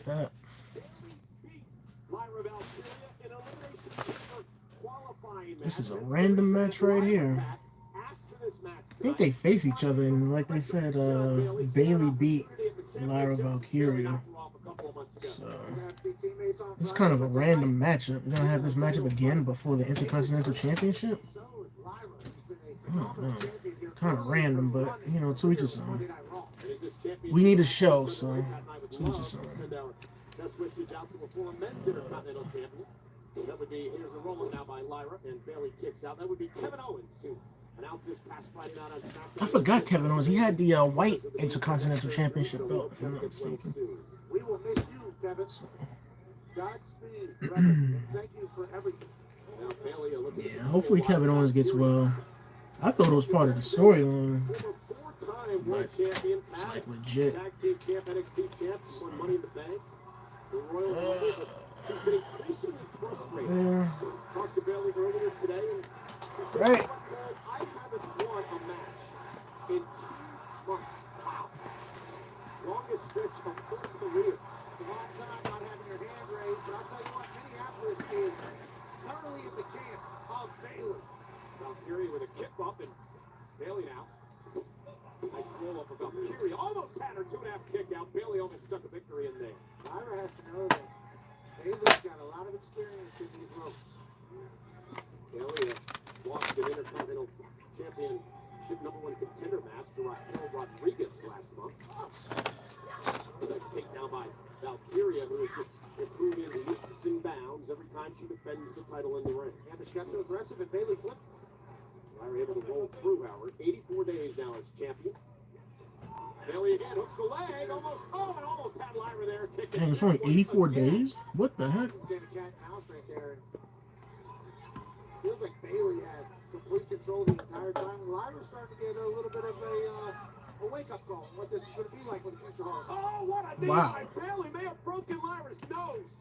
that. This is a random match right here. I think they face each other, and like they said, Bailey beat Lyra Valkyria. So this is kind of a random matchup. We're gonna have this matchup again before the Intercontinental Championship. I don't know. Kind of random, but you know, to each his own. We need a show, so to each his own. Best wishes out to a former men's Intercontinental Champion. That would be, here's a roll now by Lyra, and Bailey kicks out. That would be Kevin Owens, who announced this past Friday night on SmackDown. I forgot Kevin Owens. He had the white Intercontinental Championship belt, if I'm not mistaken. We will miss you, Kevin. Godspeed, brother. And thank you for everything. Now, Bailey, yeah, hopefully Kevin Owens gets well. I thought it was part of the storyline. But champion, it's like legit. Tag team champ, NXT champ, won Money in the Bank. The Royal Rumble. She's been increasingly frustrated. Talked to Bailey earlier today, and she said, right. I haven't won a match in 2 months. Wow. Longest stretch of her career. It's a long time not having your hand raised, but I'll tell you what, Minneapolis is certainly in the camp of Bailey. Valkyria with a kick up, and Bailey now. Nice roll up of Valkyria. Almost had her 2.5 kick out. Bailey almost stuck a victory in there. Lyra has to know that Bailey's got a lot of experience in these ropes. Bailey lost an Intercontinental Championship #1 contender match to Raquel Rodriguez last month. Nice takedown by Valkyria, who is just improving leaps and bounds every time she defends the title in the ring. Yeah, but she got so aggressive and Bailey flipped. Lyra able to roll through Howard. 84 days now as champion. Bailey again hooks the leg. Almost had Lyra there. Dang, it's only 84 days? What the heck? This game of cat and mouse right there. Feels like Bailey had complete control the entire time. Lyra's starting to get a little bit of a wake-up call. What this is going to be like with the future holds. Oh, what a knee! Wow. Bailey may have broken Lyra's nose.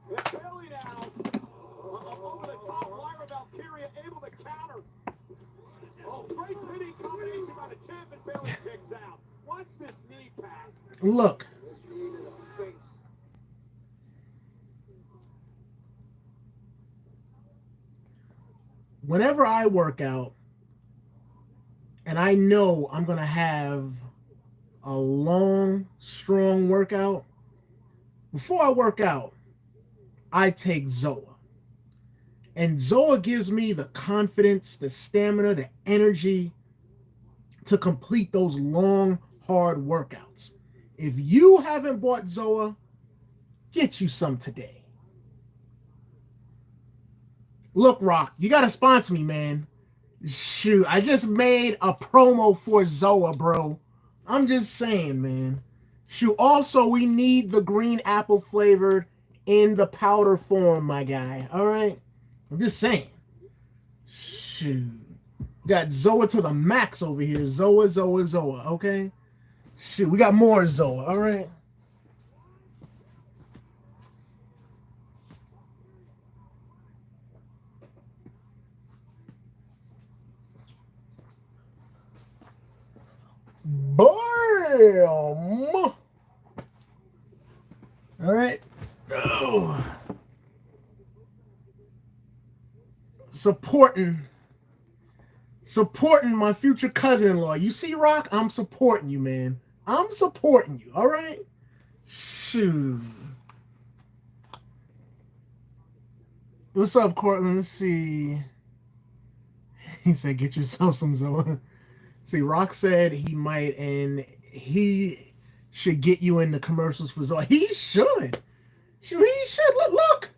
And Bailey now over the top. Lyra Valkyria able to counter. Oh, great pinning combination by the champ, and Bailey kicks out. Watch this knee, Pat. Look. This knee to the face. Whenever I work out, and I know I'm going to have a long, strong workout, before I work out, I take Zoa. And Zoa gives me the confidence, the stamina, the energy to complete those long, hard workouts. If you haven't bought Zoa, get you some today. Look, Rock, you got to sponsor me, man. Shoot, I just made a promo for Zoa, bro. I'm just saying, man. Shoot, also, we need the green apple flavored in the powder form, my guy. All right? I'm just saying. Shoot. We got Zoa to the max over here. Zoa, okay? Shoot, we got more Zoa, all right? Bam! All right. Oh. Supporting my future cousin-in-law. You see, Rock? I'm supporting you, man. I'm supporting you, all right? Shoot. What's up, Cortland? Let's see. He said, get yourself some Zoa. See, Rock said he might, and he should get you in the commercials for Zoa. He should. He should. Look.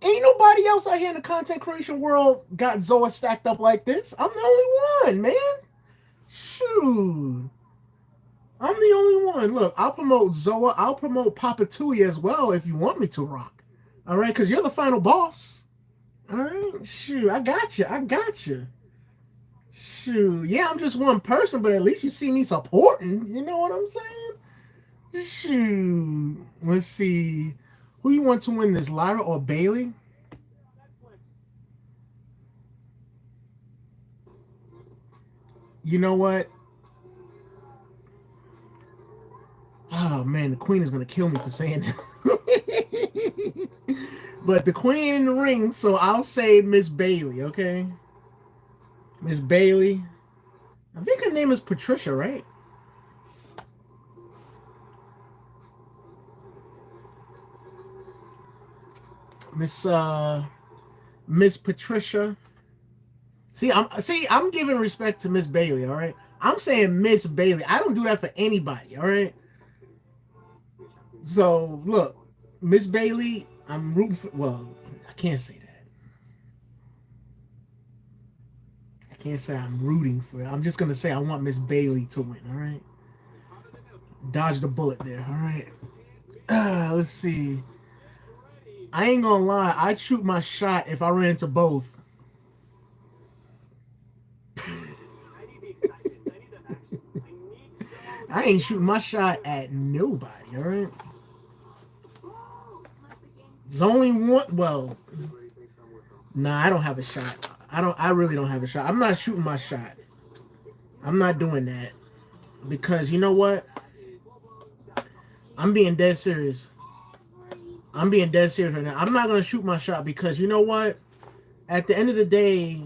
Ain't nobody else out here in the content creation world got Zoa stacked up like this. I'm the only one, man. Shoot. I'm the only one. Look, I'll promote Zoa. I'll promote Papa Tui as well if you want me to, Rock. All right? Because you're the final boss. All right? Shoot, I got you. Shoot. Yeah, I'm just one person, but at least you see me supporting. You know what I'm saying? Shoot. Let's see. Who you want to win this, Lyra or Bailey? You know what? Oh, man. man, the queen is gonna kill me for saying that. But the queen in the ring, so I'll say Miss Bailey, okay? Miss Bailey. I think her name is Patricia, right? Miss Miss Patricia. I'm giving respect to Miss Bailey, all right? I'm saying Miss Bailey. I don't do that for anybody, all right? So look, Miss Bailey, I'm rooting for. Well, I can't say that. I can't say I'm rooting for it. I'm just gonna say I want Miss Bailey to win. All right, dodge the bullet there. All right. Let's see. I ain't gonna lie. I'd shoot my shot if I ran into both. I ain't shooting my shot at nobody. All right. There's only one. Well, nah, I don't have a shot. I don't. I really don't have a shot. I'm not shooting my shot. I'm not doing that because you know what? I'm being dead serious. I'm being dead serious right now. I'm not gonna shoot my shot because you know what? At the end of the day,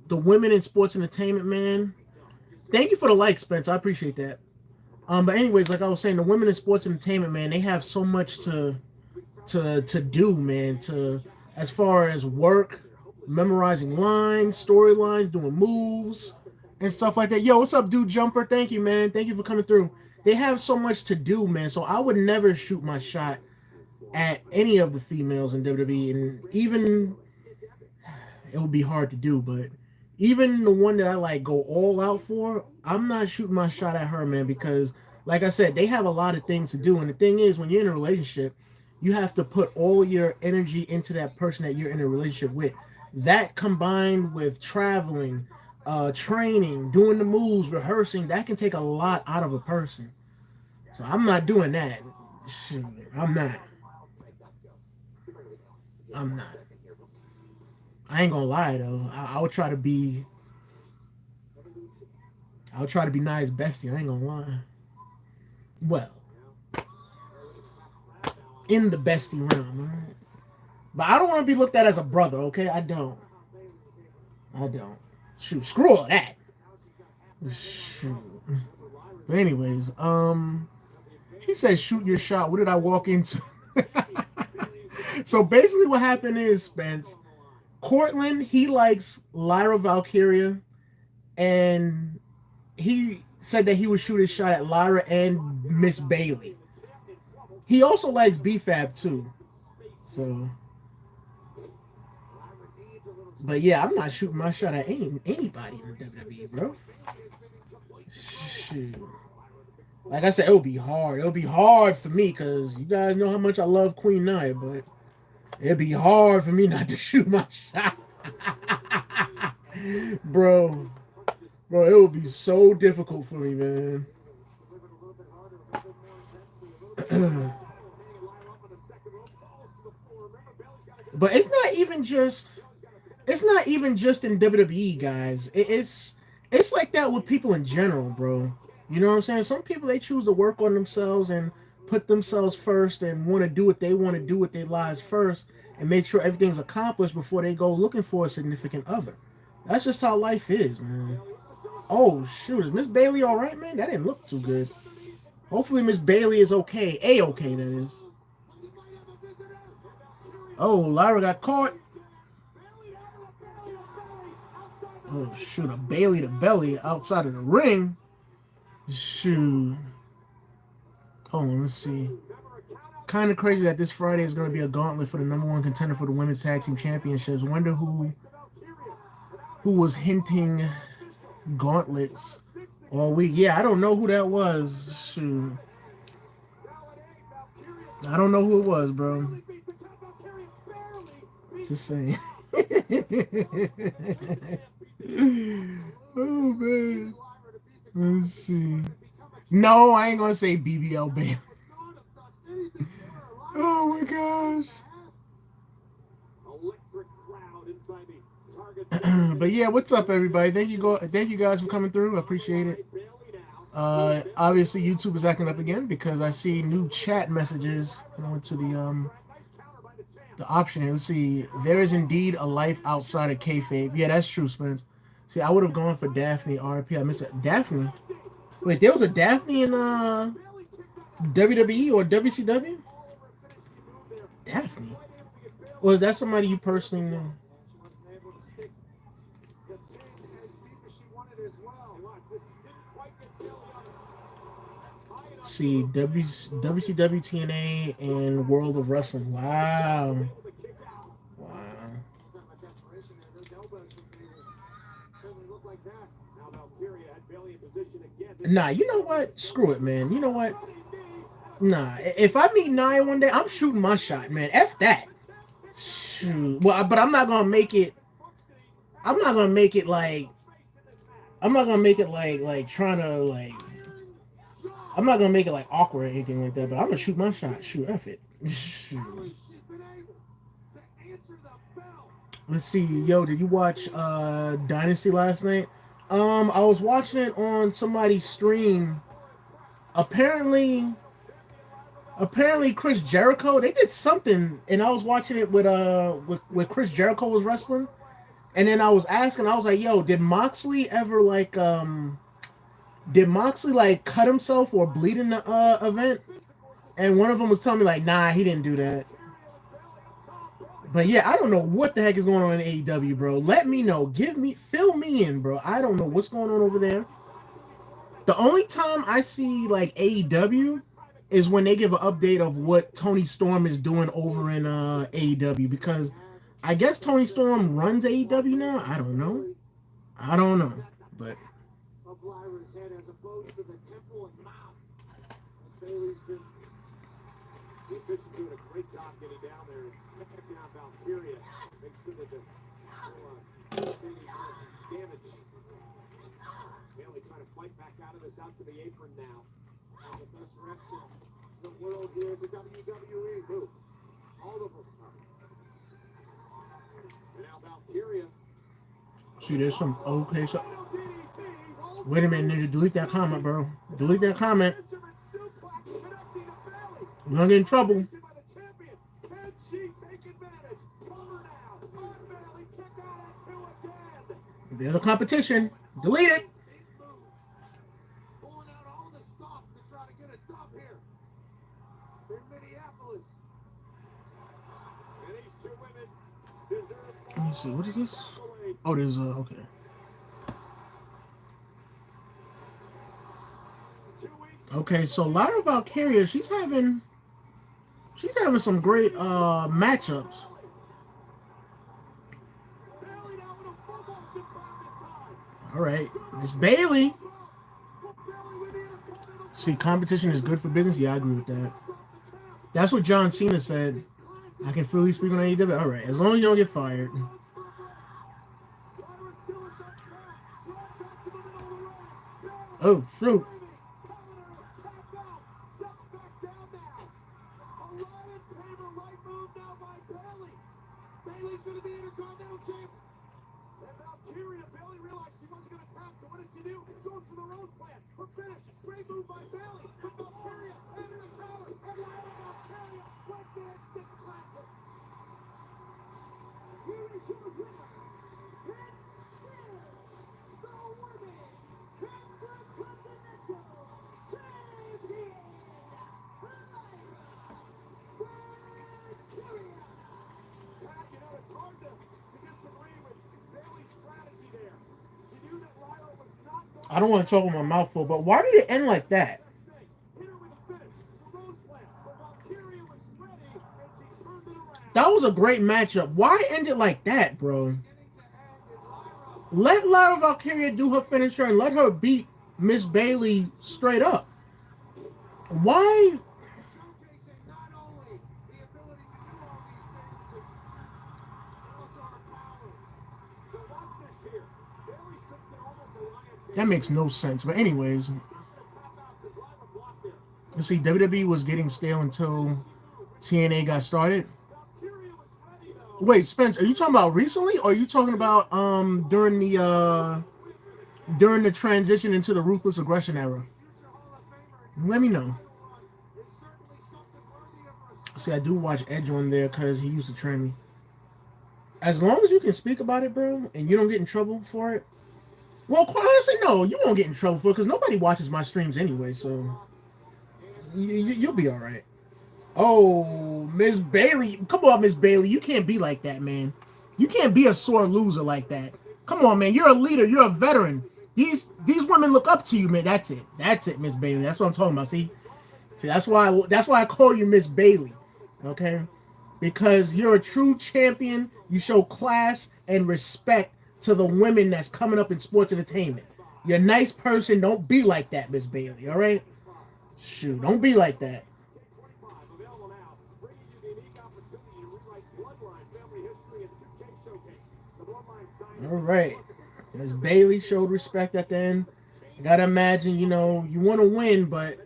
the women in sports entertainment, man. Thank you for the like, Spence. I appreciate that. But anyways, like I was saying, the women in sports entertainment, man, they have so much to do, man. To as far as work, memorizing lines, storylines, doing moves, and stuff like that. Yo, what's up, dude? Jumper? Thank you, man. Thank you for coming through. They have so much to do, man. So I would never shoot my shot at any of the females in WWE, and even it would be hard to do, but even the one that I like go all out for, I'm not shooting my shot at her, man, because like I said, they have a lot of things to do. And the thing is, when you're in a relationship, you have to put all your energy into that person that you're in a relationship with. That combined with traveling, training, doing the moves, rehearsing, that can take a lot out of a person. So I'm not doing that. Shoot, I'm not. I'm not. I ain't gonna lie though. I'll try to be. I'll try to be nice, bestie. I ain't gonna lie. Well, in the bestie realm, right? But I don't want to be looked at as a brother. Okay, I don't. I don't. Shoot, screw all that. Shoot. But anyways, he said shoot your shot. What did I walk into? So basically, what happened is Spence, Cortland, he likes Lyra Valkyria, and he said that he would shoot his shot at Lyra and Miss Bailey. He also likes BFAB too. So, but yeah, I'm not shooting my shot at anybody in the WWE, bro. Shoot. Like I said, it'll be hard. It'll be hard for me because you guys know how much I love Queen Nia, but it'd be hard for me not to shoot my shot. bro, Bro, it would be so difficult for me, man. But it's not even just in WWE, guys. It's like that with people in general, bro. You know what I'm saying? Some people they choose to work on themselves and put themselves first and want to do what they want to do with their lives first and make sure everything's accomplished before they go looking for a significant other. That's just how life is, man. Oh shoot, is Miss Bailey all right, man? That didn't look too good. Hopefully Miss Bailey is okay. A-okay, that is. Oh, Lyra got caught. Oh shoot, a Bailey to belly outside of the ring. Shoot. Hold on, let's see. Kind of crazy that this Friday is going to be a gauntlet for the number one contender for the women's tag team championships. Wonder who was hinting gauntlets all week. Yeah, I don't know who that was. Shoot. I don't know who it was, bro. Just saying. Oh man. Let's see. No, I ain't gonna say BBL Bailey. Oh my gosh. But yeah, what's up, everybody? Thank you guys for coming through. I appreciate it. Obviously YouTube is acting up again because I see new chat messages. I went to the option here. Let's see. There is indeed a life outside of kayfabe. Yeah, that's true, Spence. See, I would have gone for Daphne RP. I missed it. Daphne. Wait, there was a Daphne in WWE or WCW? Daphne. Or is that somebody you personally know? See, WCW, TNA, and World of Wrestling. Wow. Wow. Nah, you know what? Screw it, man. You know what? Nah, if I meet Nia one day, I'm shooting my shot, man. F that. Shoot. Well, but I'm not gonna make it. I'm not gonna make it like. I'm not gonna make it like trying to like. I'm not gonna make it like awkward or anything like that. But I'm gonna shoot my shot. Shoot, F it. Shoot. Let's see, yo, did you watch Dynasty last night? I was watching it on somebody's stream. Apparently, Chris Jericho, they did something, and I was watching it with Chris Jericho was wrestling, and then I was asking, I was like, yo, did Moxley ever like cut himself or bleed in the event? And one of them was telling me like, nah, he didn't do that. But yeah, I don't know what the heck is going on in AEW, bro. Let me know. Fill me in, bro. I don't know what's going on over there. The only time I see like AEW is when they give an update of what Tony Storm is doing over in AEW, because I guess Tony Storm runs AEW now. I don't know. But Bishop doing a great job getting down there, checking out Valkyria, make sure that the damage. Bailey trying to fight back out of this, out to the apron now. One of the best refs in the world here at the WWE. Who? All of them. And now Valkyria. see, there's some okay. So wait a minute, Ninja. Delete that comment, bro. Delete that comment. You're gonna get in trouble. There's a competition. Delete it. Let me see. What is this? Oh, there's okay. Okay, so Lyra Valkyria, she's having some great matchups. All right, Miss Bailey. See, competition is good for business. Yeah, I agree with that. That's what John Cena said. I can freely speak on AEW. All right, as long as you don't get fired. Oh, shoot. Bailey's going to be Intercontinental Champion. And Valkyria, Bailey realized she wasn't going to tap, so what does she do? Goes for the Rose Plan. Her finish. Great move by Bailey. But Valkyria into the counter. And Lyra Valkyria wins the instant classic. Here is your winner. And still the women's Intercontinental Champion, Lyra Valkyria. It's hard to disagree with Bailey's strategy there. She knew that Lyra was not going. I don't want to talk with my mouth full, but why did it end like that? Hit her with a finish. The Rose Plan. But Valkyria was ready and she turned it around. That was a great matchup. Why end it like that, bro? Let Lyra Valkyria do her finisher and let her beat Miss Bailey straight up. Why? That makes no sense. But anyways, let's see. WWE was getting stale until TNA got started. Wait, Spence, are you talking about recently, or are you talking about during the transition into the Ruthless Aggression era? Let me know. See, I do watch Edge on there because he used to train me. As long as you can speak about it, bro, and you don't get in trouble for it. Well, quite honestly, no, you won't get in trouble for it because nobody watches my streams anyway, so you'll be all right. Oh, Miss Bailey. Come on, Miss Bailey. You can't be like that, man. You can't be a sore loser like that. Come on, man. You're a leader. You're a veteran. These women look up to you, man. That's it. That's it, Miss Bailey. That's what I'm talking about. See, that's why I call you Miss Bailey. Okay? Because you're a true champion. You show class and respect to the women that's coming up in sports entertainment. You're a nice person. Don't be like that, Miss Bailey. All right? Shoot, don't be like that. All right. Miss Bailey showed respect at the end. I gotta imagine, you want to win, but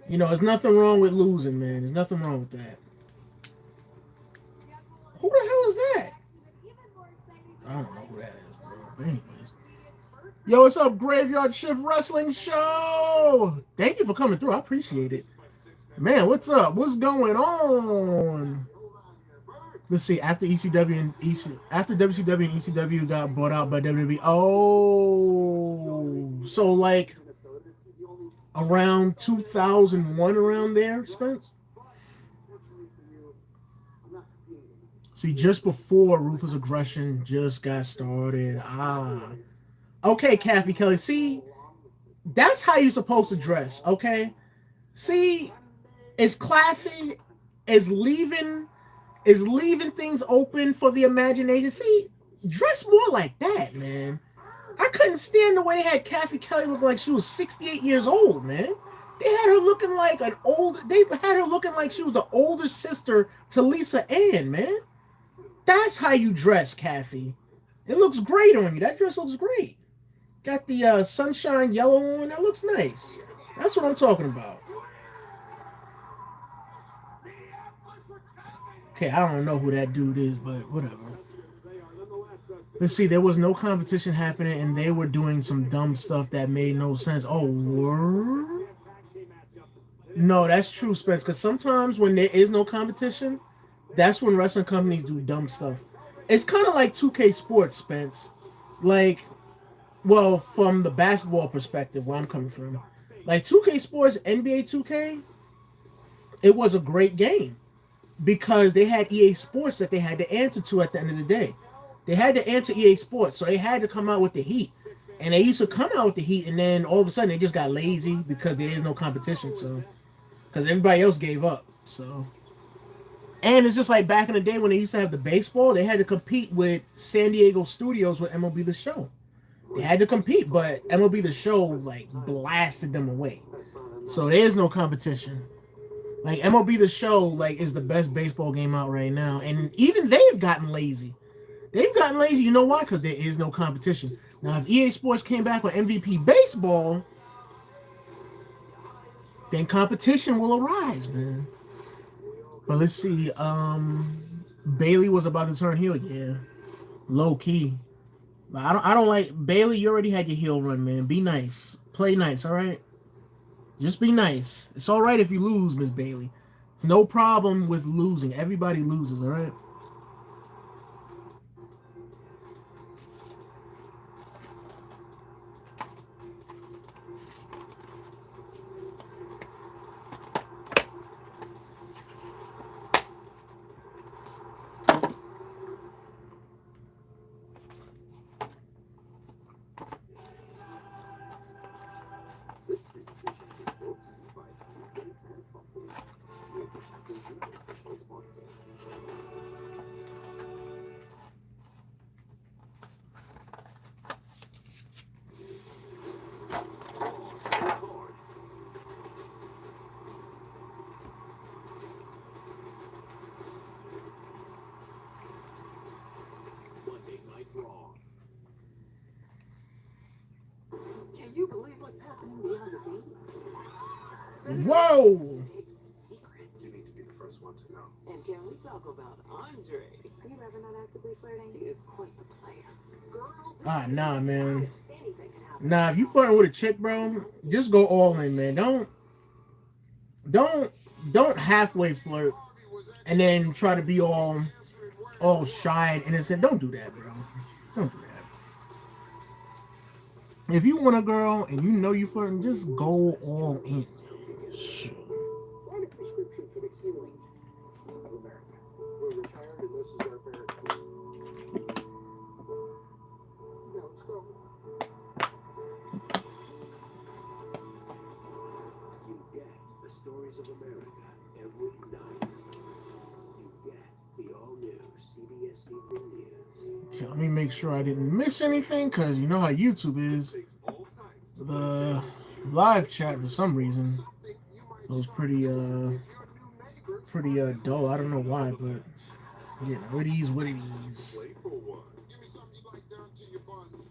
there's nothing wrong with losing, man. There's nothing wrong with that. Who the hell is that? I don't know who that is, bro. But anyways. Yo, what's up, Graveyard Shift Wrestling Show? Thank you for coming through. I appreciate it. Man, what's up? What's going on? Let's see. After WCW and ECW got bought out by WWE. Oh, so like around 2001, around there, Spence. See, just before Ruthless Aggression just got started. Okay, Kathy Kelly. See, that's how you're supposed to dress. Okay. See, it's classy. It's leaving things open for the imagination. See, dress more like that, man. I couldn't stand the way they had Kathy Kelly look like she was 68 years old, man. They had her looking like she was the older sister to Lisa Ann, man. That's how you dress, Kathy. It looks great on you. That dress looks great. Got the sunshine yellow on. That looks nice. That's what I'm talking about. Okay, I don't know who that dude is, but whatever. Let's see, there was no competition happening, and they were doing some dumb stuff that made no sense. Oh, word? No, that's true, Spence, because sometimes when there is no competition, that's when wrestling companies do dumb stuff. It's kind of like 2K Sports, Spence. Like, well, from the basketball perspective, where I'm coming from. Like, 2K Sports, NBA 2K, it was a great game. Because they had EA Sports that they had to answer to at the end of the day. They had to answer EA Sports, so they had to come out with the heat. And they used to come out with the heat, and then all of a sudden they just got lazy because there is no competition. So, because everybody else gave up. So, and it's just like back in the day when they used to have the baseball, they had to compete with San Diego Studios with MLB The Show. They had to compete, but MLB The Show like blasted them away. So there is no competition. Like MLB The Show, like is the best baseball game out right now, and even they've gotten lazy. They've gotten lazy. You know why? Because there is no competition. Now, if EA Sports came back with MVP Baseball, then competition will arise, man. But let's see. Bailey was about to turn heel. Yeah, low key. But I don't like Bailey. You already had your heel run, man. Be nice. Play nice. All right. Just be nice. It's all right if you lose, Miss Bailey. It's no problem with losing. Everybody loses, all right? Can you believe what's happening behind the gates? Whoa! You need to be the first one to know. And can we talk about Andre? Are you ever not actively flirting? He is quite the player. Nah, man. Nah, if you flirting with a chick, bro, just go all in, man. don't halfway flirt and then try to be all shy and innocent. Don't do that, bro. Don't do that. If you want a girl and you know you flirting, just go all in. Sure. Write a prescription for the healing of America. We're retired and this is our paradise. Now let's go. You get the stories of America every night. You get the all-new CBS Evening News. Okay, let me make sure I didn't miss anything because you know how YouTube is. The live chat for some reason was pretty dull. I don't know why, but you know, it is what it is. Give me something you like down to your buns.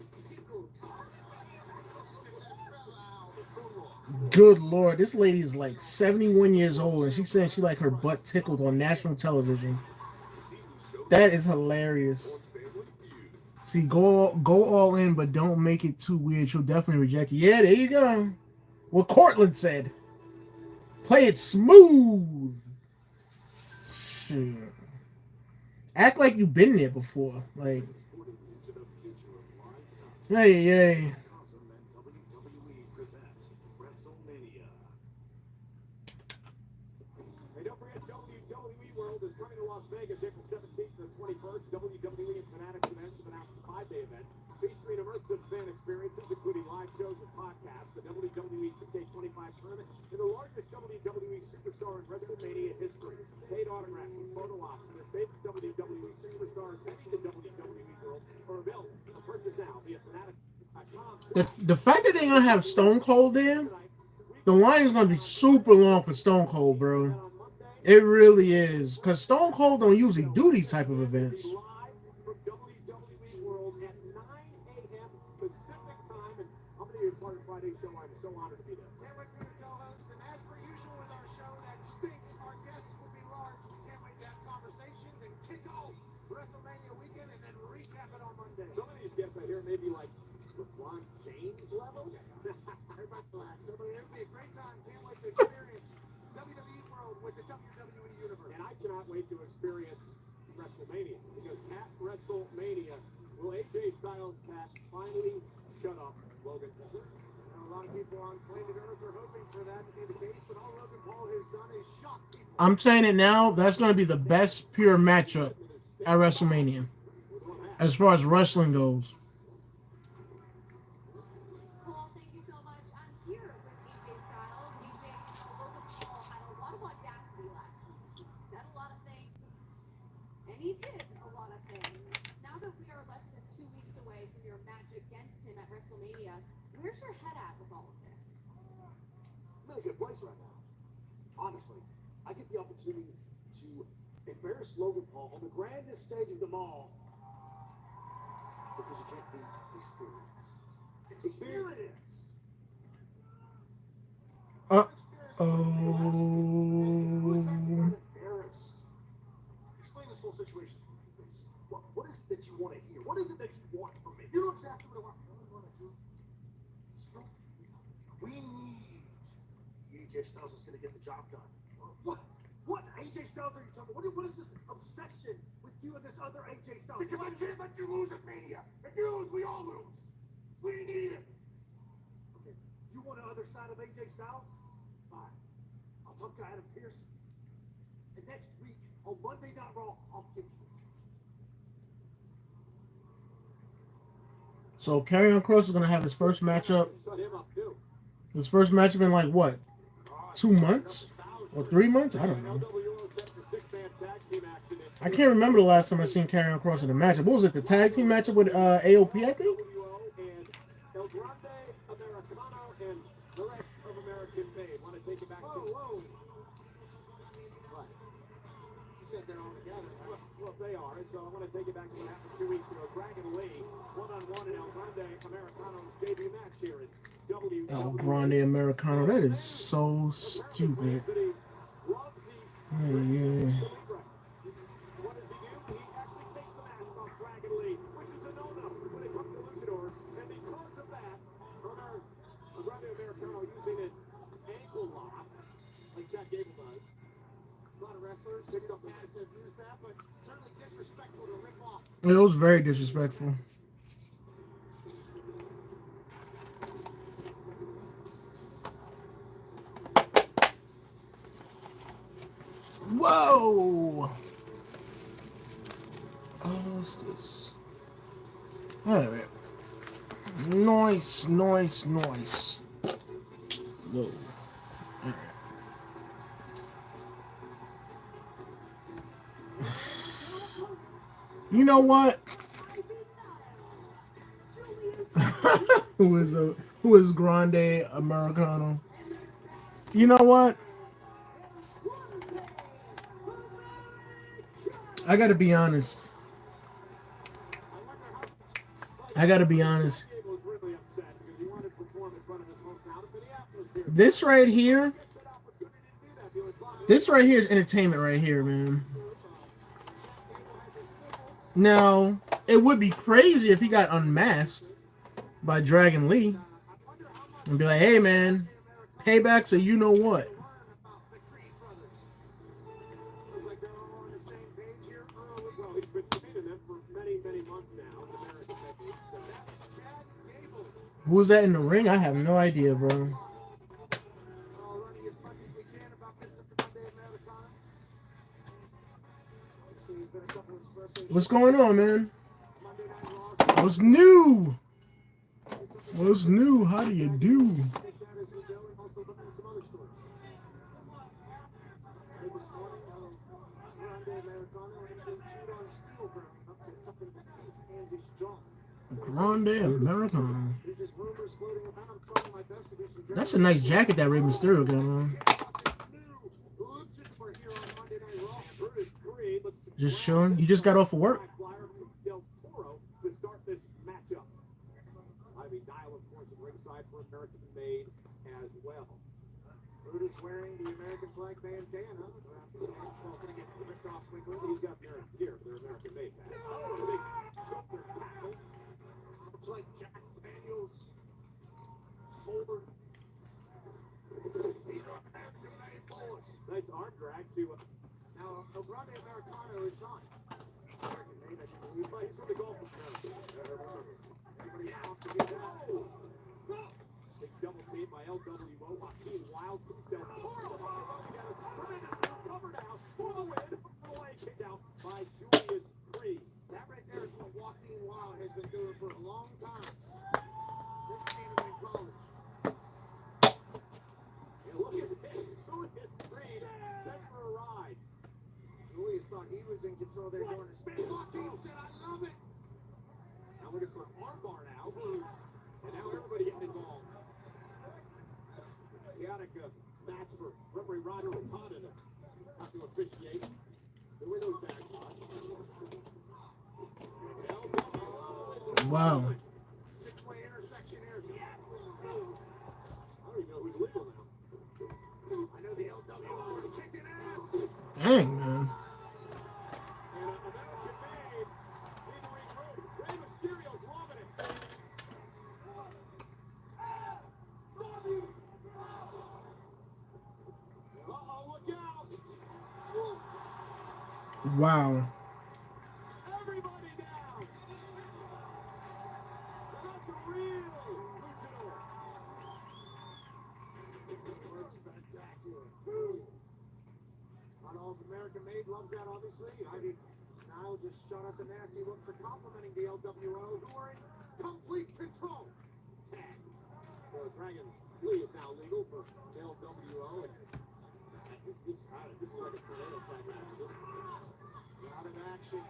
Good Lord, this lady is like 71 years old and she's saying she like her butt tickled on national television. That is hilarious. See, go all in, but don't make it too weird. She'll definitely reject you. Yeah, there you go. What Cortland said. Play it smooth. Shit. Act like you've been there before. Like, hey. Hey, don't forget WWE World is coming to Las Vegas April 17th to the 21st. WWE and Fanatics events have announced a 5-day event featuring immersive fan experiences, including live shows and podcasts, the WWE 2K25 tournament, and the largest WWE superstar in WrestleMania history. Paid autographs and photo ops of his favorite WWE superstars in the WWE World are available for purchase now via Fanatics.com. The fact that they're gonna have Stone Cold there, the line is gonna be super long for Stone Cold, bro. It really is, because Stone Cold don't usually do these type of events. Live from WWE World at 9 a.m. Pacific time. And I'm going to be a part of Friday's show. I'm so honored to be there. Can't wait for you to co-host. And as per usual with our show that stinks, our guests will be large. We can't wait to have conversations and kick off WrestleMania weekend and then recap it on Monday. Some of these guests I hear maybe like LeBron James level. Everybody relax. Everybody, it'll be a great time. Can't wait to experience WWE World with the WWE Universe. And I cannot wait to experience WrestleMania because at WrestleMania, will AJ Styles' cat finally shut up Logan Paul? A lot of people on planet Earth are hoping for that to be the case, but all Logan Paul has done is shock people. I'm saying it now. That's gonna be the best pure matchup at WrestleMania, as far as wrestling goes. Paul, thank you so much. I'm here with AJ Styles. AJ, Logan Paul had a lot of audacity last week. He said a lot of things, and he did a lot of things. Now that we are less than 2 weeks away from your match against him at WrestleMania, where's your head at with all of this? I'm in a good place right now. Honestly, I get the opportunity to embarrass Logan Paul on the grandest stage of them all because you can't beat experience. Experience. Embarrassed. Explain this whole situation to me, please. What is it that you want to hear? What is it that you want from me? You know exactly what I really want to do. We need the AJ Styles is going to get the job done. What AJ Styles are you talking about? What is this obsession with you and this other AJ Styles? Because I can't let you lose at Mania. If you lose, we all lose. We need it. Okay, you want the other side of AJ Styles? Fine. I'll talk to Adam Pearce. And next week, on Monday Night Raw, I'll give you a taste. So Karrion Kross is gonna have his first matchup. His first matchup in like what? 2 months or 3 months? I don't know. I can't remember the last time I seen Karrion Kross in a matchup. What was it? The tag team matchup with AOP, I think. El Grande Americano and the rest of American Made. Want to take it back to what? You said they're all together. Well, they are. And so I want to take it back to what happened 2 weeks ago. Dragon Lee, one-on-one in El Grande Americano's debut match here in WWE. El Grande Americano. That is so stupid. Yeah. What does he do? He actually takes the mask off Dragon Lee, which is a no-no when it comes to luchadors. And because of that, El Grande Americano using an ankle lock, like that It was very disrespectful. Whoa! Oh, what's this? Alright. Nice. Whoa. You know what? Who is Grande Americano? You know what? I gotta be honest. This right here is entertainment right here, man. Now, it would be crazy if he got unmasked by Dragon Lee and be like, hey, man, payback so you know what. Who's that in the ring? I have no idea, bro. What's going on, man? What's new? What's new? How do you do? Grande Americano. That's a nice jacket that Rey Mysterio got on. Just showing. You just got off of work. Brutus wearing the American flag bandana. He's going to get ripped off quickly. He's got their American made back. Big shoulder tackle. Looks like Jack Daniels. Forward. These are American made boys. Nice arm drag to. Now, Grande Americano is not American made, I believe, but he's from the Gulf of America. Everybody wants to get that. Big double team by LWO. Joaquin Wild from Del Toro. Tremendous cover now for the win. Away kick out by Julius Creed. That right there is what Joaquin Wild has been doing for a long time. Since seeing him in college. Yeah, look at this. Julius Creed set for a ride. Julius thought he was in control there during the spin. Joaquin said, I love it. Now looking for an armbar now. And now everybody getting involved. Chaotic match for referee Roger Okada to officiate. There were no tags. Wow. Six-way intersection here. I don't even know who's legal now. I know the LWO is kicking ass. Dang, man. And American made in the ring road. Rey Mysterio's loving it. Look out! Wow. Everybody down! That's a real luchador. That's spectacular. Not all of American made loves that, obviously. Ivy now just showed us a nasty look for complimenting the LWO, who are in complete control. Tag. So Dragon Lee is now legal for the LWO. And this is like a tornado tag match. Out of action.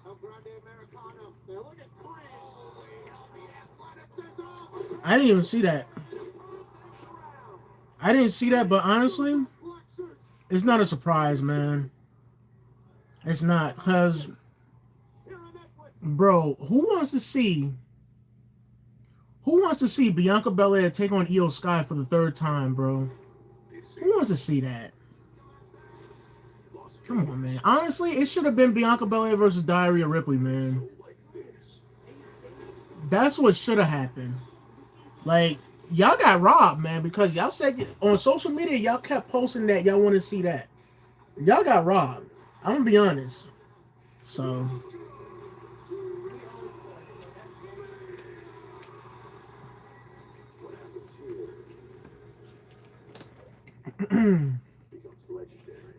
El Grande Americano. Now look at Creed. The athleticism. I didn't even see that. I didn't see that, but honestly, it's not a surprise, man. It's not, because, bro, who wants to see Bianca Belair take on Io Sky for the third time, bro? Who wants to see that? Come on, man. Honestly, it should have been Bianca Belair versus Diarrhea Ripley, man. That's what should have happened. Like, y'all got robbed, man, because y'all said on social media, y'all kept posting that y'all want to see that. Y'all got robbed. I'm going to be honest. So What happens here becomes legendary.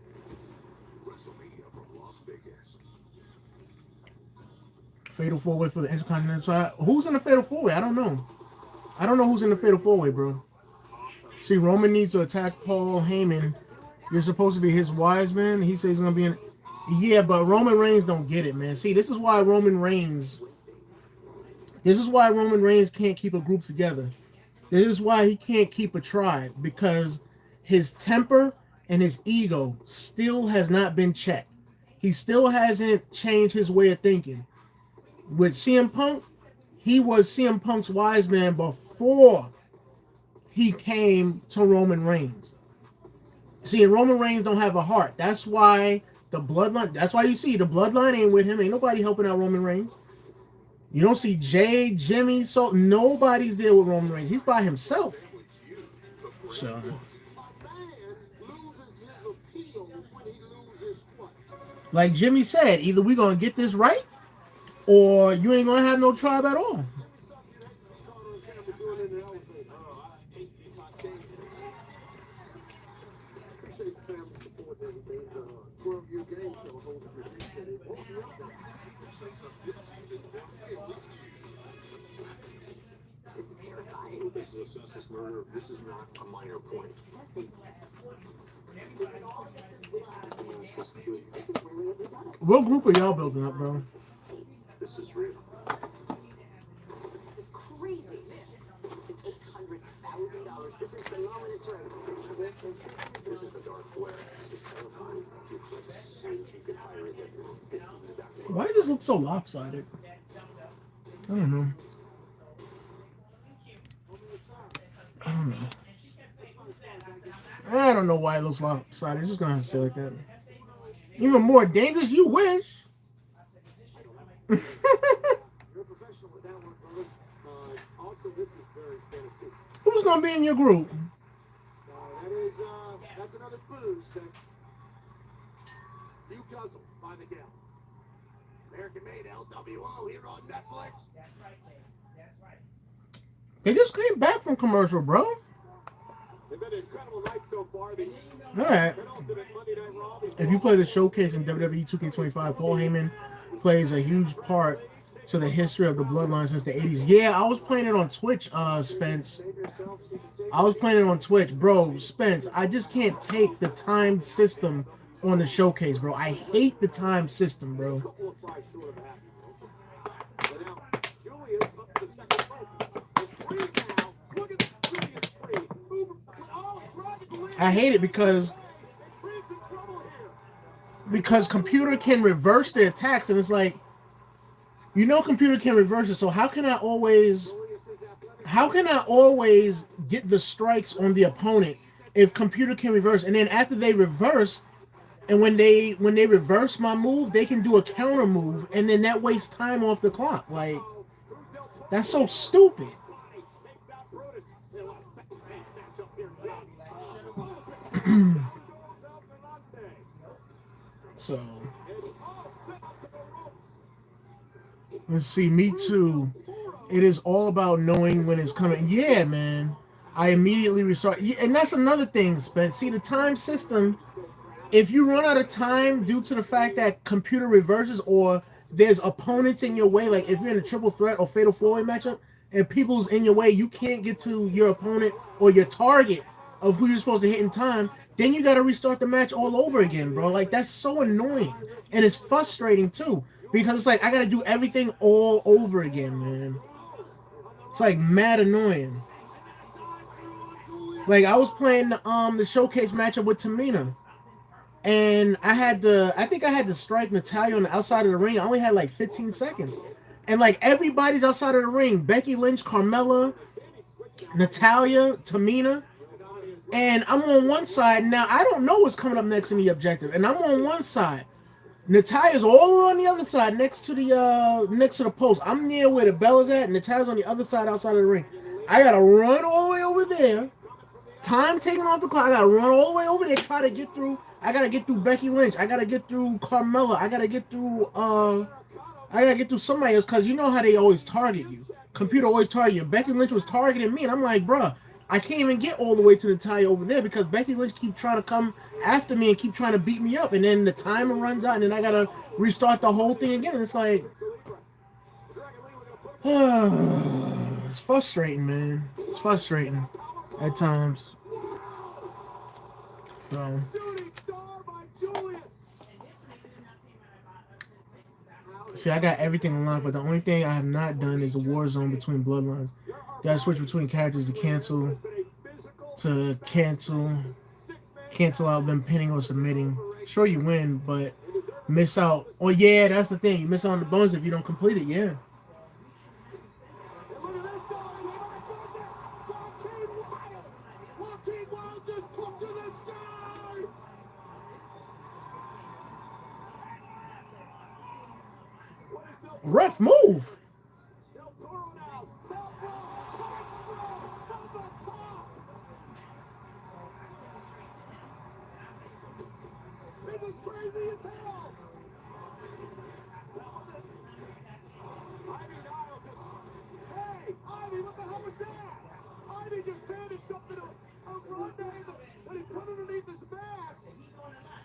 WrestleMania from Las Vegas. fatal four way for the Intercontinental title. Who's in the fatal four way? I don't know. I don't know who's in the fatal four way, bro. See, Roman needs to attack Paul Heyman. You're supposed to be his wise man. He says he's gonna be in. Yeah, but Roman Reigns don't get it, man. See, this is why Roman Reigns. This is why Roman Reigns can't keep a group together. This is why he can't keep a tribe, because his temper and his ego still has not been checked. He still hasn't changed his way of thinking. With CM Punk, he was CM Punk's wise man before he came to Roman Reigns. See, Roman Reigns don't have a heart. That's why the bloodline. That's why you see the bloodline ain't with him. Ain't nobody helping out Roman Reigns. You don't see Jay, Jimmy, so nobody's there with Roman Reigns. He's by himself. So, A man loses his appeal when he loses what? like Jimmy said, either we gonna get this right, or you ain't gonna have no tribe at all. Give me something you'd hate to be caught on camera doing in the elevator. Oh, I hate if I change it. Appreciate the family support and everything. The 12-year game show host produced that it won't be up there. Secret Shakes Up this season. This is terrifying. This is a senseless murder. This is not a minor point. This is all the victims we have. The man's supposed to kill you. This is really who done it. What group are y'all building up, bro? This is fate. This is real. This is crazy. This is $800,000. This is the moment of truth. This is the dark web. This is terrifying. You could see if you could hire it. This is exactly Why does this look so lopsided? I don't know. I don't know why it looks lopsided. It's just gonna have to say like that. Even more dangerous, you wish. You're a professional with that one, brother. Also, this is very Spanish too. Who's gonna be in your group? That's another booze that you guzzle by the gallon. American-made LWO here on Netflix. They just came back from commercial, bro. They've been an incredible night so far. The All right. penultimate Monday Night Raw. If you play the showcase in WWE 2K25, Paul Heyman plays a huge part to the history of the bloodline since the 80s. Yeah, I was playing it on Twitch, Spence. Save yourself so you can save I was playing it on Twitch. Bro, Spence, I just can't take the time system on the showcase, bro. I hate the time system, a bro. couple of fries short of happy. But now, Julius up to the second rope. And Creed now. Look at Julius Creed. Dragon Lee. I hate it because Creed's in trouble here. computer can reverse the attacks, and it's like, you know, computer can reverse it. So how can I always get the strikes on the opponent if computer can reverse? And then after they reverse, and when they reverse my move, they can do a counter move, and then that wastes time off the clock. Like, that's so stupid. So let's see. Me too. It is all about knowing when it's coming. Yeah, man. I immediately restart. Yeah, and that's another thing, Spence. See, the time system, if you run out of time due to the fact that computer reverses or there's opponents in your way, like if you're in a triple threat or fatal four-way matchup and people's in your way, you can't get to your opponent or your target of who you're supposed to hit in time, then you got to restart the match all over again, bro. Like, that's so annoying. And it's frustrating, too, because it's like I got to do everything all over again, man. It's like mad annoying. Like, I was playing the showcase matchup with Tamina, and I think I had to strike Natalya on the outside of the ring. I only had like 15 seconds. And like everybody's outside of the ring. Becky Lynch, Carmella, Natalya, Tamina. And I'm on one side. Now, I don't know what's coming up next in the objective. And I'm on one side. Natalya's all on the other side next to the post. I'm near where the bell is at. And Natalya's on the other side outside of the ring. I got to run all the way over there. Time taken off the clock. I got to run all the way over there, try to get through. I gotta get through Becky Lynch. I gotta get through Carmella. I gotta get through somebody else because you know how they always target you. Computer always target you. Becky Lynch was targeting me, and I'm like, bruh, I can't even get all the way to the tie over there because Becky Lynch keep trying to come after me and keep trying to beat me up, and then the timer runs out, and then I gotta restart the whole thing again. And it's like, it's frustrating, man. It's frustrating at times. So. See, I got everything unlocked, but the only thing I have not done is the war zone between bloodlines. Gotta switch between characters to cancel out them pinning or submitting. Sure, you win, but miss out. Oh yeah, that's the thing. You miss out on the bonus if you don't complete it. Yeah. Ref, move.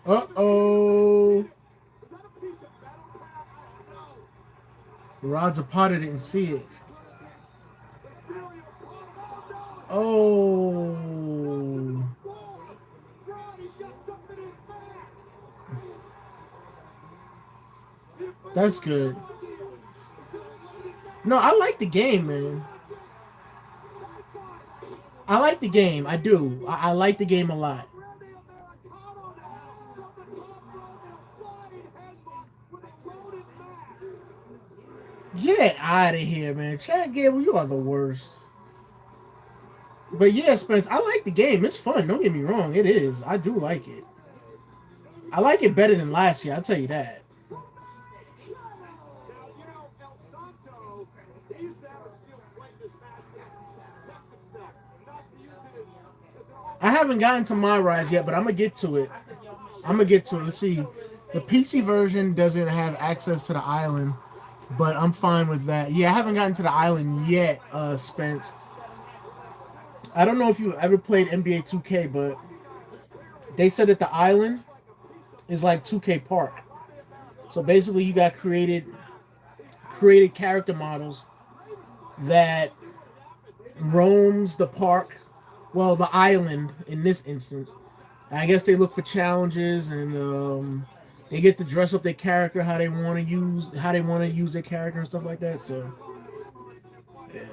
Uh-oh. Rod's a part of it and see it. Oh. That's good. No, I like the game, man. I like the game. I do. I like the game a lot. Get out of here, man. Chad Gable, you are the worst. But yeah, Spence, I like the game. It's fun. Don't get me wrong. It is. I do like it. I like it better than last year. I'll tell you that. I haven't gotten to my rise yet, but I'm going to get to it. Let's see. The PC version doesn't have access to the island, but I'm fine with that. Yeah, I haven't gotten to the island yet, Spence. I don't know if you ever played NBA 2K, but they said that the island is like 2K Park. So basically, you got created character models that roams the park, well, the island in this instance. And I guess they look for challenges, and they get to dress up their character how they want to use their character and stuff like that. So, yeah.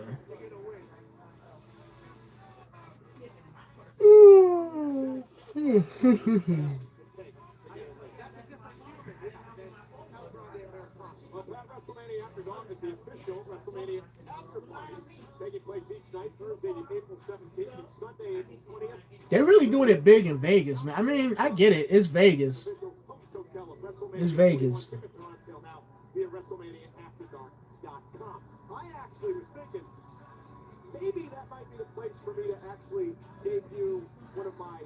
They're really doing it big in Vegas, man. I mean, I get it. It's Vegas. It's Vegas. I actually was thinking maybe that might be the place for me to actually debut one of my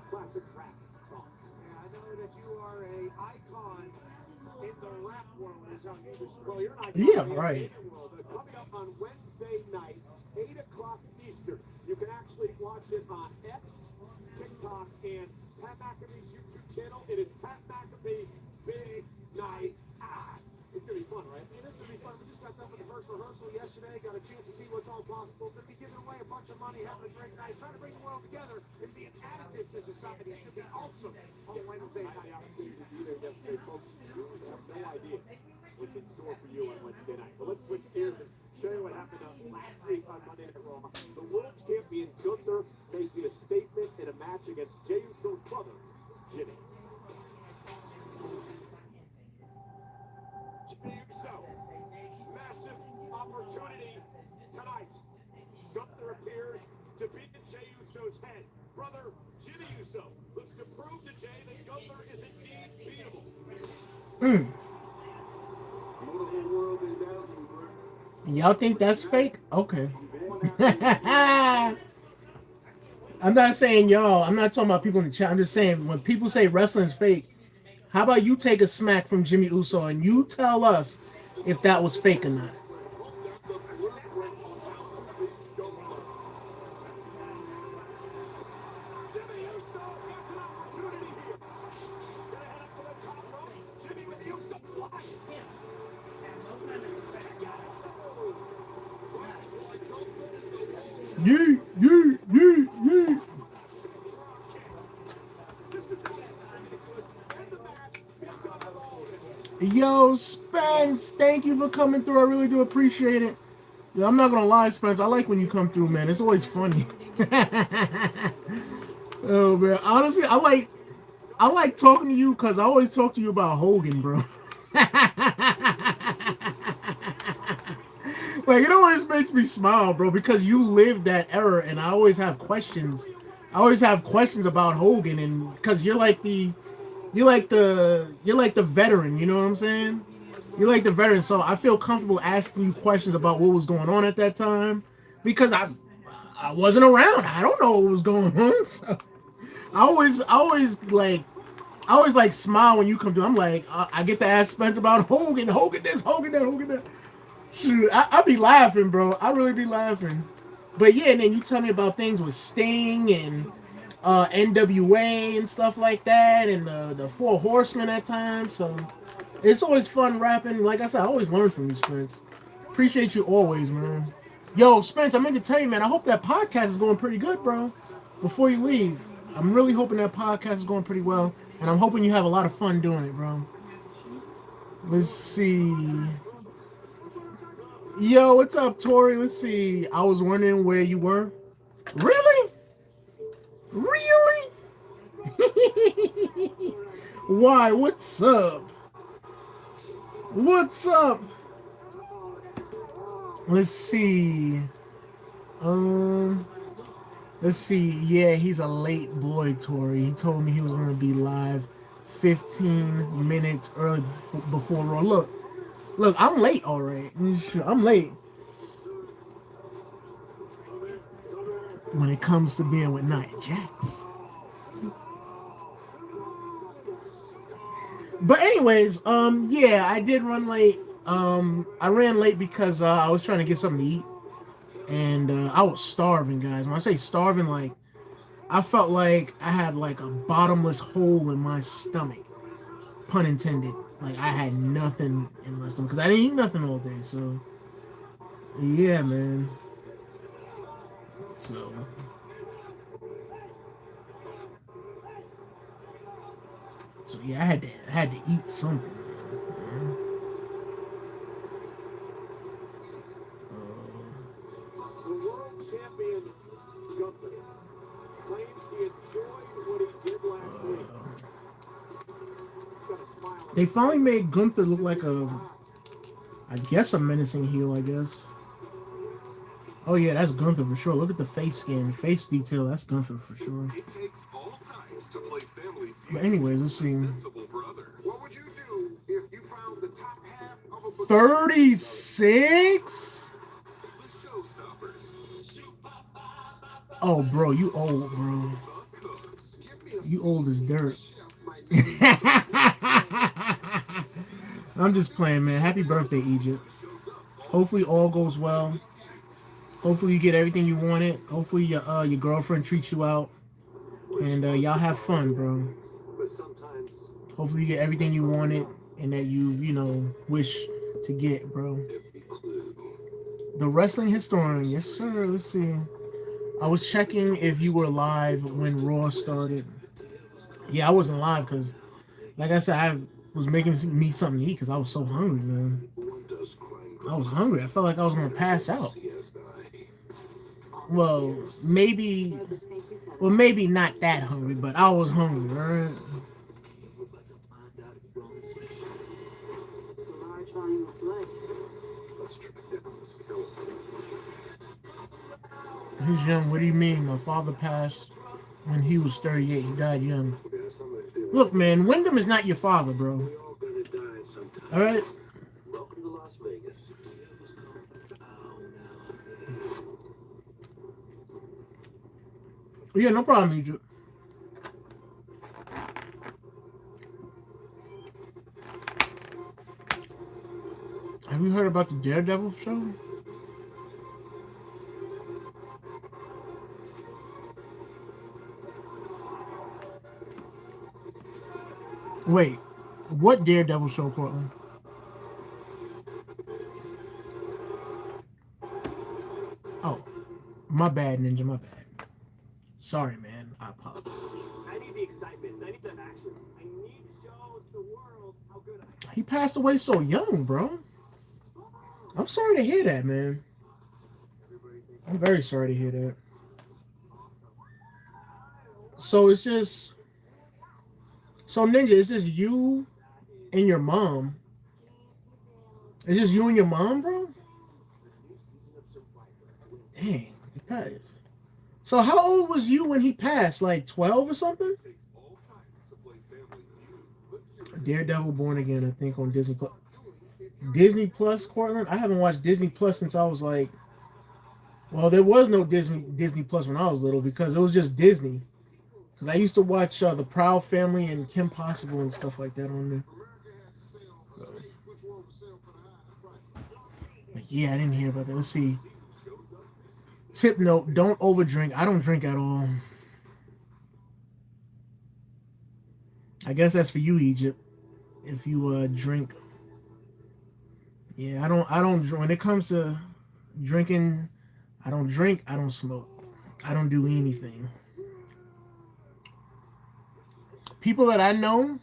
classic rap songs. Yeah, I know that you are an icon in the rap world, is how you describe. Well, you're an icon Yeah, in the right. world. Coming up on Wednesday night, 8 o'clock Eastern. You can actually watch it on X, TikTok, and Pat McAfee's YouTube channel. It is Pat McAfee's Big Night Out. It's going to be fun, right? I mean, it's going to be fun. We just got done with the first rehearsal yesterday. Got a chance to see what's all possible. Going to be giving away a bunch of money, having a great night, trying to bring the world together and be an additive to society. It should be awesome on Wednesday night. The opportunity to be there yesterday, folks. You have no idea what's in store for you on Wednesday night. But let's switch gears and show you what happened last week on Monday Night Raw. The world champion Gunther making a statement in a match against Jey Uso's brother, Jimmy. Jimmy Uso, massive opportunity tonight. Gunther appears to beat Jey Uso's head. Brother Jimmy Uso looks to prove to Jey that Gunther is indeed beatable. Y'all think that's fake? Okay. I'm not saying y'all. I'm not talking about people in the chat. I'm just saying when people say wrestling's fake, how about you take a smack from Jimmy Uso and you tell us if that was fake or not? Jimmy Uso has an opportunity here. Gonna head up to the top rope. Jimmy with the Uso splash. Yee, yee, yee, yee. Yo, Spence, thank you for coming through. I really do appreciate it. Yeah, I'm not gonna lie, Spence. I like when you come through, man. It's always funny. Oh man, honestly, I like talking to you because I always talk to you about Hogan, bro. Like it always makes me smile, bro, because you lived that era, and I always have questions. I always have questions about Hogan, and because you're like the veteran. You know what I'm saying? You're like the veteran, so I feel comfortable asking you questions about what was going on at that time because I wasn't around. I don't know what was going on. So I always like smile when you come to. I'm like I get to ask Spence about Hogan this, Hogan that, Hogan that. Shoot, I be laughing, bro. I really be laughing. But yeah, and then you tell me about things with Sting and NWA and stuff like that, and the Four Horsemen at times. So it's always fun rapping. Like I said, I always learn from you, Spence. Appreciate you always, man. Yo, Spence, I meant to tell you, man. I hope that podcast is going pretty good, bro. Before you leave, I'm really hoping that podcast is going pretty well, and I'm hoping you have a lot of fun doing it, bro. Let's see. Yo, what's up, Tori? Let's see. I was wondering where you were. Really? Really? Why? What's up? What's up? Let's see. Um, let's see. Yeah, he's a late boy, Tori. He told me he was gonna be live 15 minutes early before Raw. Look, I'm late already. I'm late when it comes to being with Nia Jax. But anyways, yeah, I did run late. I ran late because I was trying to get something to eat, and I was starving, guys. When I say starving, like I felt like I had like a bottomless hole in my stomach, pun intended. Like I had nothing in my stomach because I didn't eat nothing all day. So yeah, man. So yeah, I had to eat something. Man. The world champion Gunther claims he enjoyed what he did last week. Got a smile on They his finally face. made Gunther look like I guess a menacing heel. I guess. Oh yeah, that's Gunther for sure. Look at the face scan, face detail. That's Gunther for sure. It takes all types to play Family Feud. But anyways, let's see. Sensible brother. What would you do if you found the top half of a 36. The Showstoppers? Oh, bro, you old, bro. The Cooks. Give me a You old as dirt. chef, I'm just playing, man. Happy birthday, Egypt. Hopefully all goes well. Hopefully you get everything you wanted. Hopefully your girlfriend treats you out, and y'all have fun, bro. but sometimes Hopefully you get everything you wanted and that you wish to get, bro. every clue. The wrestling historian, yes sir. Let's see. I was checking if you were live when Raw started. Yeah, I wasn't live because, like I said, I was making me something to eat because I was so hungry, man. One does crime I was hungry. I felt like I was gonna pass out. CSI. Well, maybe, well, maybe not that hungry, but I was hungry. All right. It's a large volume of blood. Let's track down this killer. He's young. What do you mean? My father passed when he was 38. He died young. Yeah, somebody did. Look, man, Wyndham is not your father, bro. We all gonna die sometime. All right. Welcome to Las Vegas. Yeah, no problem, Egypt. Have you heard about the Daredevil show? Wait, what Daredevil show, Portland? Oh, my bad, Ninja, my bad. Sorry, man. I apologize. I need the excitement. I need the action. I need to show the world how good I am. He passed away so young, bro. I'm sorry to hear that, man. I'm very sorry to hear that. So it's just, so Ninja, it's just you and your mom. It's just you and your mom, bro. Dang, he passed. So how old was you when he passed? Like 12 or something? Daredevil Born Again, I think, on Disney Plus. Disney Plus, Cortland. I haven't watched Disney Plus since I was like, well, there was no Disney Plus when I was little because it was just Disney. Because I used to watch The Proud Family and Kim Possible and stuff like that on there. So, but yeah, I didn't hear about that. Let's see. Tip note: don't overdrink. I don't drink at all. I guess that's for you, Egypt. If you drink, yeah, I don't. I don't. When it comes to drinking, I don't drink. I don't smoke. I don't do anything. People that I know,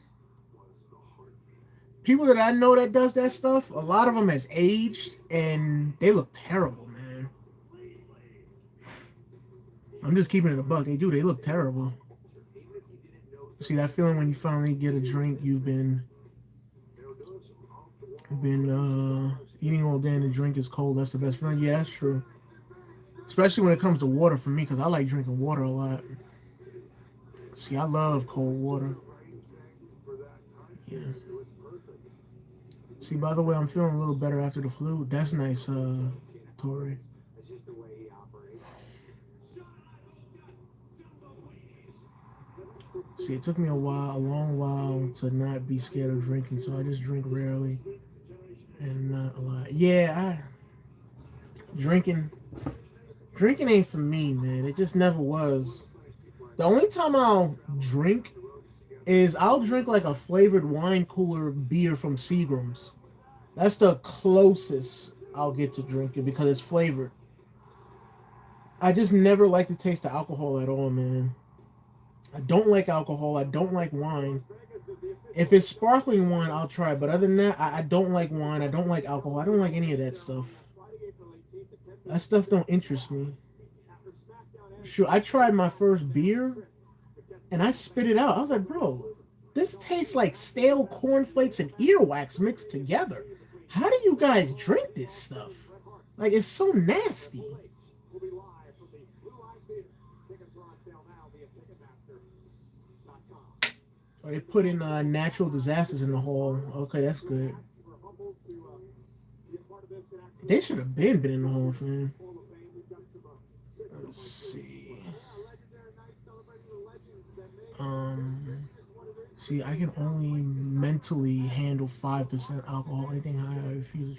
people that I know that does that stuff, a lot of them has aged and they look terrible, man. I'm just keeping it a buck. They do. They look terrible. See that feeling when you finally get a drink you've been eating all day and the drink is cold. That's the best feeling. Yeah, that's true. Especially when it comes to water for me, because I like drinking water a lot. See, I love cold water. Yeah. See, by the way, I'm feeling a little better after the flu. That's nice, Tori. See, it took me a long while to not be scared of drinking, so I just drink rarely and not a lot. Yeah, drinking drinking ain't for me, man. It just never was. The only time I'll drink is I'll drink like a flavored wine cooler beer from Seagram's. That's the closest I'll get to drinking because it's flavored. I just never like the taste of alcohol at all, man. I don't like alcohol. I don't like wine. If it's sparkling wine, I'll try. But other than that, I don't like wine. I don't like alcohol. I don't like any of that stuff. That stuff don't interest me. Sure, I tried my first beer and I spit it out. I was like, bro, this tastes like stale cornflakes and earwax mixed together. How do you guys drink this stuff? Like, it's so nasty. Or they put in natural disasters in the hall. Okay, that's good. They should have been in the hall, man. Let's see. See, I can only mentally handle 5% alcohol. Anything higher, I refuse.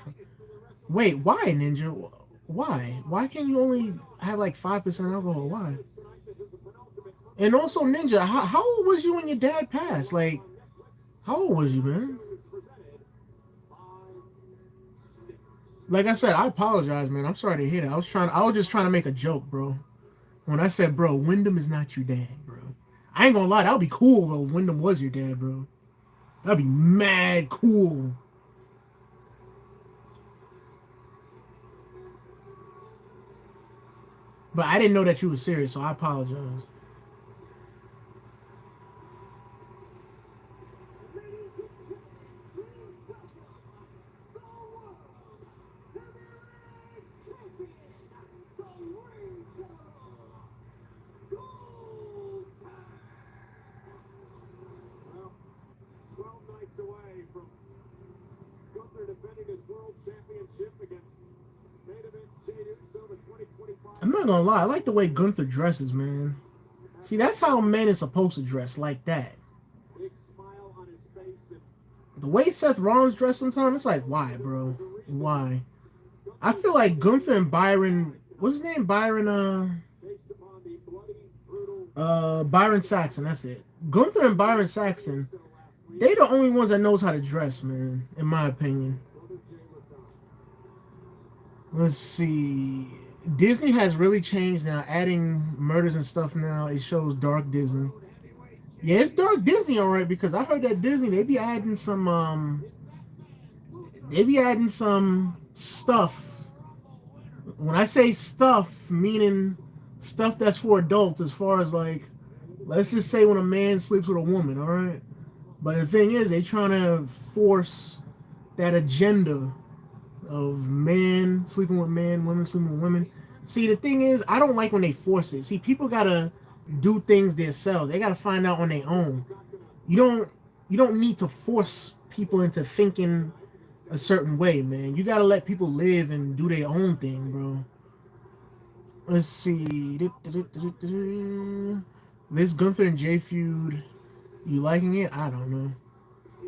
Wait, why, Ninja? Why? Why can't you only have like 5% alcohol? Why? And also, Ninja, how old was you when your dad passed? Like, how old was you, man? Like I said, I apologize, man. I'm sorry to hear that. I was just trying to make a joke, bro. When I said, bro, Wyndham is not your dad, bro. I ain't gonna lie, that would be cool though if Wyndham was your dad, bro. That'd be mad cool. But I didn't know that you were serious, so I apologize. I'm not gonna lie, I like the way Gunther dresses, man. See, that's how men is supposed to dress, like that. Big smile on his face, and The way Seth Rollins dressed sometimes, it's like, why, bro? Why? I feel like Gunther and Byron, what's his name? based upon the bloody, brutal Byron Saxon, that's it. Gunther and Byron Saxon, so last week, they the only ones that knows how to dress, man, in my opinion. Brother Jay looked on. Let's see. Disney has really changed now, adding murders and stuff now. It shows dark Disney. Yeah, it's dark Disney, all right, because I heard that Disney they be adding some stuff. When I say stuff, meaning stuff that's for adults, as far as like, let's just say when a man sleeps with a woman, all right. But the thing is, they trying to force that agenda of men sleeping with men, women sleeping with women. See, the thing is, I don't like when they force it. See, people gotta do things themselves. They gotta find out on their own. You don't you don't need to force people into thinking a certain way, man. You gotta let people live and do their own thing, bro. Let's see. This Gunther and Jay feud, you liking it? I don't know.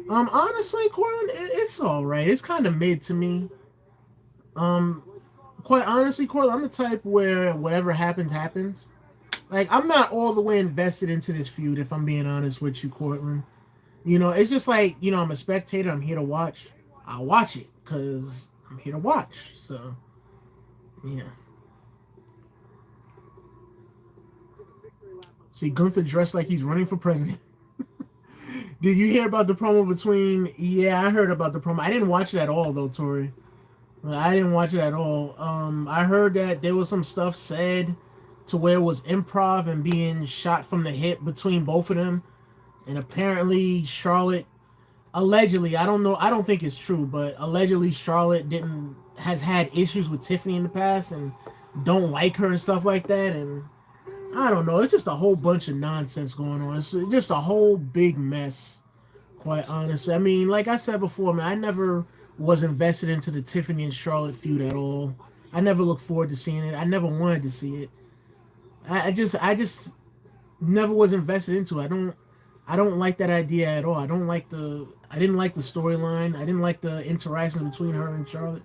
Honestly, Corlin, it's all right. It's kind of mid to me. Um, quite honestly, Corlin, I'm the type where whatever happens, happens. Like, I'm not all the way invested into this feud, if I'm being honest with you, Cortland. It's just like, I'm a spectator. I'm here to watch. I'll watch it because I'm here to watch. So, yeah. See, Gunther dressed like he's running for president. Did you hear about the promo between? Yeah, I heard about the promo. I didn't watch it at all, though, Tori. I didn't watch it at all. I heard that there was some stuff said to where it was improv and being shot from the hip between both of them. And apparently Charlotte, allegedly, I don't know, I don't think it's true, but allegedly Charlotte didn't has had issues with Tiffany in the past and don't like her and stuff like that. And I don't know, it's just a whole bunch of nonsense going on. It's just a whole big mess, quite honestly. I mean, like I said before, man, I never was invested into the Tiffany and Charlotte feud at all. I never looked forward to seeing it. I never wanted to see it. I just never was invested into it. I don't like that idea at all. I didn't like the storyline. I didn't like the interaction between her and Charlotte.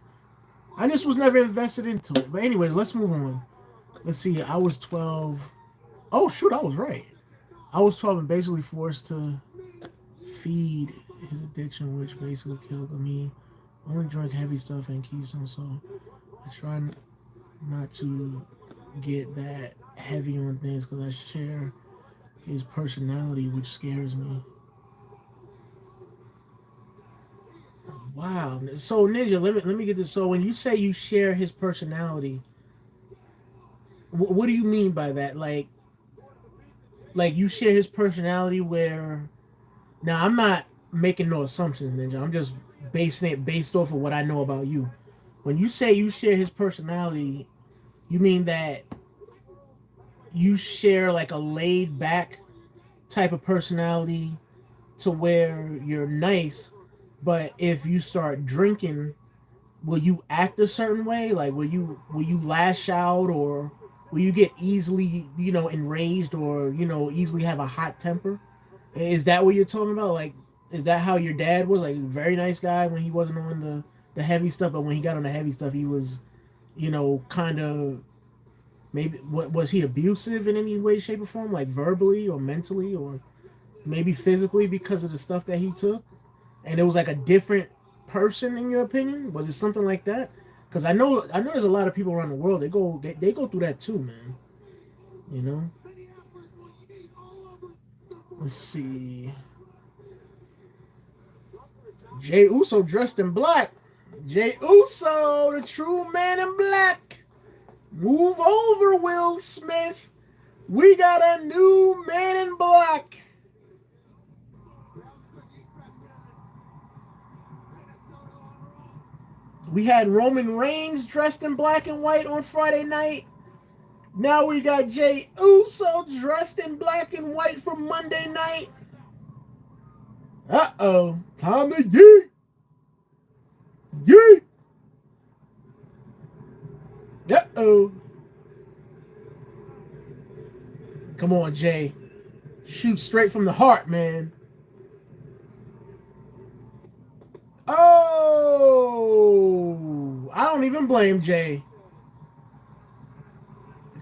I just was never invested into it. But anyways, let's move on. Let's see. I was 12. Oh shoot, I was right. I was 12 and basically forced to feed his addiction, which basically killed me. I only drank heavy stuff and Keystone, so I try not to get that heavy on things because I share his personality, which scares me. Wow. So Ninja, let me get this. So when you say you share his personality, what do you mean by that? Like you share his personality where now I'm not making no assumptions, Ninja. I'm just basing it based off of what I know about you. When you say you share his personality, you mean that you share like a laid back type of personality to where you're nice, but if you start drinking, will you act a certain way? Like will you lash out, or will you get easily, enraged, or easily have a hot temper? Is that what you're talking about? Like, is that how your dad was? Like, a very nice guy when he wasn't on the heavy stuff, but when he got on the heavy stuff, he was, kind of maybe what was he abusive in any way, shape, or form, like verbally or mentally or maybe physically because of the stuff that he took? And it was like a different person in your opinion? Was it something like that? Because I know there's a lot of people around the world they go through that too, man. You know. Let's see. Jay Uso dressed in black. Jay Uso, the true man in black. Move over, Will Smith. We got a new man in black. We had Roman Reigns dressed in black and white on Friday night. Now we got Jay Uso dressed in black and white for Monday night. Uh-oh. Time to yeet. Yeet. Uh-oh. Come on, Jay. Shoot straight from the heart, man. Oh, I don't even blame Jay.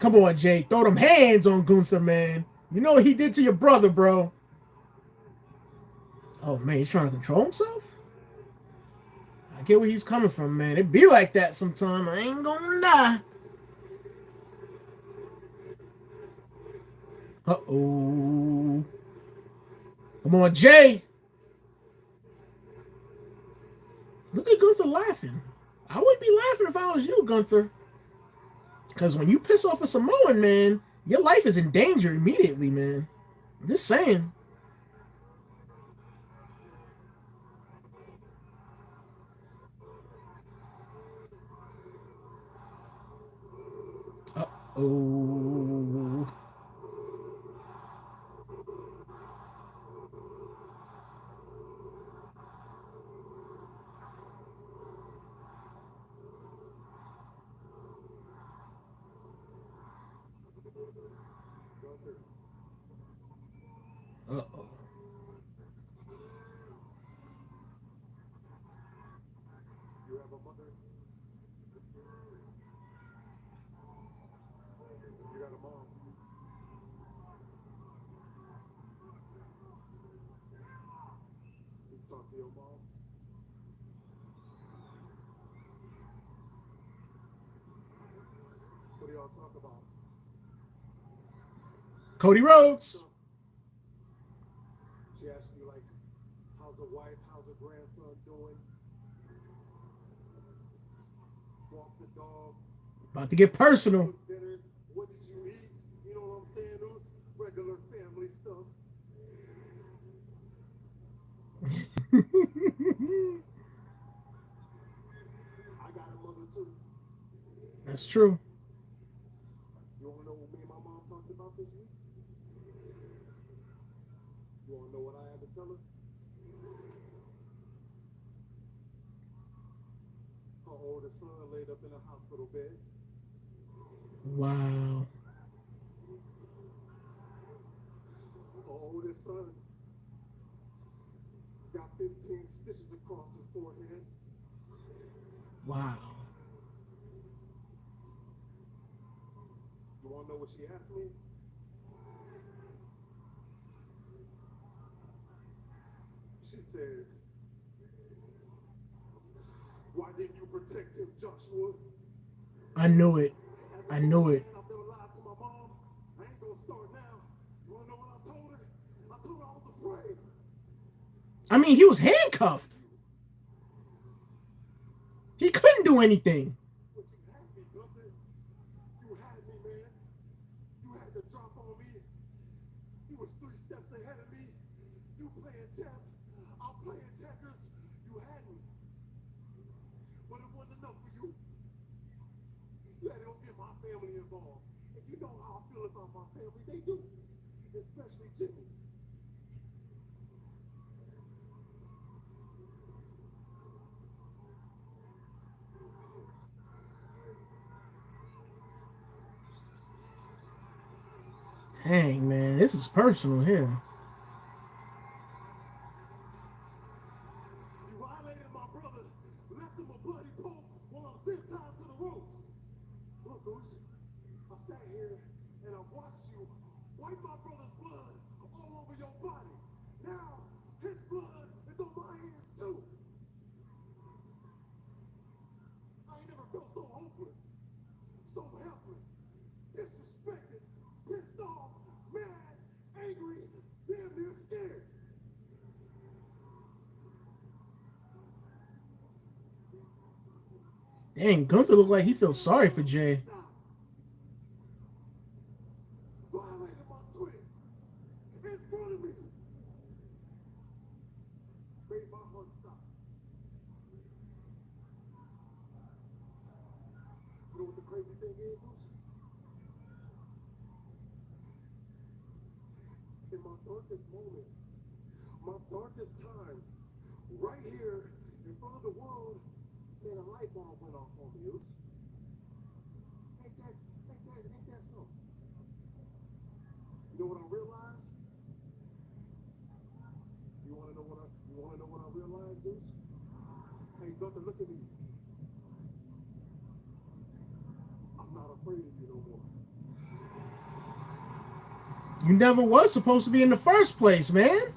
Come on, Jay. Throw them hands on Gunther, man. You know what he did to your brother, bro. Oh, man, he's trying to control himself? I get where he's coming from, man. It be like that sometime. I ain't gonna lie. Uh-oh. Come on, Jay. Look at Gunther laughing. I wouldn't be laughing if I was you, Gunther. Because when you piss off a Samoan, man, your life is in danger immediately, man. I'm just saying. Uh-oh. Uh-oh. You have a mother. You got a mom. You talk to your mom. What do y'all talk about? Cody Rhodes. She asked you like, how's the wife? How's the grandson doing? Walk the dog. About to get personal. Cook dinner. What did you eat? You know what I'm saying? Those regular family stuff. I got a mother too. That's true. You wanna know what me and my mom talked about this week? You wanna know what I had to tell her? Her oldest son laid up in a hospital bed. Wow. Her oldest son got 15 stitches across his forehead. Wow. You wanna know what she asked me? She said, why didn't you protect him, Joshua? I knew it. I knew it. I've never lied to my mom. I ain't gonna start now. You wanna know what I told her? I told her I was afraid. I mean, he was handcuffed. He couldn't do anything. But you had me, Gunther. You had me, man. You had the drop on me. You was 3 steps ahead of me. You playing chess. I'm playing checkers. You had me. But it wasn't enough for you. You had to go get my family involved. And you know how I feel about my family. They do. Especially Jimmy. Dang, man, this is personal here. You violated my brother. Left him a bloody poke while I'm zip tied to the ropes. Look, Goose, I sat here and I watched you wipe my brother's blood all over your body. Now, his blood is on my hands too. I ain't never felt so hopeless, so helpless, disrespected, pissed off, mad, angry, damn near scared. Dang, Gunther looked like he feels sorry for Jay. Stop. Violated my twin in front of me. Made my heart stop. You know what the crazy thing is, Zeus? In my darkest moment, my darkest time, right here in front of the world, man, a light bulb went off on me, Zeus. Ain't that something? You I'm not afraid of you no more. You never was supposed to be in the first place, man.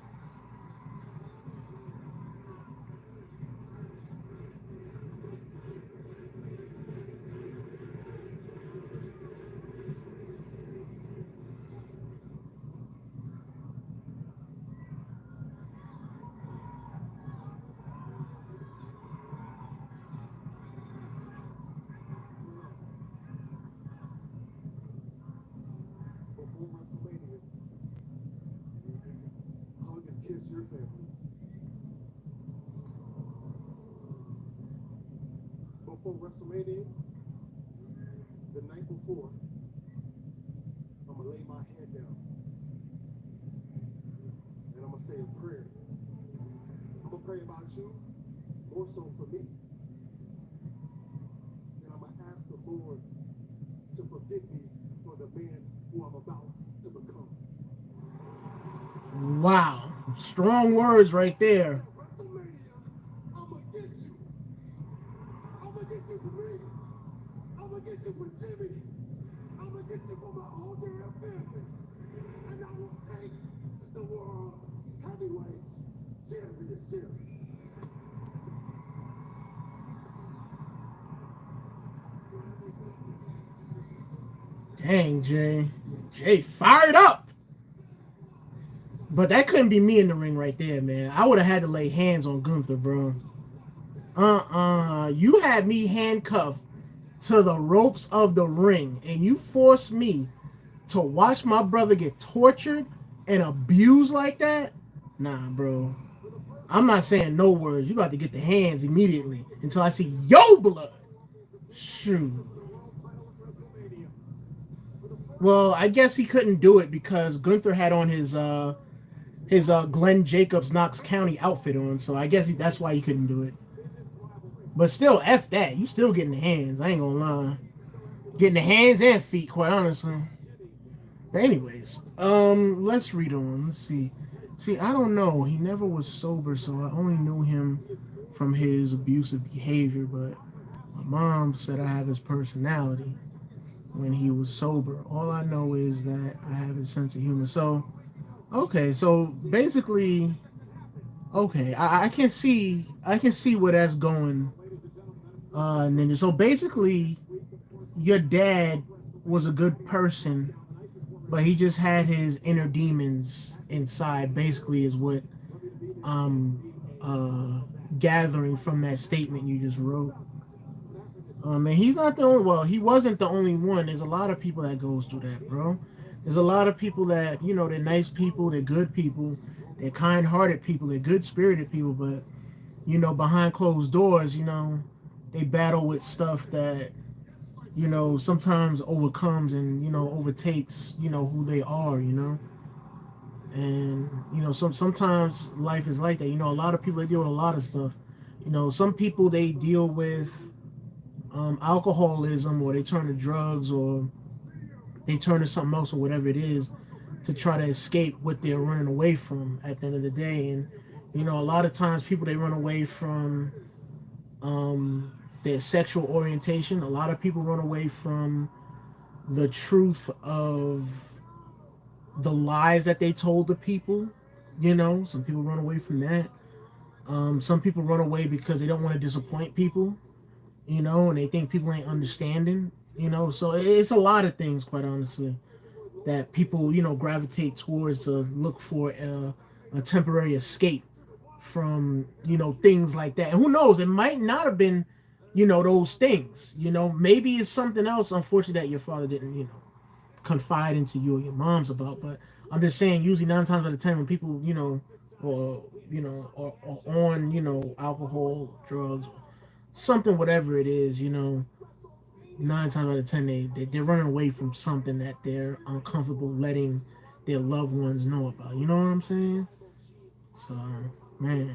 Before WrestleMania, hug and kiss your family. Before WrestleMania, the night before, I'm gonna lay my head down and I'm gonna say a prayer. I'm gonna pray about you, more so for me. And I'm gonna ask the Lord to forgive me for the man who I'm about to become. Wow. Strong words right there. WrestleMania, I'm gonna get you. I'm gonna get you for me. I'm gonna get you for Jimmy. I'm gonna get you for my whole damn family. And I will take the world heavyweights championship. Dang, Jay. Jay fired up. But that couldn't be me in the ring right there, man. I would have had to lay hands on Gunther, bro. You had me handcuffed to the ropes of the ring, and you forced me to watch my brother get tortured and abused like that? Nah, bro. I'm not saying no words. You about to get the hands immediately until I see your blood. Shoot. Well, I guess he couldn't do it because Gunther had on his Glenn Jacobs Knox County outfit on, so I guess that's why he couldn't do it. But still, f that. You still getting the hands. I ain't gonna lie, getting the hands and feet, quite honestly. But anyways, let's read on. Let's see. See, I don't know. He never was sober, so I only knew him from his abusive behavior. But my mom said I have his personality when he was sober. All I know is that I have his sense of humor. So, okay, so basically, okay, I can see where that's going, Ninja. So basically, your dad was a good person, but he just had his inner demons inside. Basically, is what I'm gathering from that statement you just wrote. And he's not the only. Well, he wasn't the only one. There's a lot of people that goes through that, bro. There's a lot of people that they're nice people, they're good people, they're kind-hearted people, they're good-spirited people, but behind closed doors, they battle with stuff that sometimes overcomes and overtakes who they are, and sometimes life is like that. A lot of people, they deal with a lot of stuff. Some people, they deal with alcoholism, or they turn to drugs, or they turn to something else, or whatever it is, to try to escape what they're running away from at the end of the day. And a lot of times people, they run away from um, their sexual orientation. A lot of people run away from the truth of the lies that they told the people. Some people run away from that. Some people run away because they don't want to disappoint people, and they think people ain't understanding, So it's a lot of things, quite honestly, that people, gravitate towards to look for a temporary escape from, things like that. And who knows, it might not have been, those things, maybe it's something else, unfortunately, that your father didn't, confide into you or your mom's about. But I'm just saying, usually 9 times out of 10, when people, or or on, alcohol, drugs, something, whatever it is, 9 times out of 10, they're running away from something that they're uncomfortable letting their loved ones know about. You know what I'm saying? So, man.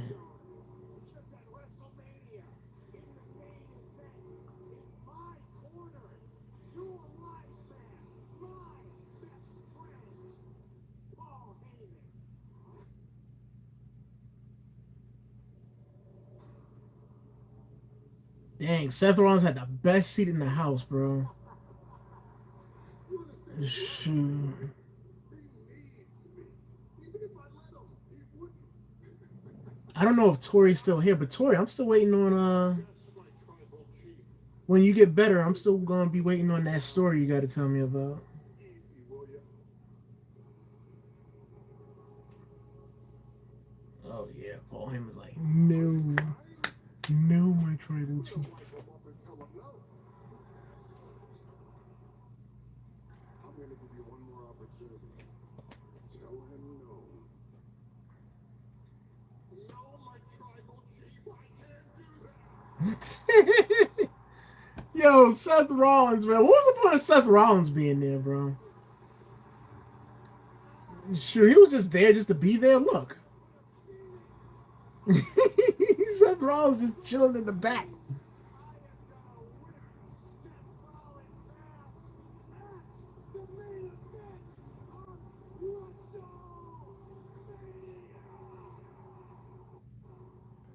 Dang, Seth Rollins had the best seat in the house, bro. Shoot. He needs me. Even if I let him, he wouldn't. I don't know if Tori's still here, but Tori, I'm still waiting on That's my tribal chief. when you get better, I'm still gonna be waiting on that story you gotta tell me about. Easy, will ya? Oh yeah, Paul Heyman's like, no, no, my tribal chief. Don't wipe him up and tell him no. I'm gonna give you one more opportunity. Tell him no. No, my tribal chief, I can't do that. Yo, Seth Rollins, man. What was the point of Seth Rollins being there, bro? Sure, he was just there just to be there. Look. Seth Rollins just chilling in the back.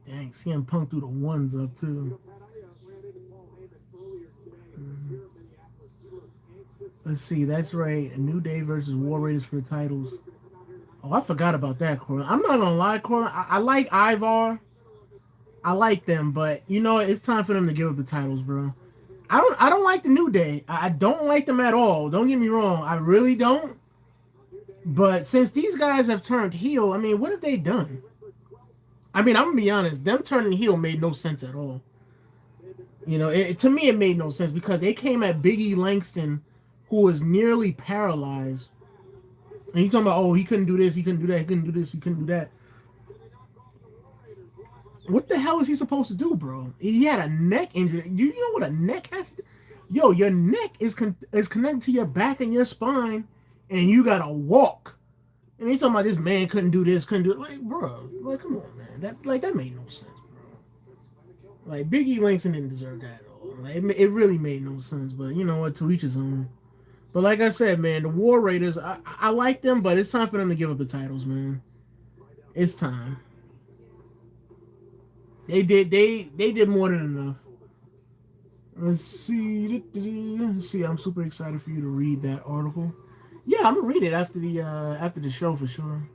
Dang, CM Punk threw the ones up too. Let's see, that's right. A New Day versus War Raiders for the titles. Oh, I forgot about that, Corlin. I'm not gonna lie, Corlin. I like Ivar. I like them, but you know what? It's time for them to give up the titles, bro. I don't like the New Day. I don't like them at all. Don't get me wrong. I really don't. But since these guys have turned heel, I mean, what have they done? I mean, I'm gonna be honest. Them turning heel made no sense at all. You know, to me, it made no sense because they came at Big E Langston, who was nearly paralyzed, and he's talking about, oh, he couldn't do this, he couldn't do that, he couldn't do this, he couldn't do that. What the hell is he supposed to do, bro? He had a neck injury. You know what a neck has to... Yo, your neck is connected to your back and your spine, and you gotta walk. And he's talking about this man couldn't do this, couldn't do it. Like, bro, like, come on, man. That made no sense, bro. Like, Big E Langston didn't deserve that at all. Like, it really made no sense. But you know what? To each his own. But like I said, man, the War Raiders, I like them, but it's time for them to give up the titles, man. It's time. They did more than enough. Let's see. Let's see. I'm super excited for you to read that article. Yeah, I'm gonna read it after the show for sure.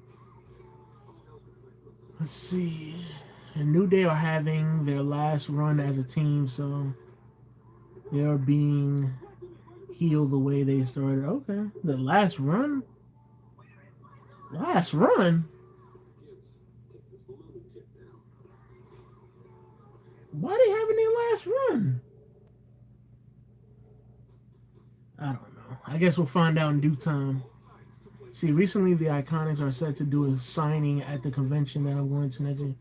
Let's see. The New Day are having their last run as a team, so they're being healed the way they started. Okay, the last run. Last run. Why are they having their last run? I don't know. I guess we'll find out in due time. See, recently the Iconics are set to do a signing at the convention that I'm going to next year.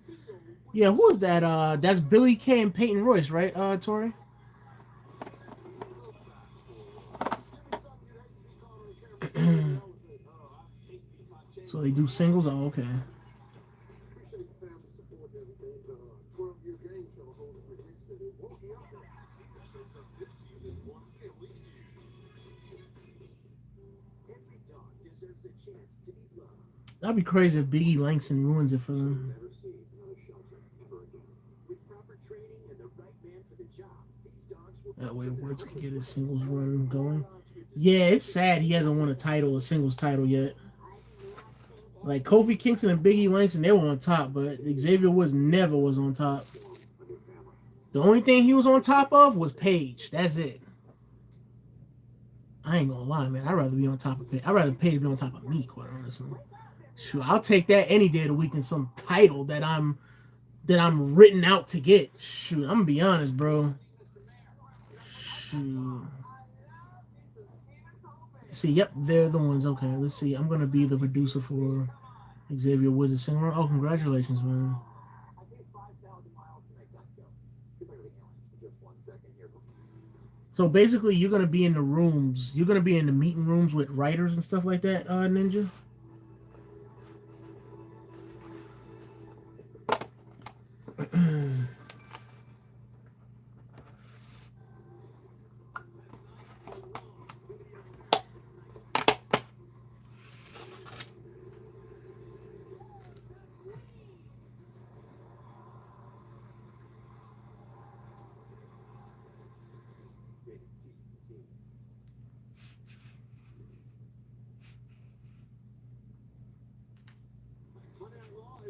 Yeah, who is that? That's Billy Kay and Peyton Royce, right, Tori? So they do singles? Oh, okay. That'd be crazy if Big E Langston ruins it for them. That way Woods can get his singles run going. Yeah, it's sad he hasn't won a singles title yet. Like Kofi Kingston and Big E Langston, they were on top, but Xavier Woods never was on top. The only thing he was on top of was Paige. That's it. I ain't gonna lie, man. I'd rather be on top of Paige. I'd rather Paige be on top of me, quite honestly. Sure, I'll take that any day of the week than some title that I'm written out to get. Shoot, I'm gonna be honest, bro. Shoot. See, yep, they're the ones. Okay, let's see. I'm gonna be the producer for Xavier Woods' singer. Oh, congratulations, man. So basically, you're gonna be in the rooms. You're gonna be in the meeting rooms with writers and stuff like that, Ninja.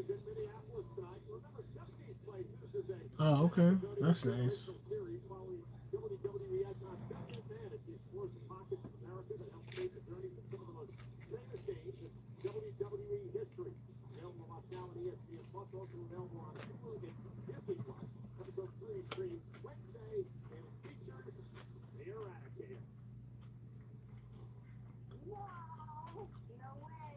in Minneapolis tonight. Remember, Stephanie's places is a Oh, okay. That's nice. series following WWE Icon Stephanie McMahon as she explores the pockets of America that help shape the journeys of some of the most famous names in WWE history. Available to watch now on ESPN Plus, also available on Hulu and Disney Plus. Episode 3 streams Wednesday, and it features The Eradicator. Whoa! No way!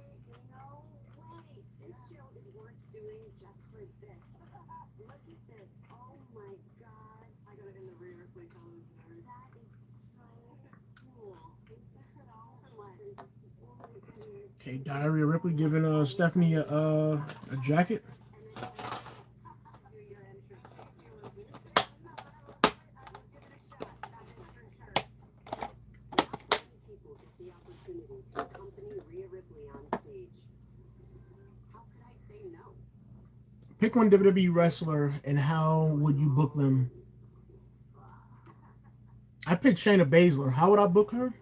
No way! This show is worth doing just for this. Look at this. Oh my god. I got it in the rear. Play colors and everything. That is so cool. Thank you so much. Okay, Diary of Ripley giving Stephanie a jacket. Do your entrance. No, I will give it a shot. That is for sure. Many people get the opportunity to accompany Rhea Ripley on stage. How could I say no? Pick one WWE wrestler and how would you book them? I picked Shayna Baszler. How would I book her? And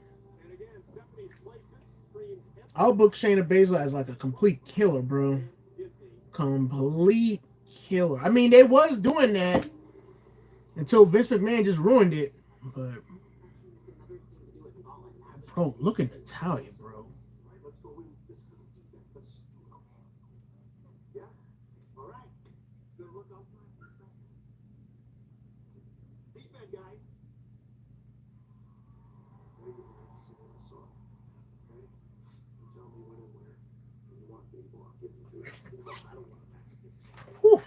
again, Stephanie's places streams I'll book Shayna Baszler as like a complete killer, bro. Disney. Complete killer. I mean, they was doing that until Vince McMahon just ruined it. But bro, look at Natalia, bro. Let's go in this kind of deep end. Let's just do it. Yeah? All right. Gonna look out for it. Deep end, guys. Very good. Like to see what I saw. Okay? You tell me when and where. If you want people, I'll give them to you. You know, I don't want to match this. Whew.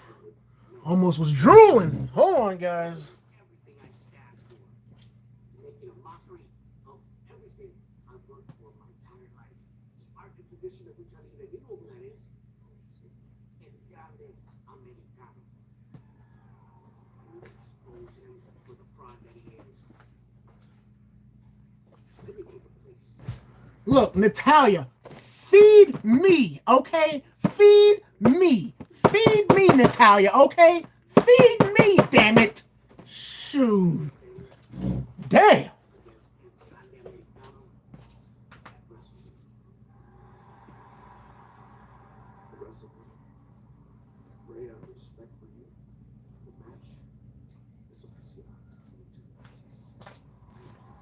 Almost was drooling. Hold on, guys. Everything I stand for. It's making a mockery of everything I've worked for my entire life. The art and tradition of which I live in. You know who that is? El Grande Americano. I need to expose him for the fraud that he is. Let me take a place. Look, Natalia, feed me, okay? Feed me. Feed me, Natalia, okay? Feed me, damn it. Shoot. Damn. Against El Grande Americano at WrestleMania. The WrestleMania. Ray, out of respect for you, the match is official.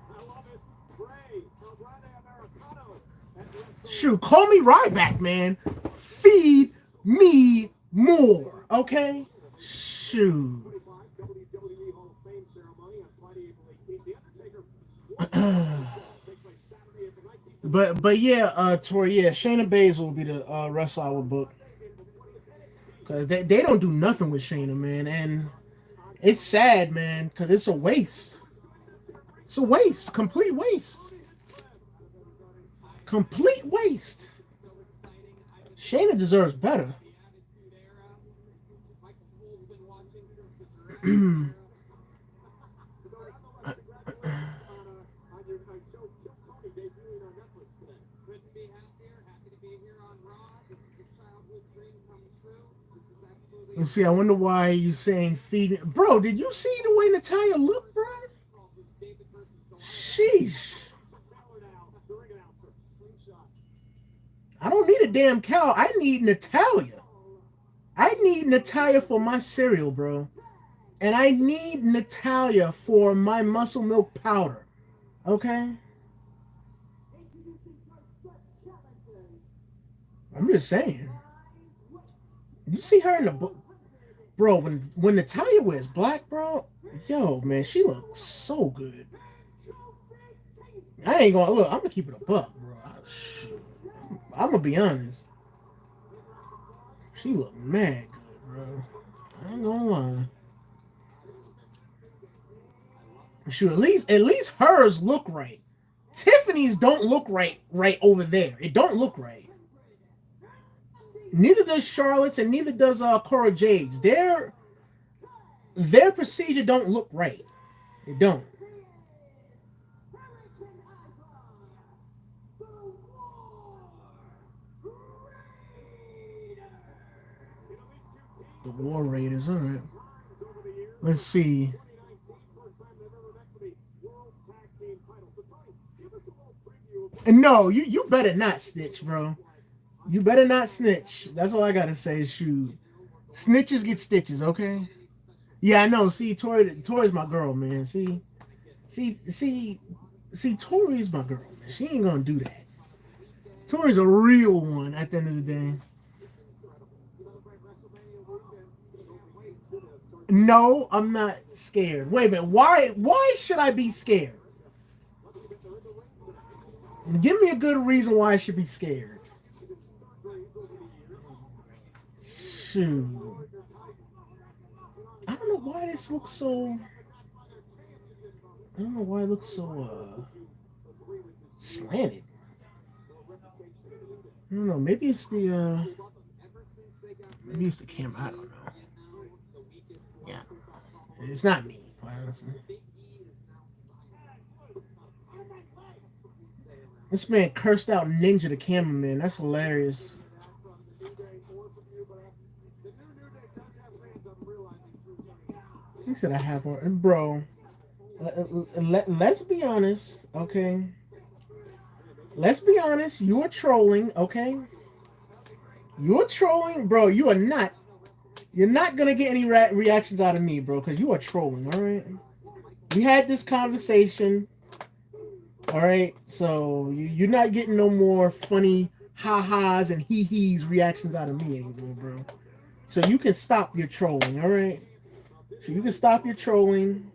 I love it. Ray, El Grande Americano at WrestleMania. Shoot, call me Ryback, man. Feed me more, okay? Shoot. 25 WWE Hall of Fame ceremony on Friday, April 18th. The Undertaker takes place Saturday, April 19th. But yeah, Tori, yeah, Shayna Baszler will be the wrestler I would book. Because they don't do nothing with Shayna, man. And it's sad, man, because it's a waste. It's a waste. Complete waste. Complete waste. Shayna deserves better. And see, I wonder why you saying feed. Bro, did you see the way Natalia looked, bro? Sheesh. I don't need a damn cow. I need Natalia. I need Natalia for my cereal, bro. And I need Natalia for my muscle milk powder. Okay? I'm just saying. You see her in the book? Bro, when Natalia wears black, bro, yo, man, she looks so good. I ain't gonna look, I'm gonna keep it a buck, bro. I'm gonna be honest. She look mad good, bro. I ain't gonna lie. Shoot, at least hers look right. Tiffany's don't look right over there. It don't look right. Neither does Charlotte's and neither does Cora Jade's. Their procedure don't look right. It don't. The War Raiders, all right. Let's see. And no, you better not, Stitch, bro. You better not snitch. That's all I gotta say. Shoot, snitches get stitches. Okay. Yeah, I know. See, Tori's my girl, man. See, see, Tori's my girl, man. She ain't gonna do that. Tori's a real one at the end of the day. No, I'm not scared. Wait a minute. Why should I be scared? Give me a good reason why I should be scared. Shoot. I don't know why this looks so. I don't know why it looks so slanted. I don't know. Maybe it's the camera. I don't know. Yeah, it's not me. Honestly. This man cursed out Ninja the cameraman. That's hilarious. He said I have one, bro. Let's be honest, okay? Let's be honest. You're trolling, okay? You're trolling, bro. You are not. You're not gonna get any reactions out of me, bro, because you are trolling. All right. We had this conversation. All right. So you're not getting no more funny ha-has and hee-hees reactions out of me anymore, bro. So you can stop your trolling. All right. So you can stop your trolling.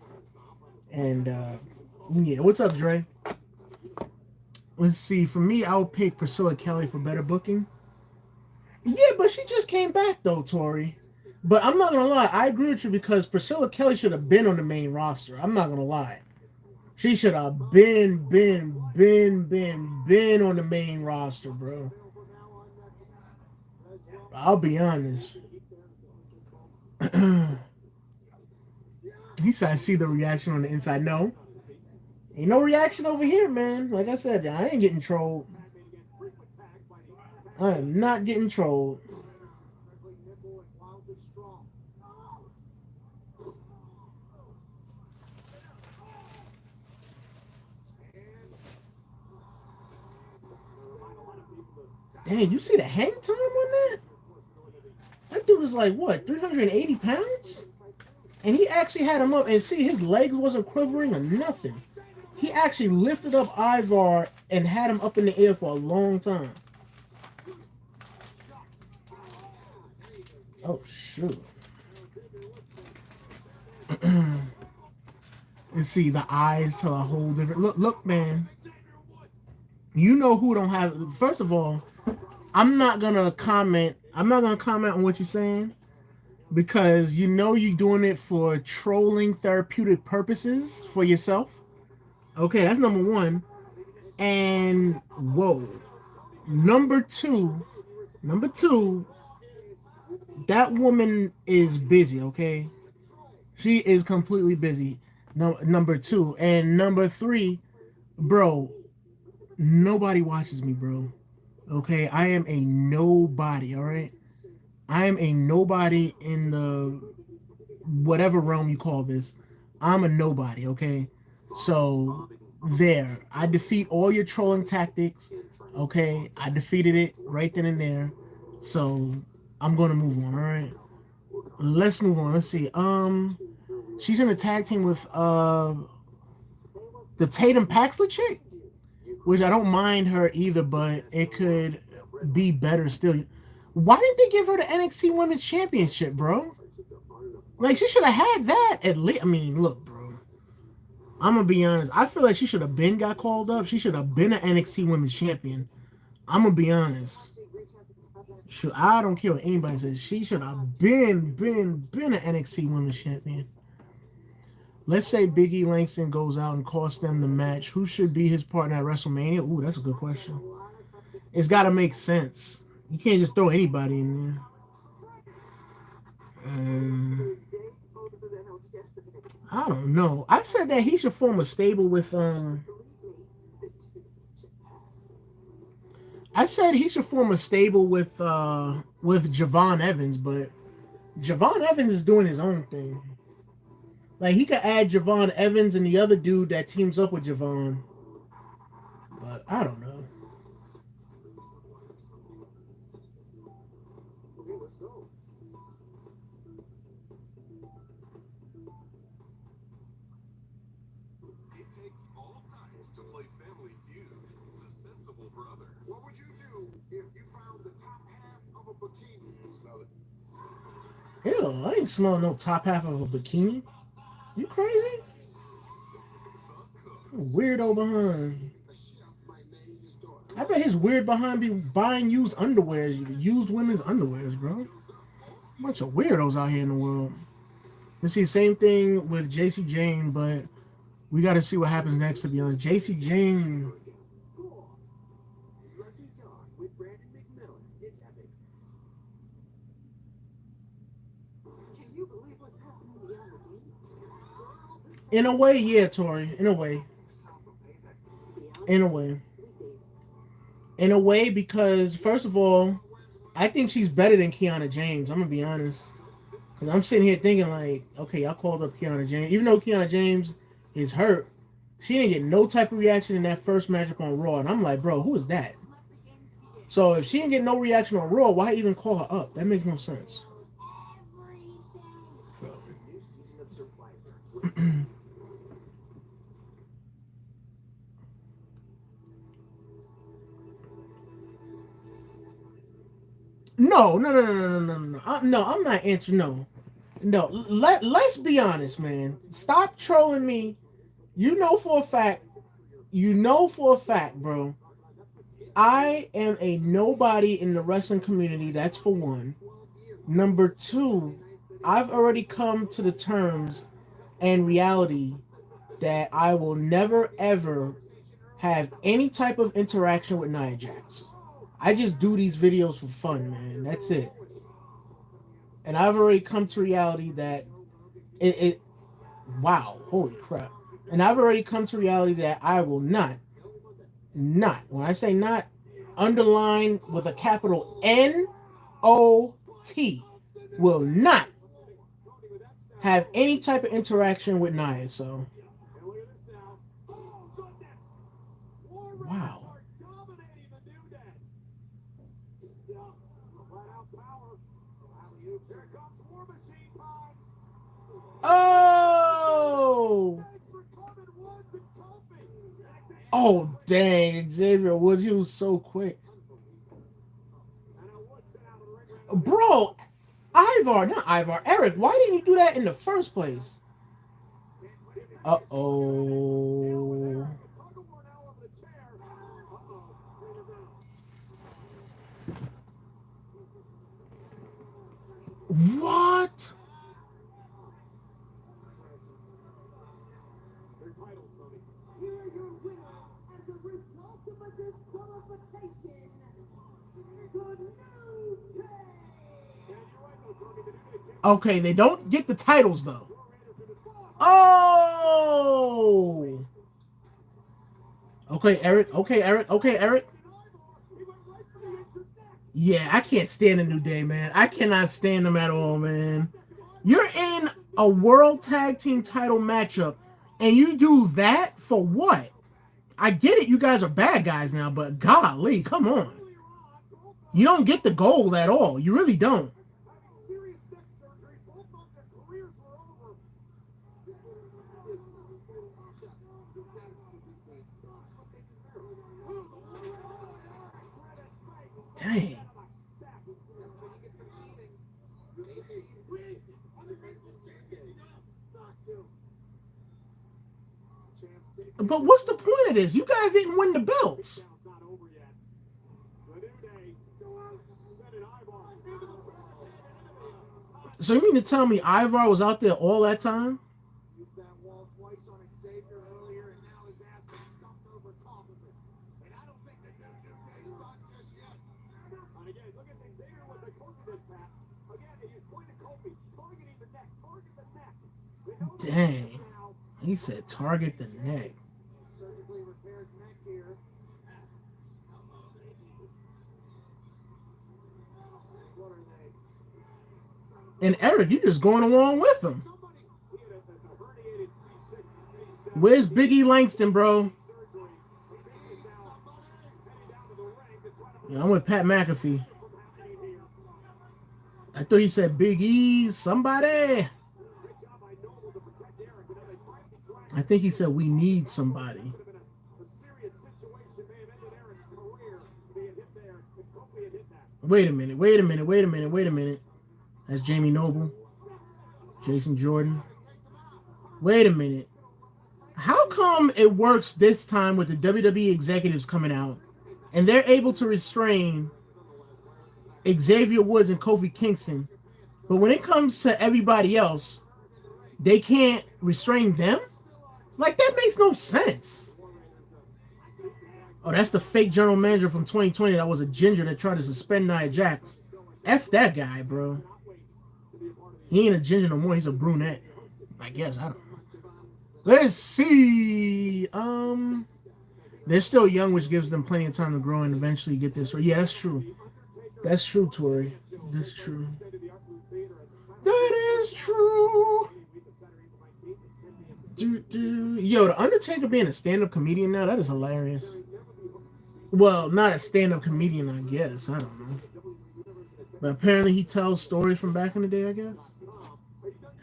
And yeah, what's up, Dre? Let's see. For me, I would pick Priscilla Kelly for better booking. Yeah, but she just came back though, Tori. But I'm not gonna lie, I agree with you because Priscilla Kelly should have been on the main roster. I'm not gonna lie. She should have been on the main roster, bro. I'll be honest. He said I see the reaction on the inside. No. Ain't no reaction over here, man. Like I said, I ain't getting trolled. I am not getting trolled. Dang, you see the hang time on that? That dude was like, what, 380 pounds? And he actually had him up, and see, his legs wasn't quivering or nothing. He actually lifted up Ivar and had him up in the air for a long time. Oh, shoot. And see, the eyes tell a whole different... Look, man. You know who don't have... First of all, I'm not going to comment on what you're saying because you know you're doing it for trolling therapeutic purposes for yourself. Okay, that's number one. And, whoa. Number two, that woman is busy, okay? She is completely busy. No, number two. And number three, bro, nobody watches me, bro. Okay, I am a nobody, all right? I am a nobody in the whatever realm you call this. I'm a nobody, okay? So, there. I defeat all your trolling tactics, okay? I defeated it right then and there. So, I'm going to move on, all right? Let's move on. Let's see. She's in a tag team with the Tatum Paxley chick, which I don't mind her either, but it could be better still. Why didn't they give her the NXT Women's Championship, bro? Like, she should have had that at least. I mean, look, bro. I'm going to be honest. I feel like she should have been got called up. She should have been an NXT Women's Champion. I'm going to be honest. I don't care what anybody says. She should have been an NXT Women's Champion. Let's say Big E Langston goes out and costs them the match. Who should be his partner at WrestleMania? Ooh, that's a good question. It's got to make sense. You can't just throw anybody in there. I don't know. I said that he should form a stable with I said he should form a stable with Javon Evans, but Javon Evans is doing his own thing. Like, he could add Javon Evans and the other dude that teams up with Javon. But I don't know. What would you do if you found the top half of a bikini? Smell it. Ew, I ain't smelling no top half of a bikini. You crazy? Weirdo behind. The chef might name his daughter. I bet his weird behind be buying used underwears, used women's underwears, bro. Bunch of weirdos out here in the world. You see, same thing with JC Jane, but we got to see what happens next. To be honest, JC Jane. Cool. Lucky Dog with Brandon McMillan. It's epic. Can you believe what's happening beyond the gates? In a way, yeah, Tori. In a way. In a way. In a way, because first of all, I think she's better than Kiana James. I'm gonna be honest. Cause I'm sitting here thinking like, okay, y'all called up Kiana James, even though Kiana James is hurt. She didn't get no type of reaction in that first matchup on Raw, and I'm like, bro, who is that? So if she didn't get no reaction on Raw, why even call her up? That makes no sense. New season of Survivor. No, I'm not answering. No. Let's be honest, man. Stop trolling me. You know for a fact, bro. I am a nobody in the wrestling community. That's for one. Number two, I've already come to the terms and reality that I will never ever have any type of interaction with Nia Jax. I just do these videos for fun, man. That's it. And I've already come to reality that it wow, holy crap. And I've already come to reality that I will not, when I say not, underline with a capital NOT, will not have any type of interaction with Nia. So, wow. Oh! Oh, dang, Xavier Woods, he was so quick. Bro, Eric, why didn't you do that in the first place? Uh-oh. What? Here are your winners as a result of a disqualification. The New Day. Okay, they don't get the titles, though. Oh! Okay, Eric. Yeah, I can't stand the New Day, man. I cannot stand them at all, man. You're in a World Tag Team title matchup, and you do that for what? I get it, you guys are bad guys now, but golly, come on. You don't get the gold at all. You really don't. Dang. But what's the point of this? You guys didn't win the belts. So you mean to tell me Ivar was out there all that time? Used that wall twice on Xavier earlier, and now his ass gets dumped over top of it. And I don't think the New Day's done just yet. And again, look at Xavier was a told you this, Pat. Again, he's pointing to Kofi, targeting the neck, target the neck. Dang. He said target the neck. Surgically repaired neck here. What are they? And Eric, you just going along with him. Where's Biggie Langston, bro? Yeah, I'm with Pat McAfee. I thought he said Big E, somebody. I think he said we need somebody. Wait a minute. Wait a minute. Wait a minute. Wait a minute. That's Jamie Noble, Jason Jordan. Wait a minute. How come it works this time with the WWE executives coming out and they're able to restrain Xavier Woods and Kofi Kingston, but when it comes to everybody else, they can't restrain them? Like, that makes no sense. Oh, that's the fake general manager from 2020 that was a ginger that tried to suspend Nia Jax. F that guy, bro. He ain't a ginger no more. He's a brunette. I guess. I don't know. Let's see. They're still young, which gives them plenty of time to grow and eventually get this. Yeah, that's true. That's true, Tori. That's true. That is true. Yo, the Undertaker being a stand-up comedian now, that is hilarious. Well, not a stand-up comedian, I guess. I don't know. But apparently he tells stories from back in the day, I guess.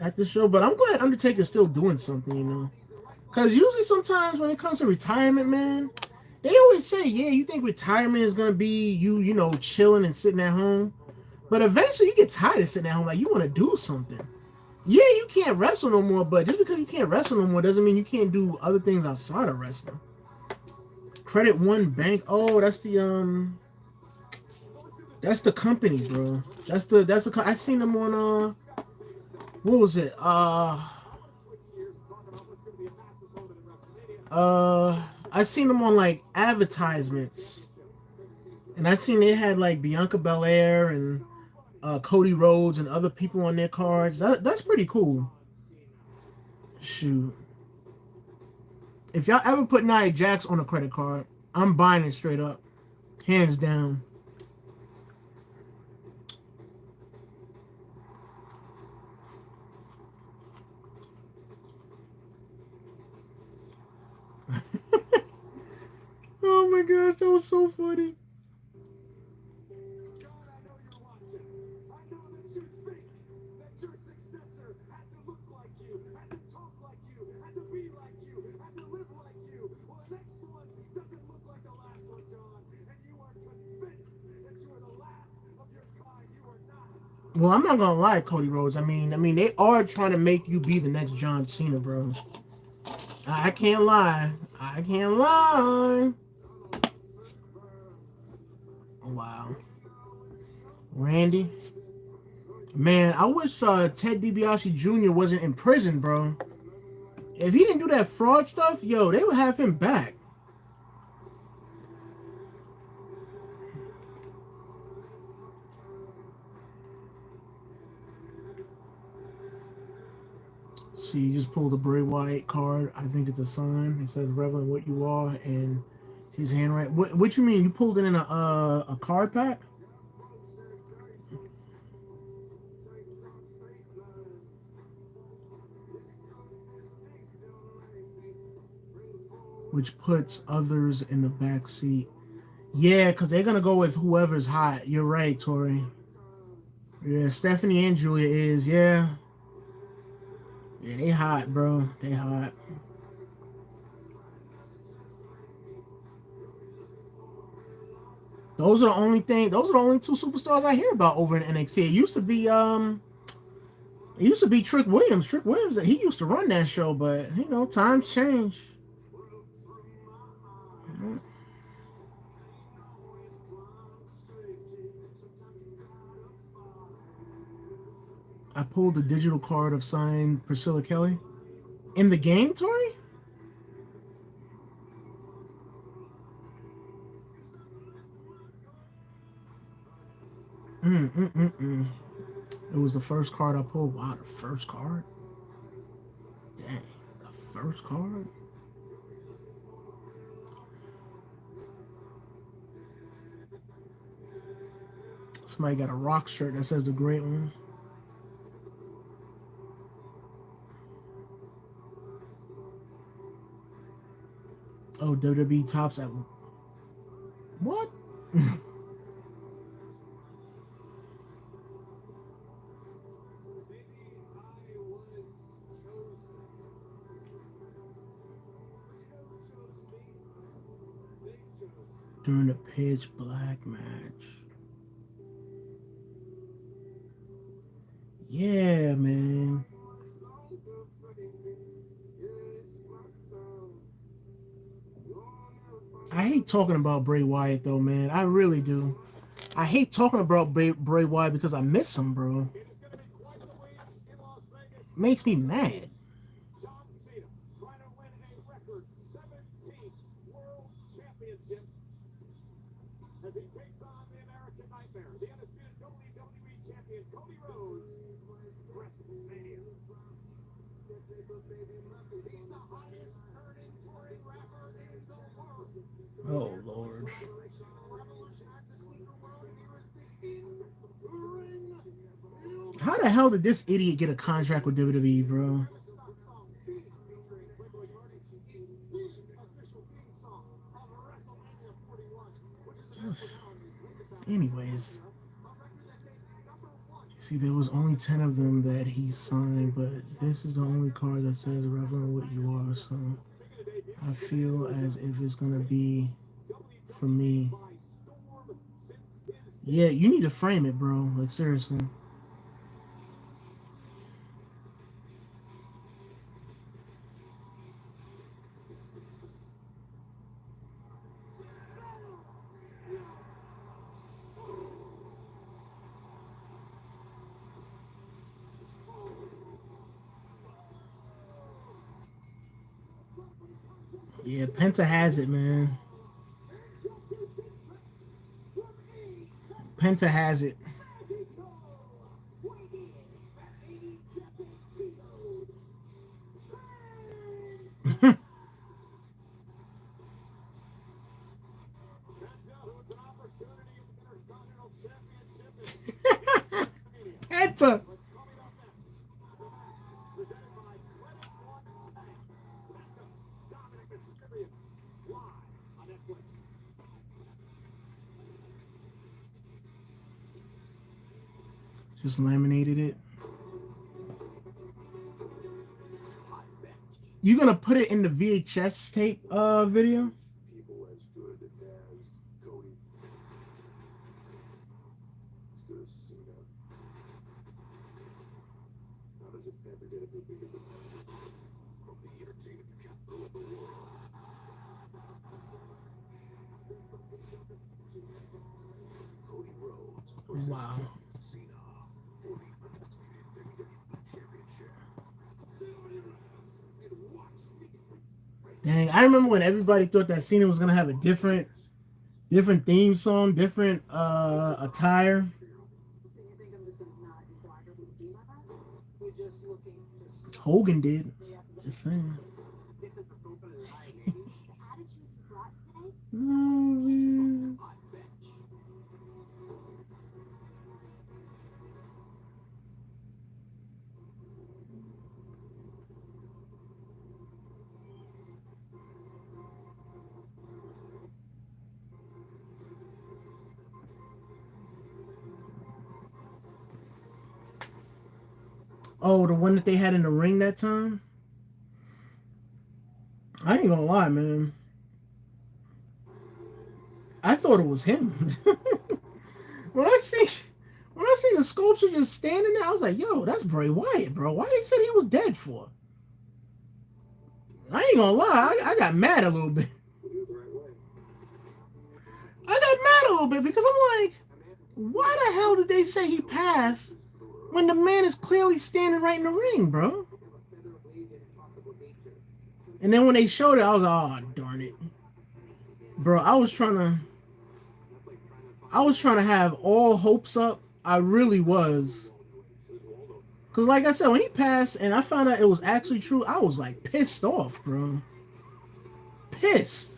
At the show. But I'm glad Undertaker's still doing something, you know. Because usually sometimes when it comes to retirement, man, they always say, yeah, you think retirement is going to be you know, chilling and sitting at home. But eventually you get tired of sitting at home. Like, you want to do something. Yeah, you can't wrestle no more, but just because you can't wrestle no more doesn't mean you can't do other things outside of wrestling. Credit One Bank. Oh, that's the company, bro. That's the I seen them on what was it? I seen them on like advertisements. And I seen they had like Bianca Belair and Cody Rhodes and other people on their cards. That's pretty cool. Shoot. If y'all ever put Nia Jax on a credit card, I'm buying it straight up. Hands down. Oh my gosh, that was so funny. Well, I'm not gonna lie, Cody Rhodes. I mean, they are trying to make you be the next John Cena, bro. I can't lie. I can't lie. Wow. Randy. Man, I wish Ted DiBiase Jr. wasn't in prison, bro. If he didn't do that fraud stuff, yo, they would have him back. See, you just pulled a Bray Wyatt card. I think it's a sign. It says "Reveling what you are" and his handwriting. What you mean? You pulled it in a card pack? Which puts others in the back seat. Yeah, because they're gonna go with whoever's hot. You're right, Tori. Yeah, Stephanie and Julia is. Yeah. Yeah, they hot, bro. They hot. Those are the only thing. Those are the only two superstars I hear about over in NXT. It used to be Trick Williams. Trick Williams. He used to run that show, but you know, times change. I pulled a digital card of signed Priscilla Kelly in the game, Tori. It was the first card I pulled. Wow, the first card. Dang, the first card. Somebody got a rock shirt that says the Great One. Oh, WWE tops at what? During the pitch black match. Yeah, man. I hate talking about Bray Wyatt though, man. I really do. I hate talking about Bray Wyatt because I miss him, bro. It is going to be quite the win in Las Vegas. Makes me mad. John Cena trying to win a record 17th World Championship as he takes on the American Nightmare, the undisputed WWE Champion Cody Rhodes. WrestleMania. He's the highest earning touring rapper in the world. Oh Lord. Revolutionized the sneaker world, and here is the in-ring How the hell did this idiot get a contract with WWE, bro? song featuring Playboy Cardi is the official theme song of WrestleMania 41, which is available now on his latest album. Anyways, A record that debuted #1. see, there was only 10 of them that he signed, but this is the only card that says relevant what you are, so I feel as if it's gonna be for me. Yeah, you need to frame it, bro. Like, seriously. Yeah, Penta has it, man. Penta has it. Penta. Just laminated it. You gonna put it in the VHS tape video? People as good as Cody, as good as Cena. How does it ever get a bit bigger than that? From the entertainment capital of the world. Cody Rhodes versus Wow. John Cena for the undisputed WWE Championship. Dang, I remember when everybody thought that Cena was gonna have a different theme song, different attire. Do you think I'm just gonna not inquire who do my best? We're just looking to see Hogan did. the Just saying. This is the vocal line, maybe. The attitude he brought today. Oh, the one that they had in the ring that time? I ain't gonna lie, man. I thought it was him. when I see when I see the sculpture just standing there, I was like, yo, that's Bray Wyatt, bro. Why they said he was dead for? I ain't gonna lie, I got mad a little bit. I got mad a little bit because I'm like, why the hell did they say he passed when the man is clearly standing right in the ring, bro? And then when they showed it, I was like, oh, darn it. Bro, I was trying to have all hopes up. I really was. Cause like I said, when he passed and I found out it was actually true, I was like pissed off, bro. Pissed.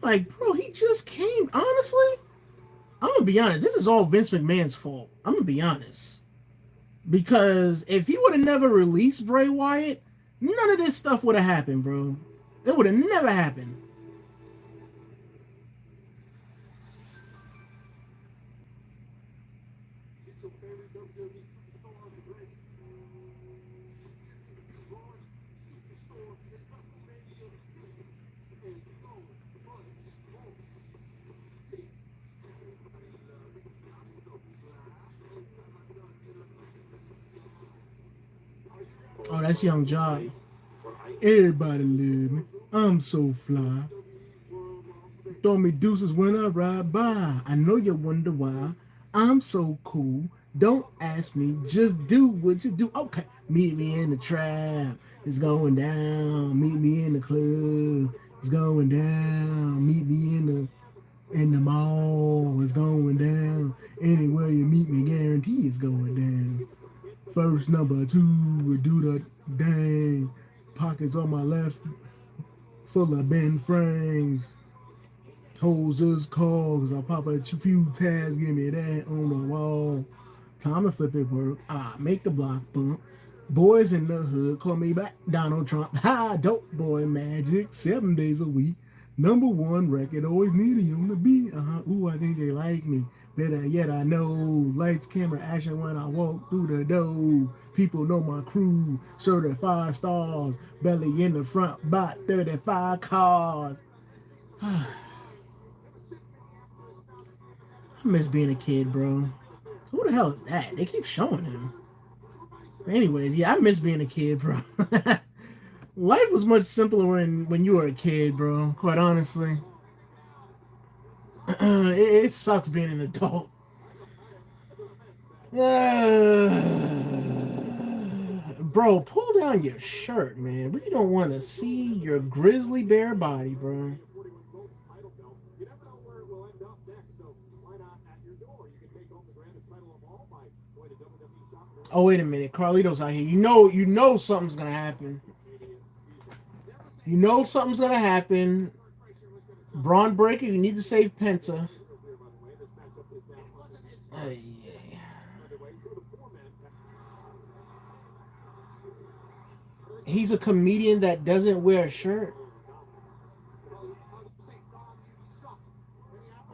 Like, bro, he just came. Honestly, I'm gonna be honest. This is all Vince McMahon's fault. I'm gonna be honest. Because if he would have never released Bray Wyatt, none of this stuff would have happened, bro. It would have never happened. Oh, that's Young Jock. Everybody love me. I'm so fly. Throw me deuces when I ride by. I know you wonder why. I'm so cool. Don't ask me, just do what you do. Okay, meet me in the trap. It's going down. Meet me in the club. It's going down. Meet me in the mall. It's going down. Anywhere you meet me, guarantee it's going down. First number two, we do the dang. Pockets on my left, full of Ben Franks. Toes just calls. I pop a few tabs, give me that on the wall. Time to flip it work. I make the block bump. Boys in the hood call me back Donald Trump. Ha, dope boy magic. 7 days a week. Number one record. Always need you on the beat. Ooh, I think they like me. Better yet, I know. Lights, camera, action when I walk through the door. People know my crew. Certified stars. Belly in the front. Bought 35 cars. I miss being a kid, bro. Who the hell is that? They keep showing him. Anyways, yeah, I miss being a kid, bro. Life was much simpler when you were a kid, bro. Quite honestly, it sucks being an adult. Bro, pull down your shirt, man. We don't want to see your grizzly bear body, bro. Oh, wait a minute. Carlito's out here. You know something's gonna happen. You know something's gonna happen. Braun Breaker, you need to save Penta. Yeah. He's a comedian that doesn't wear a shirt.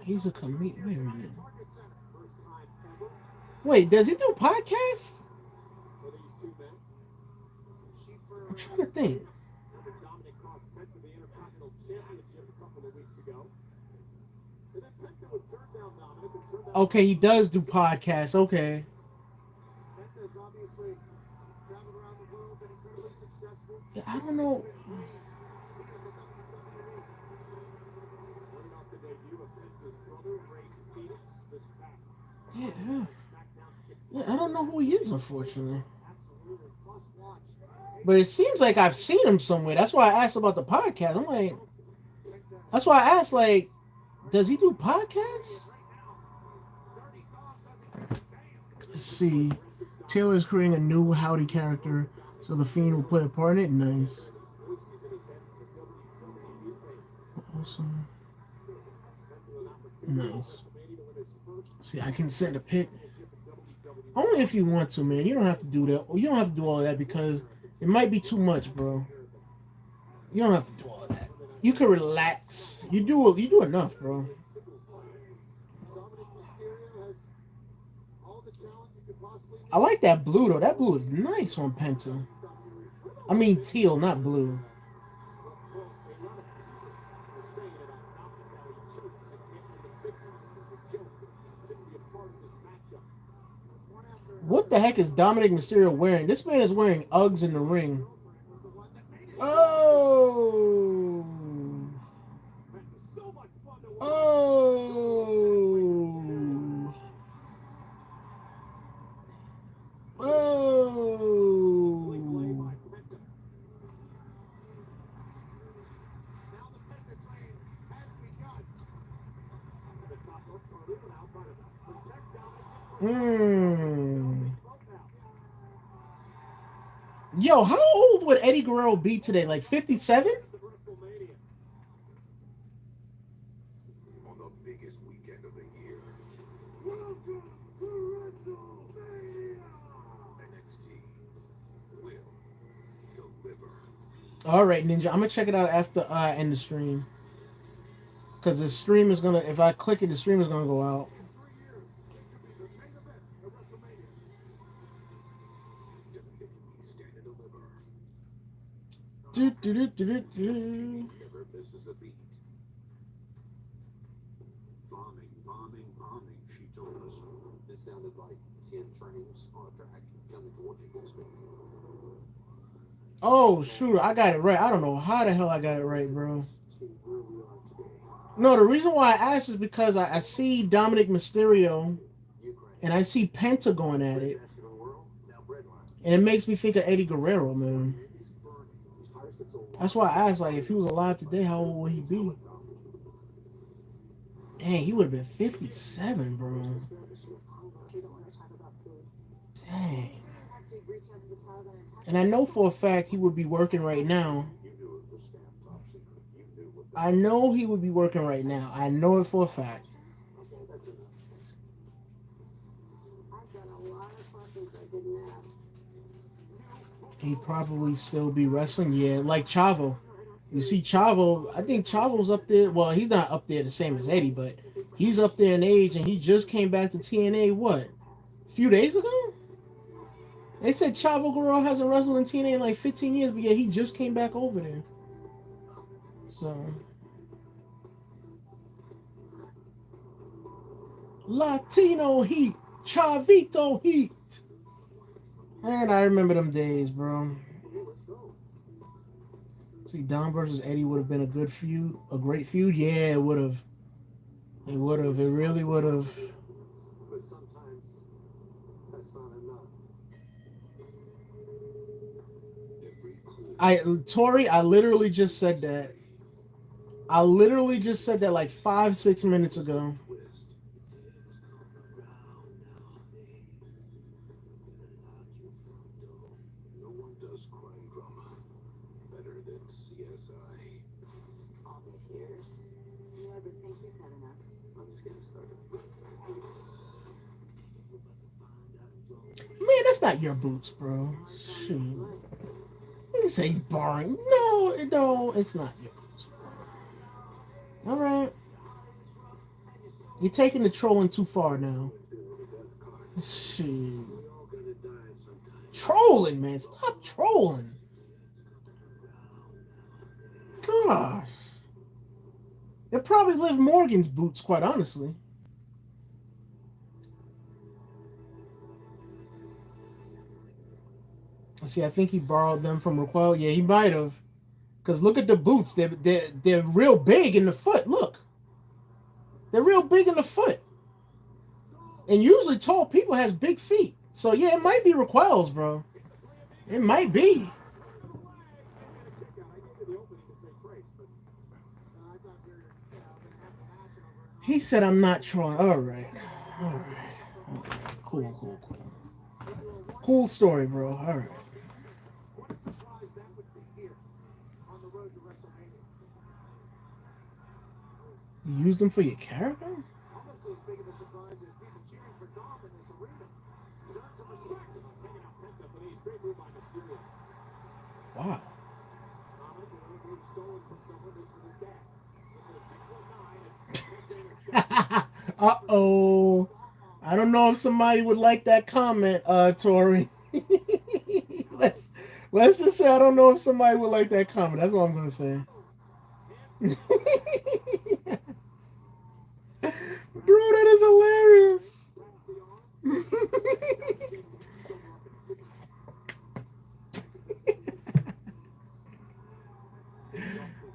He's a comedian. Wait a minute. Wait, does he do podcasts? I'm trying to think. Okay, he does do podcasts. Okay. Yeah, I don't know. Yeah, yeah, I don't know who he is, unfortunately. But it seems like I've seen him somewhere. That's why I asked about the podcast. I'm like, that's why I asked, like, does he do podcasts? Let's see. Taylor's creating a new Howdy character, so the Fiend will play a part in it. Nice. Awesome. Nice. See, I can send a pic. Only if you want to, man. You don't have to do that. Or you don't have to do all that because it might be too much, bro. You don't have to do all that. You can relax. You do enough, bro. I like that blue though. That blue is nice on Penta. I mean teal, not blue. What the heck is Dominic Mysterio wearing? This man is wearing Uggs in the ring. Oh. Oh. Oh. Hmm. Yo, how old would Eddie Guerrero be today? Like 57? On the biggest weekend of the year. Welcome to WrestleMania! NXT will deliver. All right, Ninja. I'm gonna check it out after I end the stream. Because the stream is gonna, if I click it, the stream is gonna go out. Never misses a beat. Bombing, bombing, bombing, she told us. It sounded like 10 trains on a track coming towards you full speed. Oh shoot, I got it right. I don't know how the hell I got it right, bro. See where we are today. No, the reason why I asked is because I see Dominic Mysterio Ukraine. and I see Penta going at it, National world, now breadline. and it makes me think of Eddie Guerrero, man. Is burning. These fires get so That's why I asked, like, if he was alive today, how old would he be? Dang, he would have been 57, bro. We don't want to talk about food. Dang. So you have to reach out to the Taliban and touch And I know for a fact he would be working right now. you knew it was stamped top secret. You knew what I know he would be working right now. I know it for a fact. Okay, that's enough. I've got a lot of questions I didn't ask. He'd probably still be wrestling, yeah, like Chavo. You see, Chavo, I think Chavo's up there. Well, he's not up there the same as Eddie, but he's up there in age, and he just came back to TNA, what, a few days ago? They said Chavo Guerrero hasn't wrestled in TNA in like 15 years, but yeah, he just came back over there. So, Latino Heat, Chavito Heat. And I remember them days, bro. Okay, let's go. See, Dom versus Eddie would have been a good feud, a great feud. Yeah, it would have. It would have. It really would have. But sometimes that's not enough. Tori, I literally just said that. I literally just said that like 5-6 minutes ago. Twist. No one does crime drama better than CSI. All these years, you ever think you've had enough? I'm just getting started. Man, that's not your boots, bro. Shoot. You say he's borrowing. No, it's not your boots, bro. All right. You're taking the trolling too far now. Shoot. We're all gonna die sometime. Trolling, man. Stop trolling. Gosh. They're probably Liv Morgan's boots, quite honestly. See, I think he borrowed them from Raquel. Yeah, he might have. Because look at the boots. They're real big in the foot. Look. They're real big in the foot. And usually tall people has big feet. So, yeah, it might be Raquel's, bro. It might be. He said, I'm not trolling. All right. All right. Cool. Cool story, bro. All right. What a surprise that would be here on the road to WrestleMania. You used them for your character? Almost as big of a surprise as people cheering for Dom in this arena. He's earned some respect. Taking out Penta for these. Great move by Mysterio. Wow. Dominic, a move stolen from someone. This one is dad. With the 619. Uh-oh. I don't know if somebody would like that comment, Tori. let's just say I don't know if somebody would like that comment. That's what I'm gonna say. Bro, that is hilarious.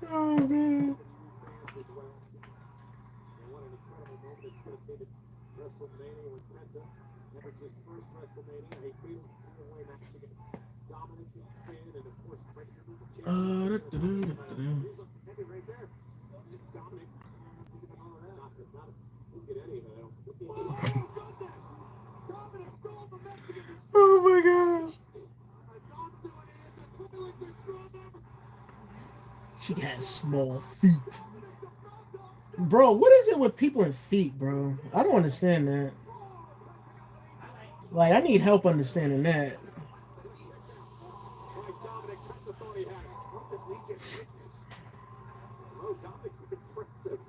Oh man. WrestleMania with Penta. Never his first WrestleMania. A three-way match against Dominic and Finn, and of course, Breaker with the champion. Eddie right there. Dominic. Look at Eddie, though. Dominic stole the message. Oh my god. Dom's doing it. It's a toilet destroyer. She has small feet. Bro, what is it with people and feet, bro? I don't understand that. Like, I need help understanding that. Dominic Penta thought he had it. What did we just witness? Oh, Dominic's impressive.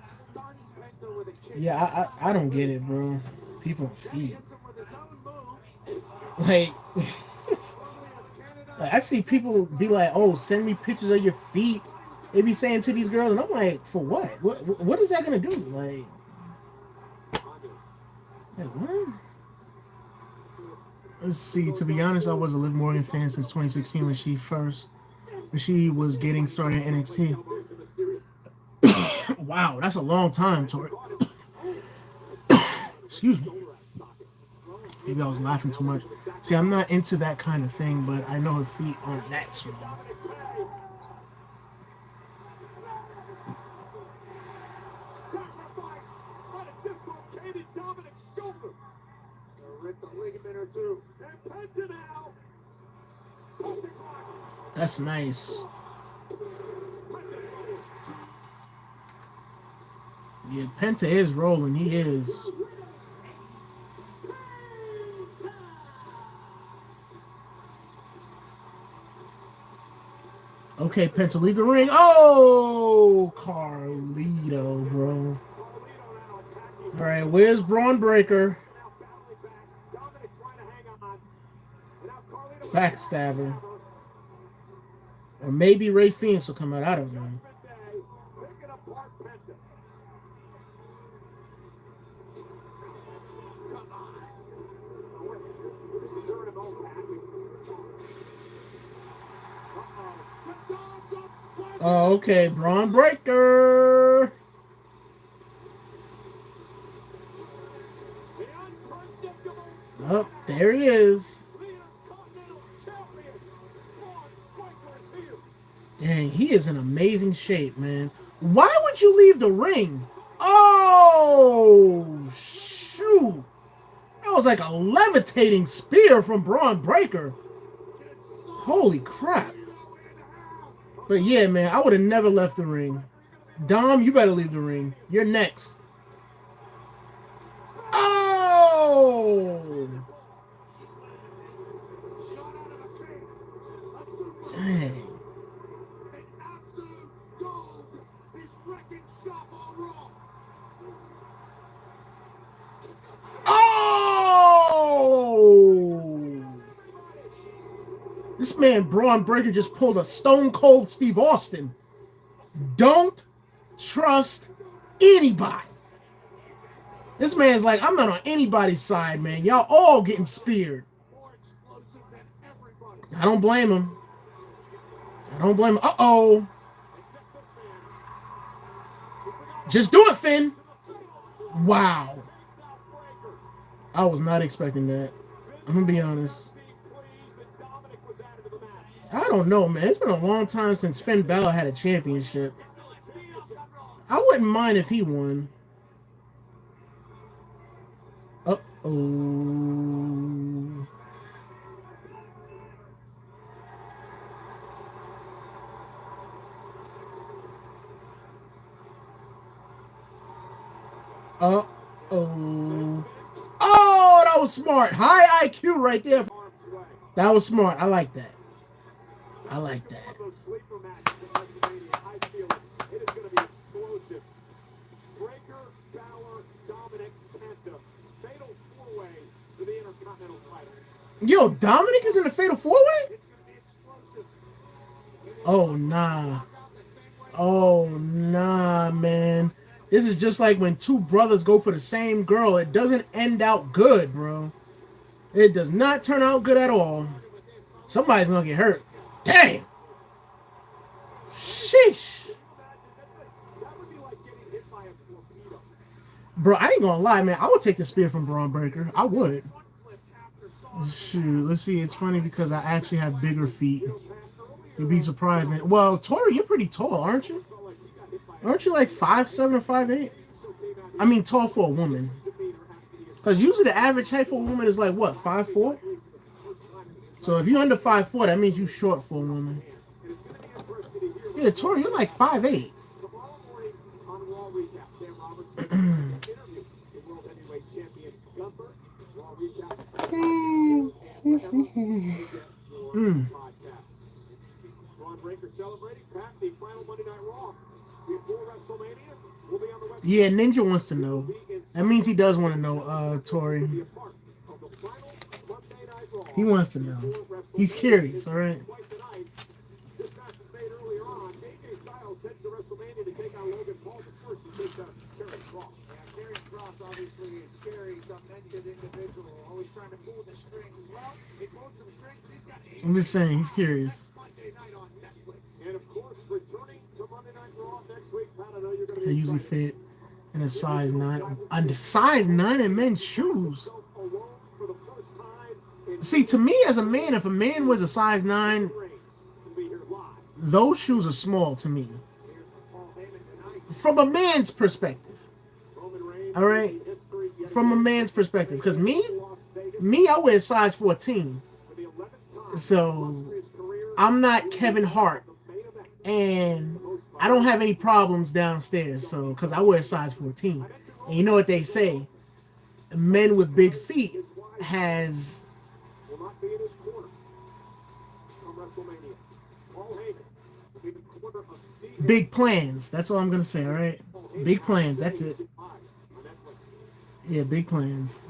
Stuns Penta with a kick. Yeah, I don't get it, bro. People and Then he feet. hits him with his own move. Like, Formerly of Canada, Like, I see people be like, "Oh, send me pictures of your feet." They be saying to these girls, and I'm like, "For what? What is that gonna do?" Like what? Let's see. To be honest, I was a Liv Morgan fan since 2016 when she was getting started in NXT. Wow, that's a long time, Tori. Excuse me. Maybe I was laughing too much. See, I'm not into that kind of thing, but I know her feet aren't that small. Sacrifice on a dislocated Dominic's shoulder. Ripped a ligament or two. And Penta now. That's nice. Yeah, Penta is rolling. He is. Okay, Penta, leave the ring. Oh, Carlito, bro. All right, where's Braun Breaker? Backstabber. Or maybe Ray Phoenix will come out. I don't know. Oh, okay, Braun Breaker. Oh, there he is. Dang, he is in amazing shape, man. Why would you leave the ring? Oh, shoot. That was like a levitating spear from Braun Breaker. Holy crap. But yeah, man, I would have never left the ring. Dom, you better leave the ring. You're next. Oh! Dang. Oh! This man, Braun Breaker, just pulled a Stone Cold Steve Austin. Don't trust anybody. This man's like, I'm not on anybody's side, man. Y'all all getting speared. I don't blame him. I don't blame him. Uh-oh. Just do it, Finn. Wow. I was not expecting that. I'm going to be honest. I don't know, man. It's been a long time since Finn Balor had a championship. I wouldn't mind if he won. Uh-oh. Uh-oh. Oh, that was smart. High IQ right there. That was smart. I like that. I like that. Yo, Dominic is in the Fatal 4-Way? Oh, nah. Oh, nah, man. This is just like when two brothers go for the same girl. It doesn't end out good, bro. It does not turn out good at all. Somebody's gonna get hurt. Damn. Sheesh. Bro, I ain't gonna lie, man. I would take the spear from Braun Breaker. I would. Shoot, let's see. It's funny because I actually have bigger feet. You'd be surprised, man. Well, Tori, you're pretty tall, aren't you? Aren't you like 5'7" or 5'8"? I mean, tall for a woman. Because usually the average height for a woman is like, what, 5'4"? So if you're under 5'4", that means you're short for a woman. Yeah, Tori, you're like 5'8". Yeah, Ninja wants to know. That means he does want to know, Tori. He wants to know. He's curious, all right? Quite the night. This match was made earlier on. AJ Styles heading to WrestleMania to take on Logan Paul, but first he takes on Karrion Kross. Yeah, Karrion Kross obviously is scary, demented individual, always trying to pull the strings. Well, he pulled some strings. He's got I'm just saying, he's curious. Monday night on Netflix. And of course, returning to Monday Night Raw next week, Pat, I know you're going to They be usually excited. fit in a size 9. A size 9 in men's shoes. Alone for the first time in See, to me as a man, if a man wears a size 9, Reigns will be here live. those shoes are small to me. Here's Paul Heyman tonight. From a man's perspective. Roman Reigns, All right? history yet From a again. man's perspective. Because Las Vegas I wear size 14. for the 11th time So, in his career. I'm not Kevin Hart. The main event. And I don't have any problems downstairs. So, because I wear size 14. And you know what they say? Men with big feet has Will not be in his corner from WrestleMania. Paul Heyman will be the corner of CM big plans. That's all I'm going to say, all right? Big plans. That's it. on Netflix. Yeah, big plans.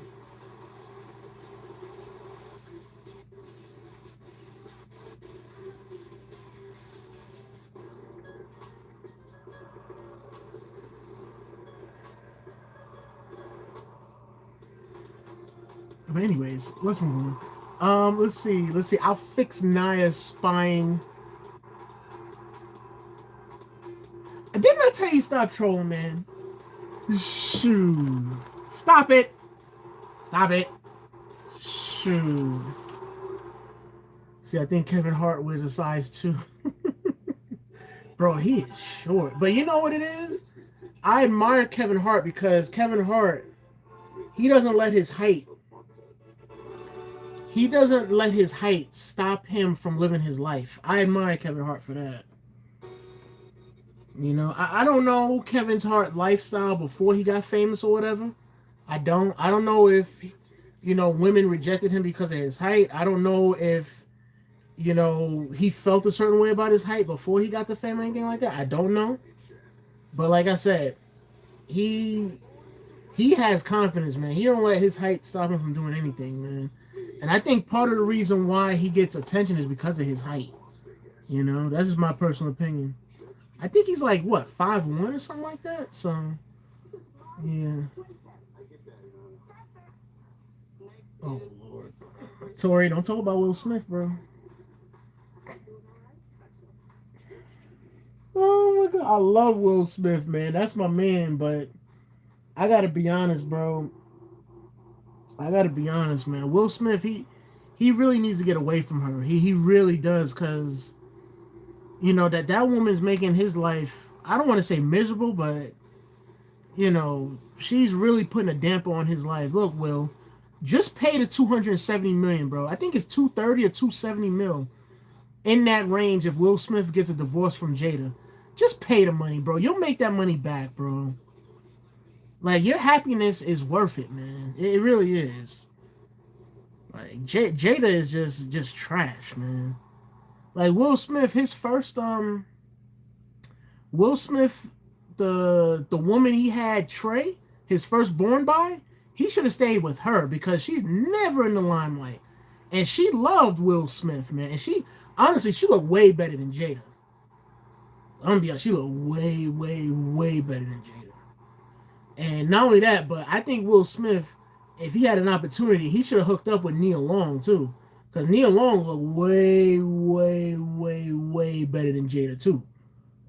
But anyways, let's move on. Let's see. I'll fix Naya's spying. Didn't I tell you stop trolling, man? Shoot. Stop it. Stop it. Shoot. See, I think Kevin Hart wears a size 2. Bro, he is short. But you know what it is? I admire Kevin Hart because Kevin Hart, he doesn't let his height stop him from living his life. I admire Kevin Hart for that. You know, I don't know Kevin Hart lifestyle before he got famous or whatever. I don't know if, you know, women rejected him because of his height. I don't know if, you know, he felt a certain way about his height before he got the fame or anything like that. I don't know. But like I said, he has confidence, man. He don't let his height stop him from doing anything, man. And I think part of the reason why he gets attention is because of his height. You know, that's just my personal opinion. I think he's like, what, 5'1" or something like that? So, yeah. Oh, Lord. Tori, don't talk about Will Smith, bro. Oh, my God. I love Will Smith, man. That's my man, but I got to be honest, bro. I gotta be honest, man. Will Smith, he really needs to get away from her. He really does, cause you know that woman's making his life, I don't want to say miserable, but you know, she's really putting a damper on his life. Look, Will, just pay the $270 million, bro. I think it's 230 or 270 mil in that range. If Will Smith gets a divorce from Jada, just pay the money, bro. You'll make that money back, bro. Like, your happiness is worth it, man. It really is. Like, Jada is just trash, man. Like, Will Smith, his first, Will Smith, the woman he had, Trey, his firstborn by, he should have stayed with her because she's never in the limelight. And she loved Will Smith, man. And she, honestly, she looked way better than Jada. I'm gonna be honest, she looked way, way, way better than Jada. And not only that, but I think Will Smith, if he had an opportunity, he should have hooked up with Nia Long too. Because Nia Long looked way, way, way, way better than Jada too.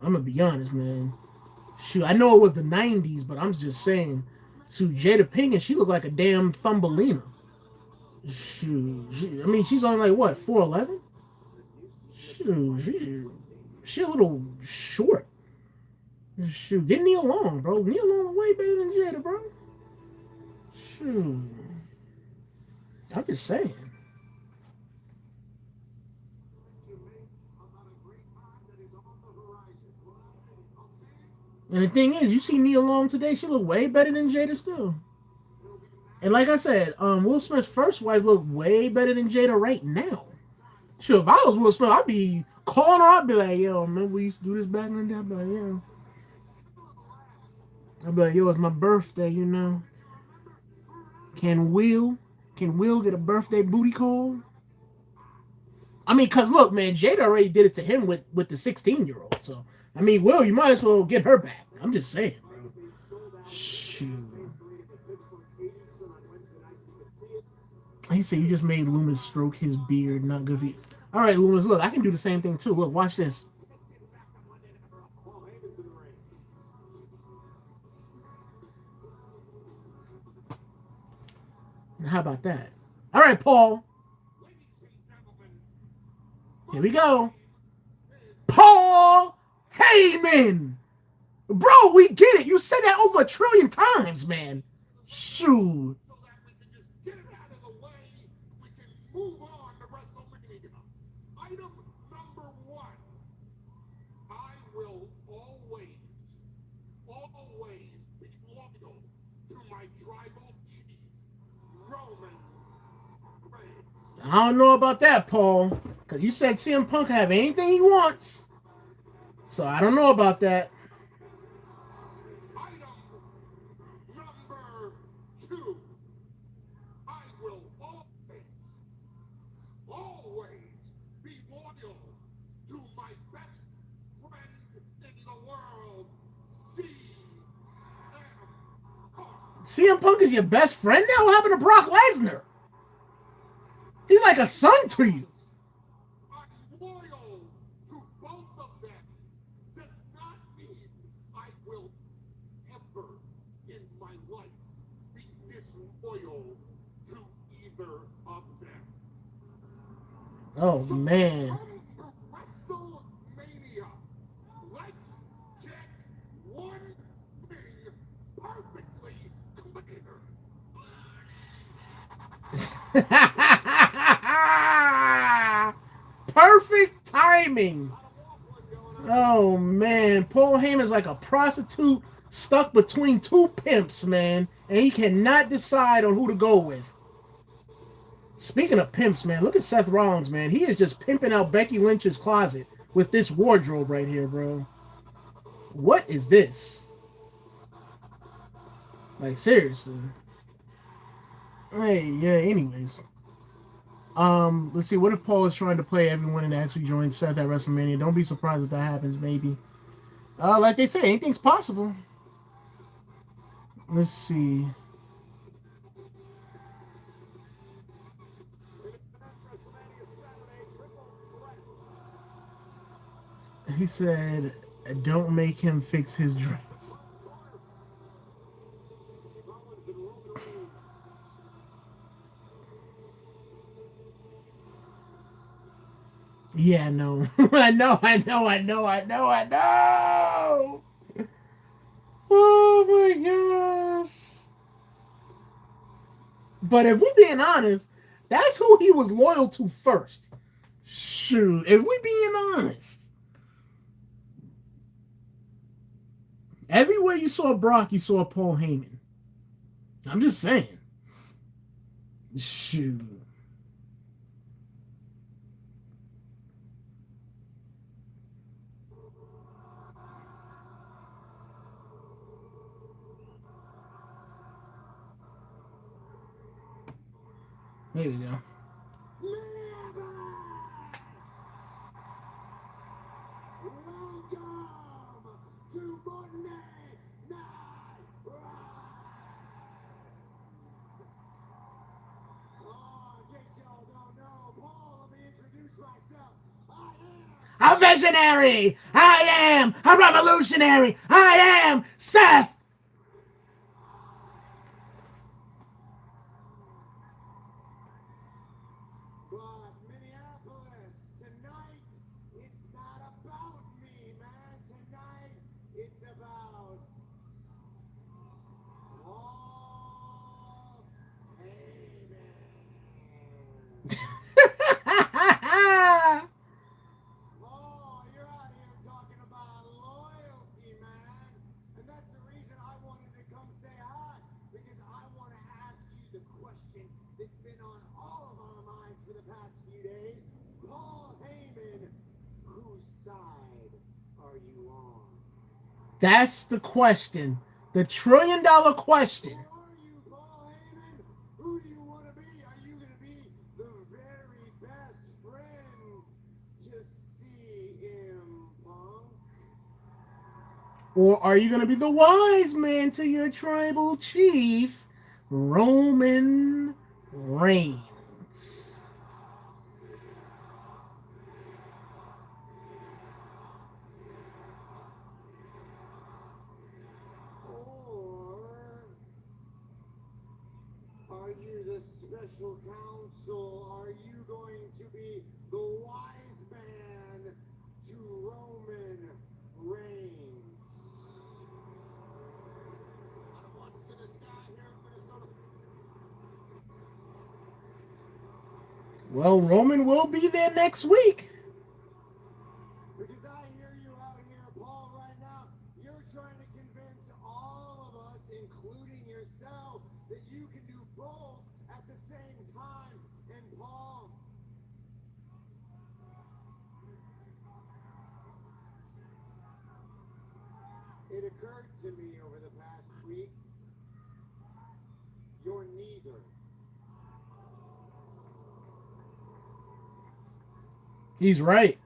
I'm going to be honest, man. Shoot, I know it was the 90s, but I'm just saying. Shoot, Jada Pinkett, she looked like a damn Thumbelina. Shoot, I mean, she's only like, what, 4'11"? Shoot, she a little short. Shoot, get Nia Long, bro. Nia Long way better than Jada, bro. Shoot. I'm just saying. And the thing is, you see Nia Long today, she look way better than Jada still. And like I said, Will Smith's first wife looked way better than Jada right now. Sure, if I was Will Smith, I'd be calling her. I'd be like, yo, remember we used to do this back in the day? I'd be like, yeah. I'd be like, yo, it's my birthday, you know. Can Will get a birthday booty call? I mean, cause look, man, Jada already did it to him with the 16-year-old. So I mean, Will, you might as well get her back. I'm just saying, bro. Shoot. He said you just made Loomis stroke his beard. Not good for you. All right, Loomis, look, I can do the same thing too. Look, watch this. How about that? All right, Paul. Here we go. Paul Heyman. Bro, we get it. You said that over 1,000,000,000 times, man. Shoot. So that we can just get it out of the way, we can move on to WrestleMania. Item number 1. I will always be loyal to my tribal chief, Roman Reigns. I don't know about that, Paul. Because you said CM Punk can have anything he wants. So I don't know about that. Item number 2. I will always be loyal to my best friend in the world, CM Punk. CM Punk is your best friend now? What happened to Brock Lesnar? He's like a son to you. I'm loyal to both of them. Does not mean I will ever in my life be disloyal to either of them. Oh, So man. when it comes to WrestleMania, let's get one thing perfectly clear. Perfect timing. Oh man, Paul Heyman's like a prostitute stuck between two pimps, man, and he cannot decide on who to go with. Speaking of pimps, man, look at Seth Rollins, man. He is just pimping out Becky Lynch's closet with this wardrobe right here, bro. What is this? Like, seriously. Hey, yeah, anyways. Let's see. What if Paul is trying to play everyone and actually join Seth at WrestleMania? Don't be surprised if that happens, maybe. Like they say, anything's possible. Let's see. He said, don't make him fix his dress. Yeah, no. I know. Oh my gosh. But if we're being honest, that's who he was loyal to first. Shoot, if we're being honest. Everywhere you saw Brock, you saw Paul Heyman. I'm just saying. Shoot. There we go. Welcome to Monday Night Raw. Oh, in case y'all don't know, Paul, let me introduce myself. A visionary! I am a revolutionary! I am Seth! But Minneapolis, tonight, it's not about me, man. Tonight, it's about Paul Heyman. Oh, you're out here talking about loyalty, man. And that's the reason I wanted to come say hi, because I want to ask you the question that's been on all of our minds for the past few days. Paul Heyman, whose side are you on? That's the question. The $1,000,000,000 question. Who are you, Paul Heyman? Who do you want to be? Are you going to be the very best friend Or are you going to be the wise man to your tribal chief, Roman Reigns? Or are you the special counsel? Are you going to be the wise man to Roman Reigns? A lot of ones to the sky here in Minnesota. Well, Roman will be there next week. Because I hear you out here, Paul, right now. You're trying to convince all of us, including yourself, that you can do both at the same time. And Paul, it occurred to me over the past week, you're neither. He's right.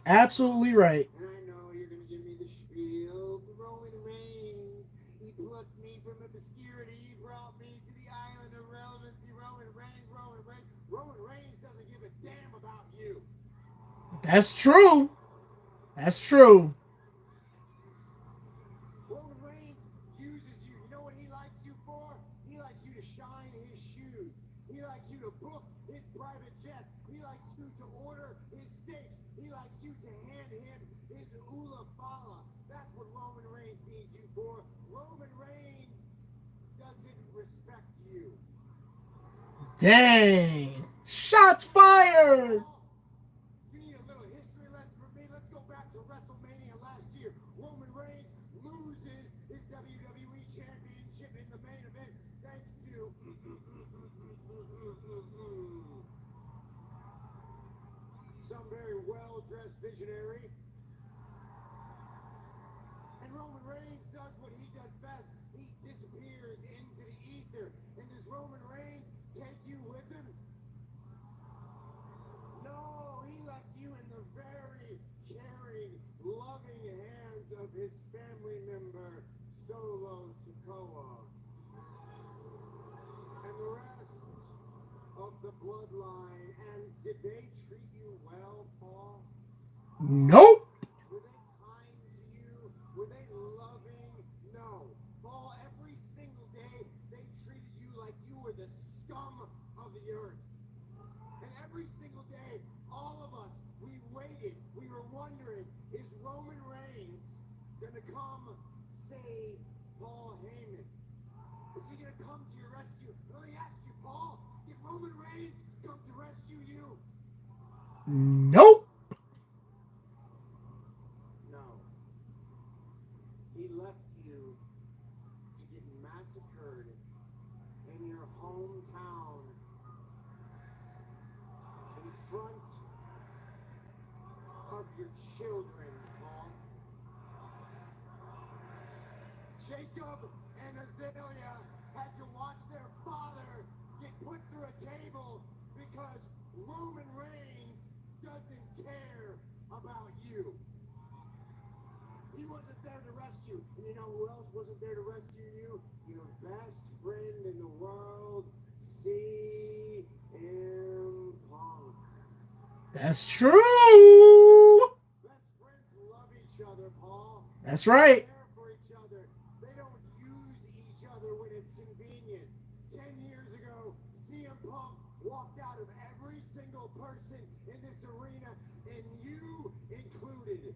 Absolutely right. And I know you're going to give me the spiel. Roman Reigns, he plucked me from obscurity. He brought me to the island of relevancy. Roman Reigns, Roman Reigns. Roman Reigns doesn't give a damn about you. That's true. That's true. Roman Reigns uses you. You know what he likes you for? He likes you to shine his shoes. He likes you to book his private jets. He likes you to order his steaks. He likes you to hand him his Ula Fala. That's what Roman Reigns needs you for. Roman Reigns doesn't respect you. Dang. Shots fired. You need a little history lesson from me? Let's go back to WrestleMania last year. Roman Reigns loses his WWE Championship in the main event thanks to some very well-dressed visionary. And Roman Reigns does what he does best. He disappears into the ether. And does Roman Reigns take you with him? No, he left you in the very caring, loving hands of his family member, Solo Sikoa. And the rest of the bloodline. And did they treat you well, Paul? Nope. Were they kind to you? Were they loving? No. Paul, every single day they treated you like you were the scum of the earth. And every single day, all of us, we waited. We were wondering, is Roman Reigns gonna come save Paul Heyman? Is he gonna come to your rescue? Let me ask you, Paul, did Roman Reigns come to rescue you? Nope. No. He left you to get massacred in your hometown in front of your children, Paul. Jacob and Azalea had to watch their father get put through a table because Roman Reigns doesn't care about you. He wasn't there to rescue. And you know who else wasn't there to rescue you? Your best friend in the world, CM Punk. That's true. Best friends love each other, Paul. That's right. They're there for each other. They don't use each other when it's convenient. 10 years ago, CM Punk walked out of every single person in this arena, and you included.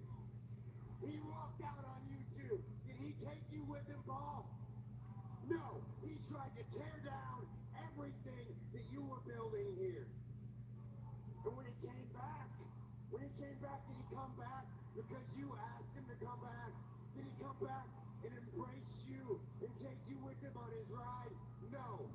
He walked out on you too. Did he take you with him, Paul? No. He tried to tear down everything that you were building here. And when he came back, did he come back because you asked him to come back? Did he come back and embrace you and take you with him on his ride? No.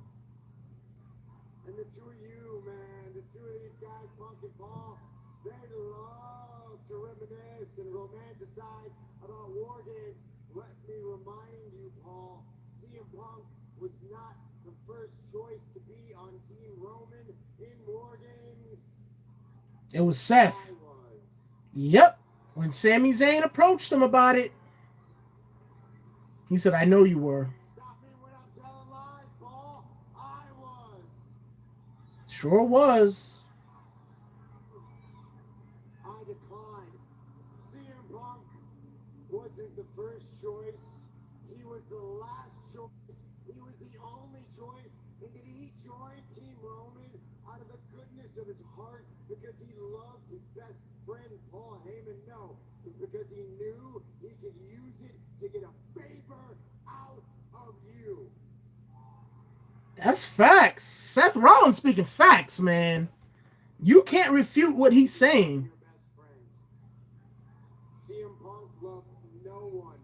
And the two of you, man, the two of these guys, Punk and Paul, they love to reminisce and romanticize about war games. Let me remind you, Paul, CM Punk was not the first choice to be on Team Roman in war games. It was Seth. I was. Yep. When Sami Zayn approached him about it. He said, I know you were. Stop me when I'm telling lies, Paul. I was. Sure was. I declined. CM Punk wasn't the first choice. He was the last choice. He was the only choice. And did he join Team Roman out of the goodness of his heart because he loved his best friend Paul Heyman? No. It's because he knew he could use it to get a favor out of you. That's facts. Seth Rollins speaking facts, man. You can't refute what he's saying. Your best friend. CM Punk loved no one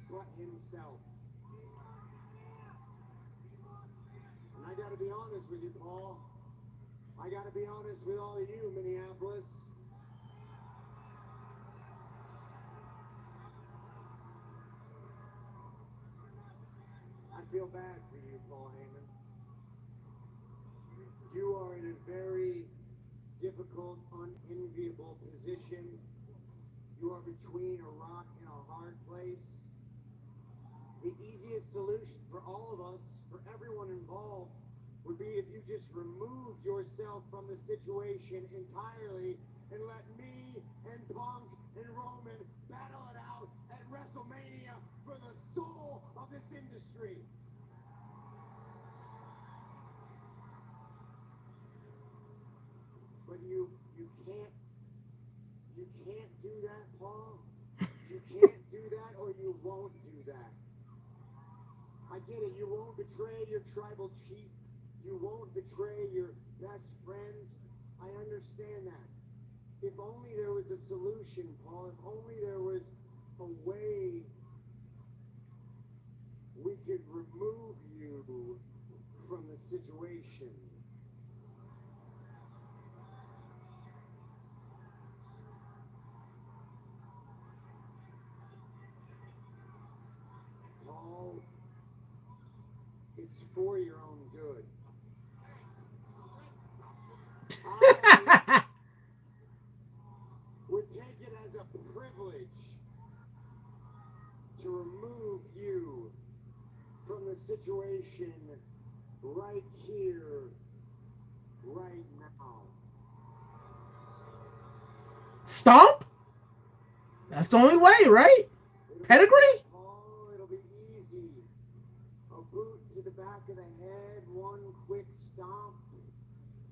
but himself. And I gotta be honest with you, Paul. I gotta be honest with all of you, Minneapolis. I feel bad for you, Paul Heyman. You are in a very difficult, unenviable position. You are between a rock and a hard place. The easiest solution for all of us, for everyone involved, would be if you just removed yourself from the situation entirely and let me and Punk and Roman battle it out at WrestleMania for the soul of this industry. But you can't do that, Paul. You can't do that or you won't do that. I get it. You won't betray your tribal chief. You won't betray your best friend. I understand that. If only there was a solution, Paul. If only there was a way we could remove you from the situation. Paul, it's for your own good. I would take it as a privilege to remove you from the situation right here, right now. Stomp? That's the only way, right? Pedigree? Paul, it'll be easy. A boot to the back of the head, one quick stomp,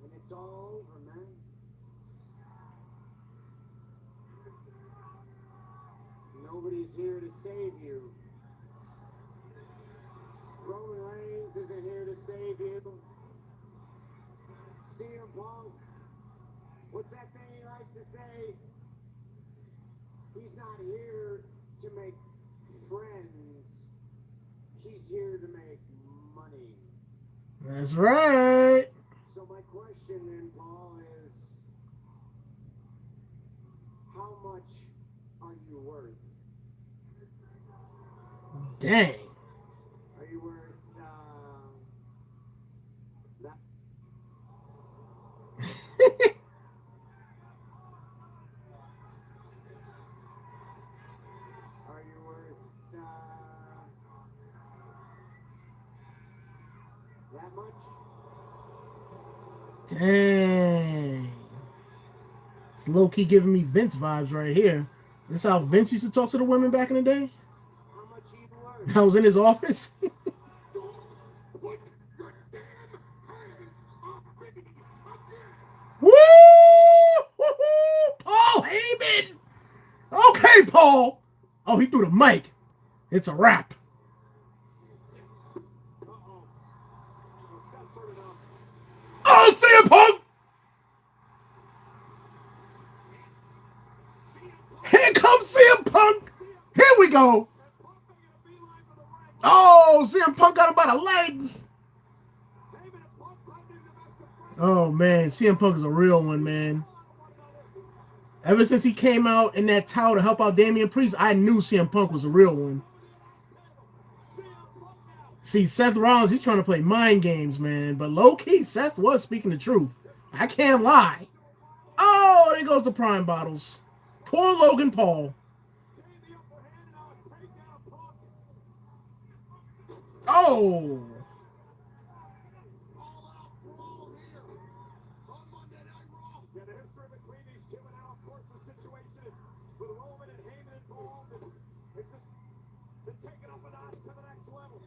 and it's all over, man. Nobody's here to save you. Roman Reigns isn't here to save you. CM Punk, what's that thing he likes to say? He's not here to make friends. He's here to make money. That's right. So my question then, Paul, is how much are you worth? Dang. Are you worth that? Are you worth that much? Dang. It's low-key giving me Vince vibes right here. This how Vince used to talk to the women back in the day? How much are you worth? I was in his office. Don't put your damn hands on me again. Woo! Paul Heyman! Okay, Paul! Oh, he threw the mic. It's a wrap. Uh-oh. Seth's hurt enough. Oh, CM Punk! Here comes CM Punk! Here we go! Oh, CM Punk got him by the legs! Oh, man. CM Punk is a real one, man. Ever since he came out in that towel to help out Damian Priest, I knew CM Punk was a real one. See, Seth Rollins, he's trying to play mind games, man. But low-key, Seth was speaking the truth. I can't lie. Oh, there goes the prime bottles. Poor Logan Paul. Oh. All-out brawl here on Monday Night Raw. Yeah, the history between these two, and now, of course, the situation is with Roman and Heyman involved, and it's just been taken up a notch to the next level.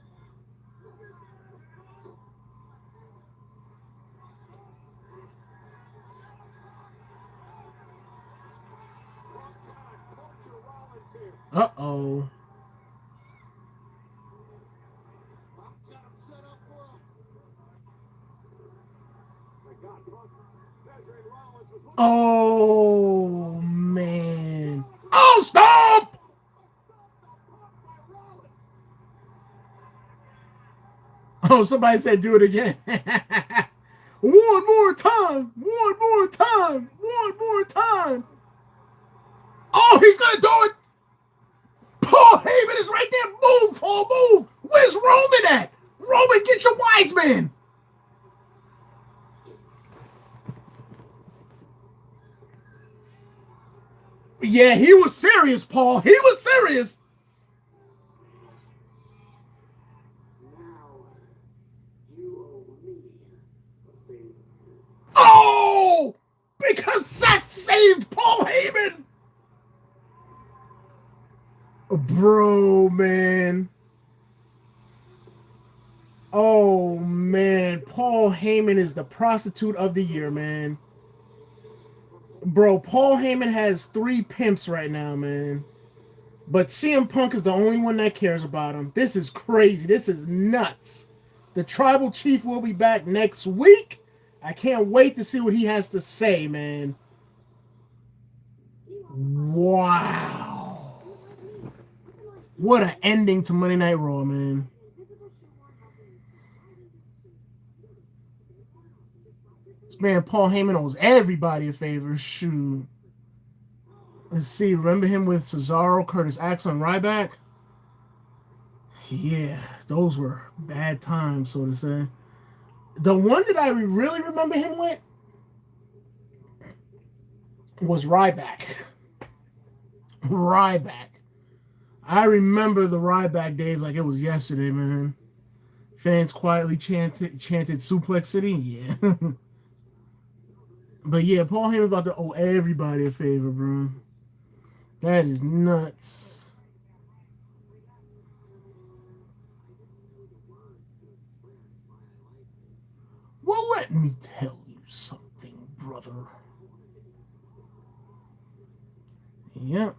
Long time, torture Rollins here. Uh-oh. Punk got him set up for a... My God, Punk measuring Rollins was looking... Oh, man. Oh, stop! Oh, somebody said do it again. One more time. One more time. One more time. Oh, he's going to do it. Paul Heyman is right there. Move, Paul, move. Where's Roman at? Roman, get your wise man. Yeah, he was serious, Paul. He was serious. Now, you owe me a favor. Oh, because Seth saved Paul Heyman. Bro, man. Oh, man. Paul Heyman is the prostitute of the year, man. Bro, Paul Heyman has 3 pimps right now, man. But CM Punk is the only one that cares about him. This is crazy. This is nuts. The Tribal Chief will be back next week. I can't wait to see what he has to say, man. Wow. What an ending to Monday Night Raw, man. This man, Paul Heyman, owes everybody a favor. Shoot. Let's see. Remember him with Cesaro, Curtis Axel, and Ryback? Yeah, those were bad times, so to say. The one that I really remember him with was Ryback. Ryback. I remember the Ryback days like it was yesterday, man. Fans quietly chanted Suplex City. Yeah. But yeah, Paul Heyman about to owe everybody a favor, bro. That is nuts. Well, let me tell you something, brother. Yep.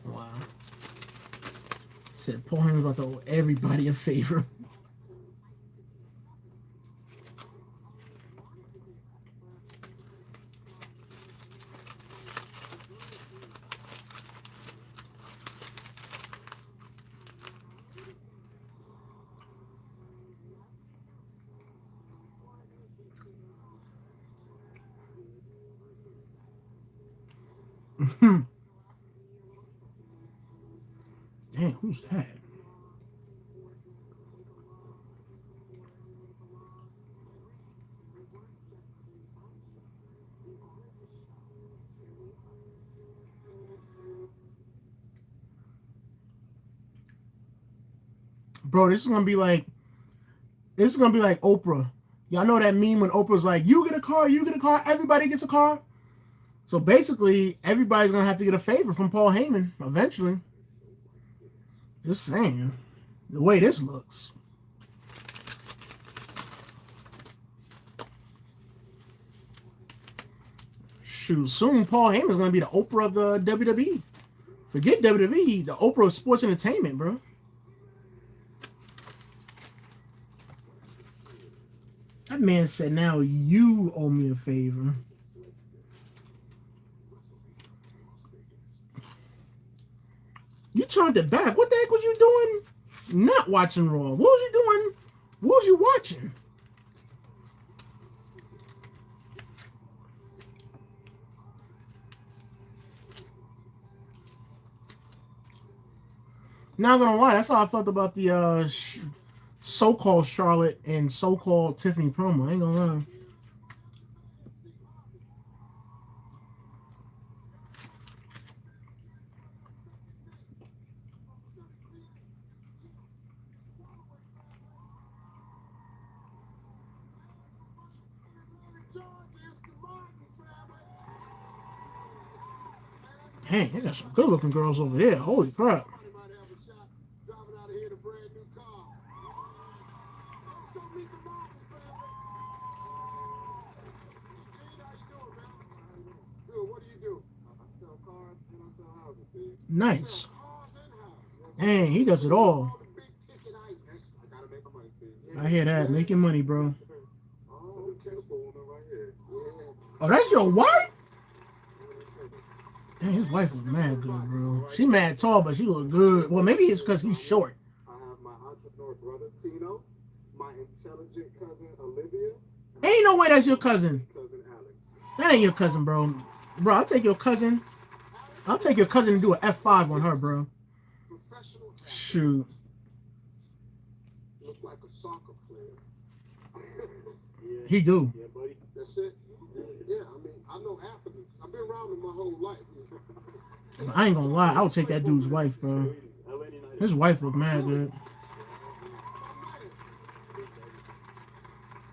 Wow. Said Paul Heyman about to owe everybody a favor. Damn, who's that? Bro, this is gonna be like Oprah. Y'all know that meme when Oprah's like, you get a car, everybody gets a car. So basically, everybody's gonna have to get a favor from Paul Heyman eventually. Just saying. The way this looks. Shoot, soon Paul Heyman's gonna be the Oprah of the WWE. Forget WWE, the Oprah of sports entertainment, bro. That man said, now you owe me a favor. You turned it back. What the heck was you doing? Not watching Raw. What was you doing? What was you watching? Not gonna lie, that's how I felt about the so-called Charlotte and so-called Tiffany promo. I ain't gonna lie. Dang, they got some good looking girls over there. Holy crap. Somebody might have a shot driving out of here in a brand new car. Let's go meet the Marvel family. Eugene, how you doing, man? How you doing? Good. What do you do? I sell cars and I sell houses, Steve. Nice. Sell cars and houses. Yes, Dang, he does it all. the big ticket items. I gotta make my money, Steve. I hear that. Making money, bro. Oh, beautiful woman right here. Yeah. Oh, that's your wife? Dang, his wife was mad good, bro. She mad tall, but she look good. Well, maybe it's because he's short. I have my entrepreneur brother Tino, my intelligent cousin Olivia, and Ain't no way that's your cousin. cousin Alex. That ain't your cousin, bro. Bro, I'll take your cousin. I'll take your cousin and do an F5 on her, bro. Professional athlete. Shoot. Look like a soccer player. He do. Yeah, buddy. That's it. Yeah, I mean, I know athletes. I've been around them my whole life. I ain't gonna lie. I would take that dude's wife, bro. His wife look mad good.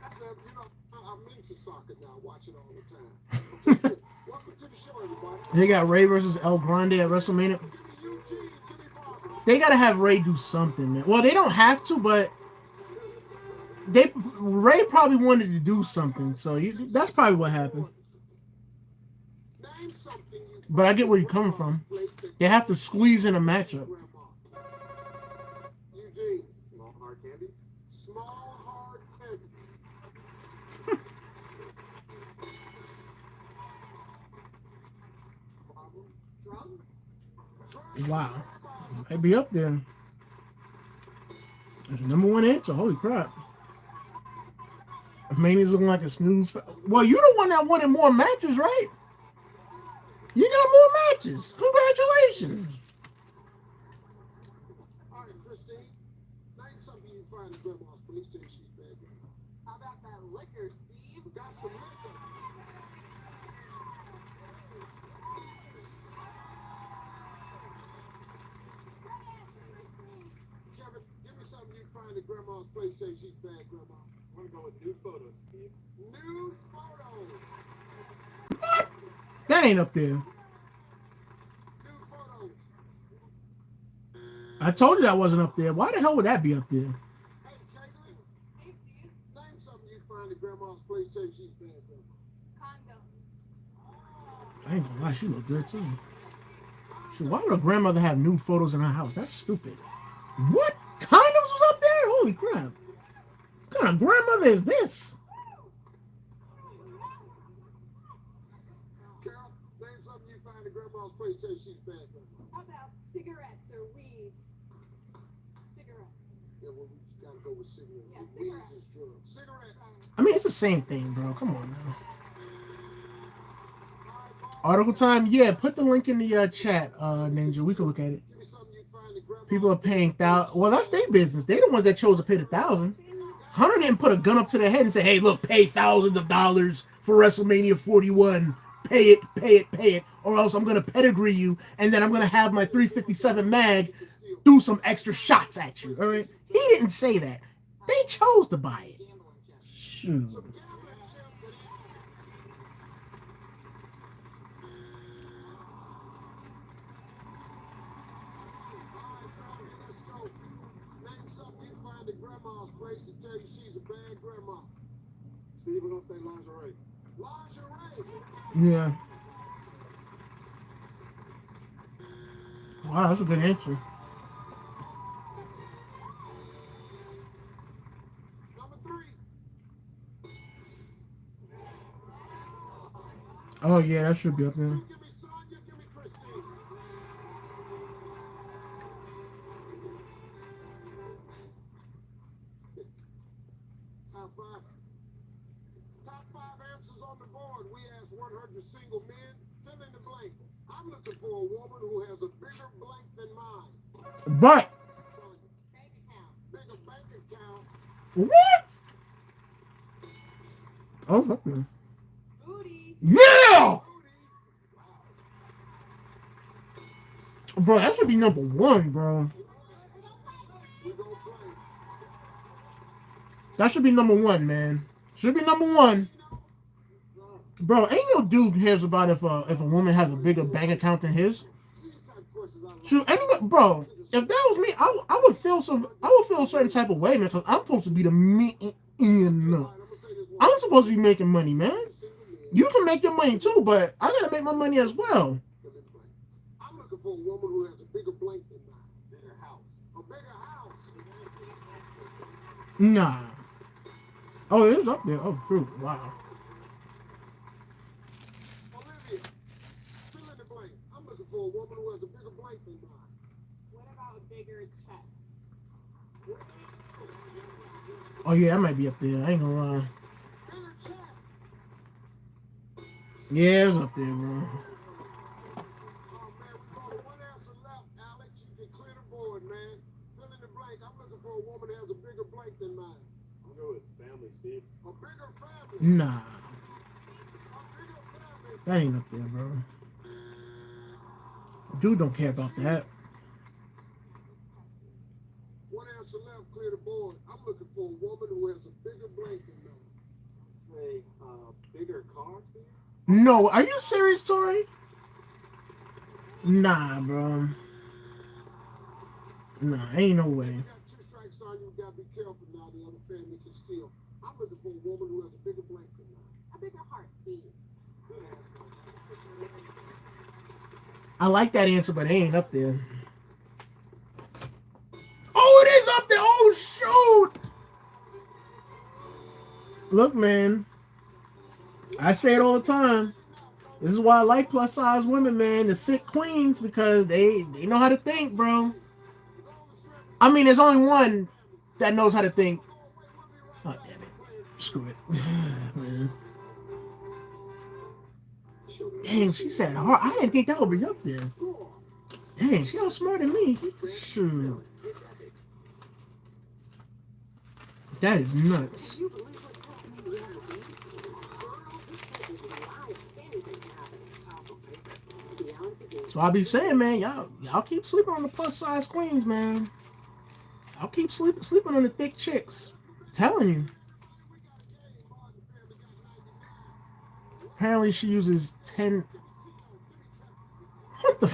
I said, you know, I'm into soccer now, watch it all the time. Welcome to the show, everybody. They got Ray versus El Grande at WrestleMania. Give me Eugene, give me Barbara. They gotta have Ray do something, man. Well, they don't have to, but Ray probably wanted to do something, so that's probably what happened. Name something you But I get where you're coming from. They have to squeeze in a matchup. Eugene, small hard candies? Small hard candies. Drums? Wow, might be up there. That's the #1 answer. Holy crap! Mania's looking like a snooze. Well, you're the one that wanted more matches, right? You got more matches. Congratulations. All right, Christine, name something you find in Grandma's police station she's bad with. How about that liquor, Steve? We got some liquor. Kevin, give me something you find in Grandma's PlayStation she's bad, Grandma. I'm gonna go with nude photos, Steve. Nude photos. That ain't up there. Nude photos. I told you that wasn't up there. Why the hell would that be up there? Hey, Caitlin, Hey, Steve. name something you find in Grandma's PlayStation she's bad, Grandma. Condoms. I ain't gonna lie, she look good too. So why would a grandmother have nude photos in her house? That's stupid. What? Condoms was up there? Holy crap. What kind of grandmother is this? Carol, name something you find in Grandma's PlayStation she's bad, Grandma. How about cigarettes or weed? Cigarettes. Yeah, well, we gotta go with cigarettes. Yeah, Weeds cigarettes. is drugs. Cigarettes. I mean, it's the same thing, bro. Come on now. Article time? Yeah, put the link in the chat, Ninja. We can look at it. Give me something you find in Grandma's People are paying thousands. Well, that's their business. They the ones that chose to pay the $1,000. Hunter didn't put a gun up to their head and say, "Hey, look, pay thousands of dollars for WrestleMania 41. Pay it, pay it, pay it, or else I'm gonna pedigree you, and then I'm gonna have my 357 mag do some extra shots at you." All right? He didn't say that. They chose to buy it. Shoot. Some gambling chip that let's go. Name something you find at Grandma's place and tell you she's a bad grandma. Steve, we're gonna say lingerie. Lingerie. Yeah. Wow, that's a good answer. Number 3. Oh yeah, that should be up there. Give me Sonya, give me Christine. Top 5. Top 5 answers on the board. We asked 100 single men. Fill in the blank. I'm looking for a woman who has a bigger blank than mine. But Sonya, Bank account. bigger bank account. what? Oh, it's up there. Booty. Yeah, Booty. bro, that should be #1, bro. We gonna play. That should be #1, man. Should be #1. Bro, ain't no dude cares about if a woman has a bigger bank account than his. Shoot, bro. If that was me, I would feel a certain type of way, man. Because I'm supposed to be the me. I'm supposed to be making money, man. You can make your money too, but I gotta make my money as well. I'm looking for a woman who has a bigger blank than mine. Bigger house. A bigger house. Nah. Oh, it is up there. Oh, true. Wow. Olivia, fill in the blank. I'm looking for a woman who has a bigger blank than mine. What about a bigger chest? Oh yeah, that might be up there. I ain't gonna lie. Bigger chest. Yeah, it's up there, bro. Oh man, we got one answer left, Alex. You can clear the board, man. Fill in the blank. I'm looking for a woman who has a bigger blank than mine. I'm going with family, Steve. A bigger family. Nah, A bigger family. that ain't up there, bro. Dude don't care about that. One answer left. Clear the board. I'm looking for a woman who has a bigger blank than mine. Say, bigger car, Steve? No, are you serious, Tori? Nah, bro. Nah, ain't no way. You got 2 strikes on you. You gotta be careful now. The other family can steal. I'm looking for a woman who has a bigger blank than mine. A bigger heart, Steve. I like that answer, but it ain't up there. Oh, it is up there. Oh, shoot. Look, man. I say it all the time. This is why I like plus size women, man. The thick queens, because they know how to think, bro. I mean, there's only one that knows how to think. Oh, damn it. Screw it. Man. Dang, she said hard. I didn't think that would be up there. Dang, she was smarter than me. Shoot. That is nuts. So I'll be saying, man, y'all keep sleeping on the plus size queens, man. I'll keep sleeping on the thick chicks. I'm telling you. Apparently she uses 10. What the?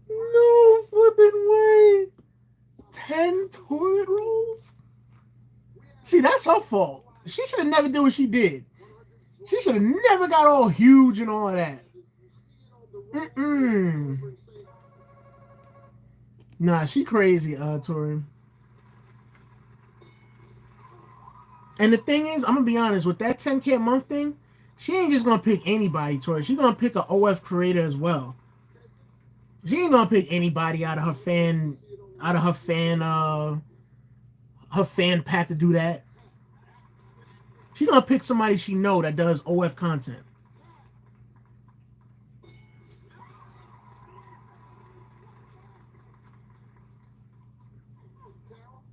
No flipping way. 10 toilet rolls? See, that's her fault. She should have never did what she did. She should have never got all huge and all of that. Nah, she crazy, Tori. And the thing is, I'm gonna be honest, with that 10K a month thing, she ain't just gonna pick anybody, Tori. She's gonna pick an OF creator as well. She ain't gonna pick anybody out of her fan pack to do that. She's gonna pick somebody she know that does OF content. Carol,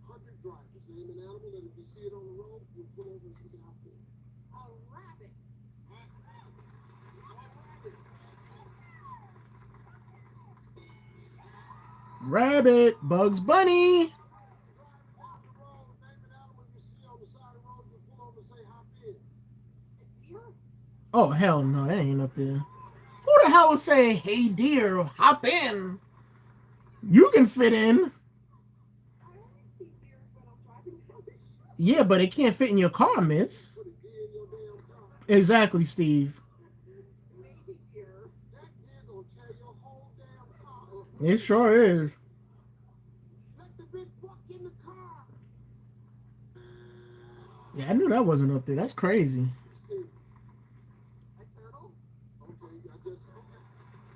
100 drivers. Name an animal that if you see it on the road, you pull over and say, "How big?" A rabbit. Rabbit, Bugs Bunny. A deer? Oh hell no, that ain't up there. Who the hell would say, "Hey dear, hop in"? You can fit in. I only see deers when I'm driving down the street. Yeah, but it can't fit in your car, miss. Put a deer in your damn car. Exactly, Steve. Maybe deer. That deer gonna tear your whole damn car up. It sure is. Let the big buck in the car. Yeah, I knew that wasn't up there. That's crazy. Steve, A turtle? okay, I guess, okay.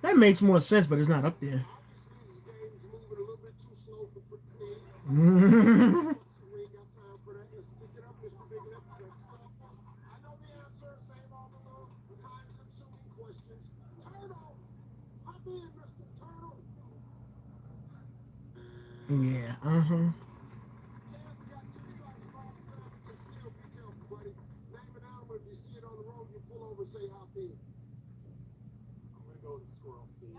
That makes more sense, but it's not up there. Obviously, this game's moving a little bit too slow for pretend. Yeah, We ain't got time for that. Let's pick it up, Mr. Big Lips. Let's go. I know the answer. Save all the little time-consuming questions. Turtle! Hop in, Mr. Turtle. uh-huh. Cam, you got 2 strikes. Ball traffic and still be careful, buddy. Name an animal. If you see it on the road, you pull over and say, "Hop in." I'm going to go with the squirrel, Steve.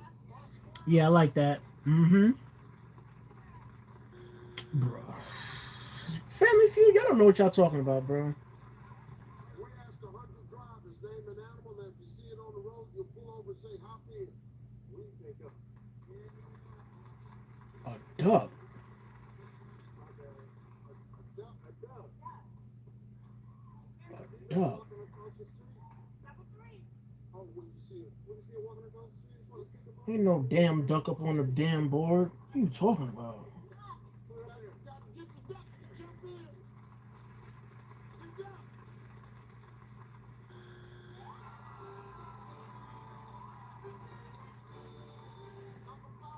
Yeah, I like that. Bro. feud? Y'all don't know what y'all talking about, bro. We ask 100 drivers, name an animal that if you see it on the road, you'll pull over and say, hop in. We say duck. A duck. A duck. A duck. Walking across the street. Oh, when you see it walking across the street, you just want to pick them up. Ain't no damn duck up on the damn board. What are you talking about? Got to get the duck to jump in. The duck. Number 5.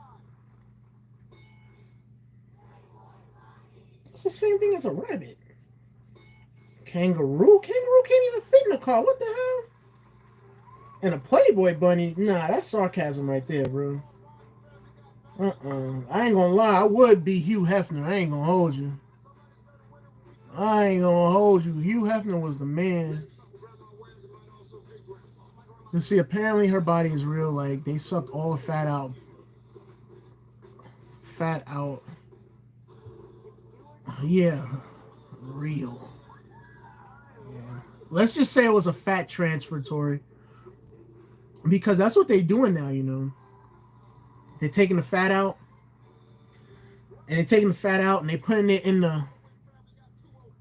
It's the same thing as a rabbit. Kangaroo? Kangaroo can't even fit in a car. What the hell? And a Playboy bunny? Nah, that's sarcasm right there, bro. I ain't gonna lie. I would be Hugh Hefner. I ain't gonna hold you. I ain't gonna hold you. Hugh Hefner was the man. And see, apparently her body is real. Like, they sucked all the fat out. Fat out. Yeah. Real. Yeah. Let's just say it was a fat transfer, Tori. Because that's what they're doing now, you know. They're taking the fat out. And they're taking the fat out and they're putting it in the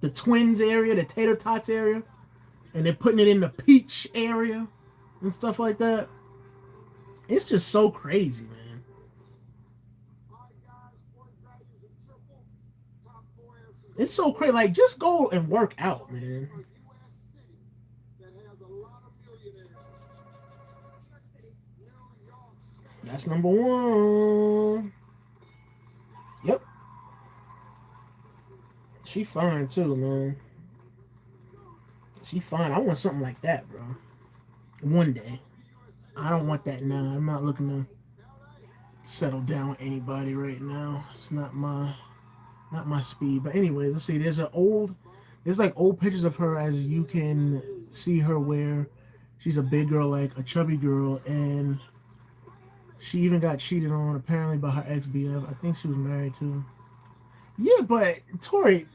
twins area, the tater tots area. And they're putting it in the peach area and stuff like that. It's just so crazy, man. It's so crazy. Like, just go and work out, man. That's number 1. Yep. She fine too, man. She fine. I want something like that, bro. One day. I don't want that now. I'm not looking to settle down with anybody right now. It's not my speed. But anyways, let's see. There's like old pictures of her as you can see her where she's a big girl, like a chubby girl, and she even got cheated on apparently by her ex-BF. I think she was married too. Yeah, but Tori,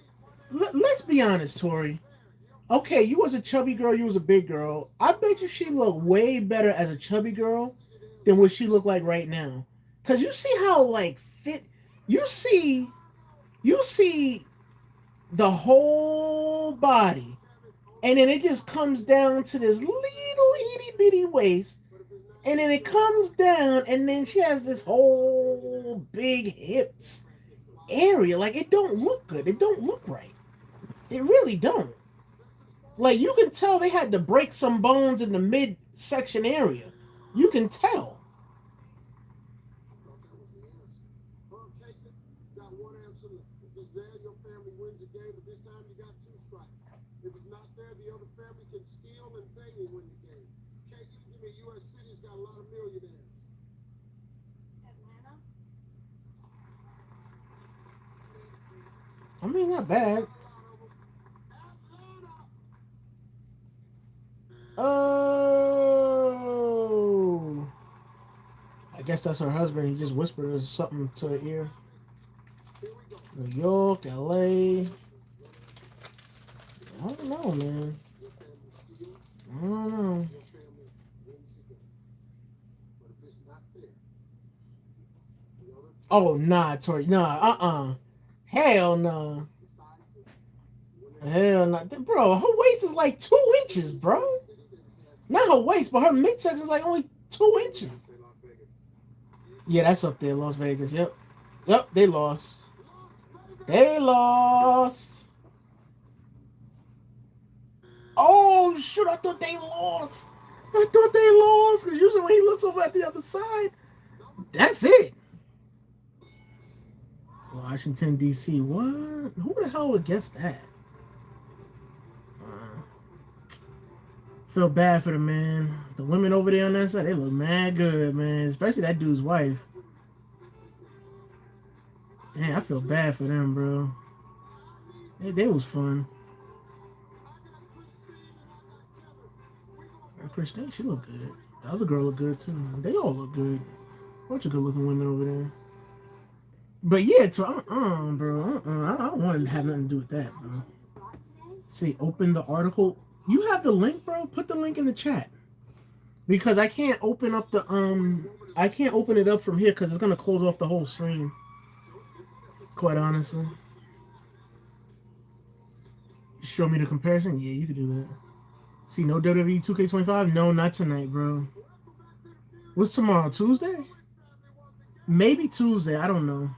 let's be honest, Tori. Okay, you was a chubby girl, you was a big girl. I bet you she looked way better as a chubby girl than what she looked like right now. Cause you see how like fit you see the whole body. And then it just comes down to this little itty bitty waist. And then it comes down and then she has this whole big hips area. Like, it don't look good. It don't look right. It really don't. Like, you can tell they had to break some bones in the midsection area. You can tell. Got one answer left. If it's there, your family wins the game, but this time you got 2 strikes. If it's not there, the other family can steal and they will win the game. Caitlin, give me U.S. City's got a lot of millionaires. Atlanta? I mean, not bad. Oh. I guess that's her husband. He just whispered something to her ear. New York, LA. I don't know, man. I don't know. Oh, nah, Tori. Nah, Hell no. Hell no. Bro, her waist is like 2 inches, bro. Not her waist, but her midsection is like only 2 inches. Yeah, that's up there, Las Vegas. Yep. Yep, they lost. They lost. Oh, shoot, I thought they lost. Because usually when he looks over at the other side, that's it. Washington, D.C. What? Who the hell would guess that? Feel bad for the man. The women over there on that side, they look mad good, man. Especially that dude's wife. Man, I feel bad for them, bro. They was fun. And Christine, she looked good. The other girl looked good too. They all look good. Bunch of good looking women over there. But yeah, bro. I don't want to have nothing to do with that, bro. See, open the article. You have the link, bro. Put the link in the chat because I can't open up the I can't open it up from here because it's gonna close off the whole stream. Quite honestly, show me the comparison. Yeah, you could do that. See, no WWE 2K25. No, not tonight, bro. What's tomorrow? Tuesday? Maybe Tuesday. I don't know.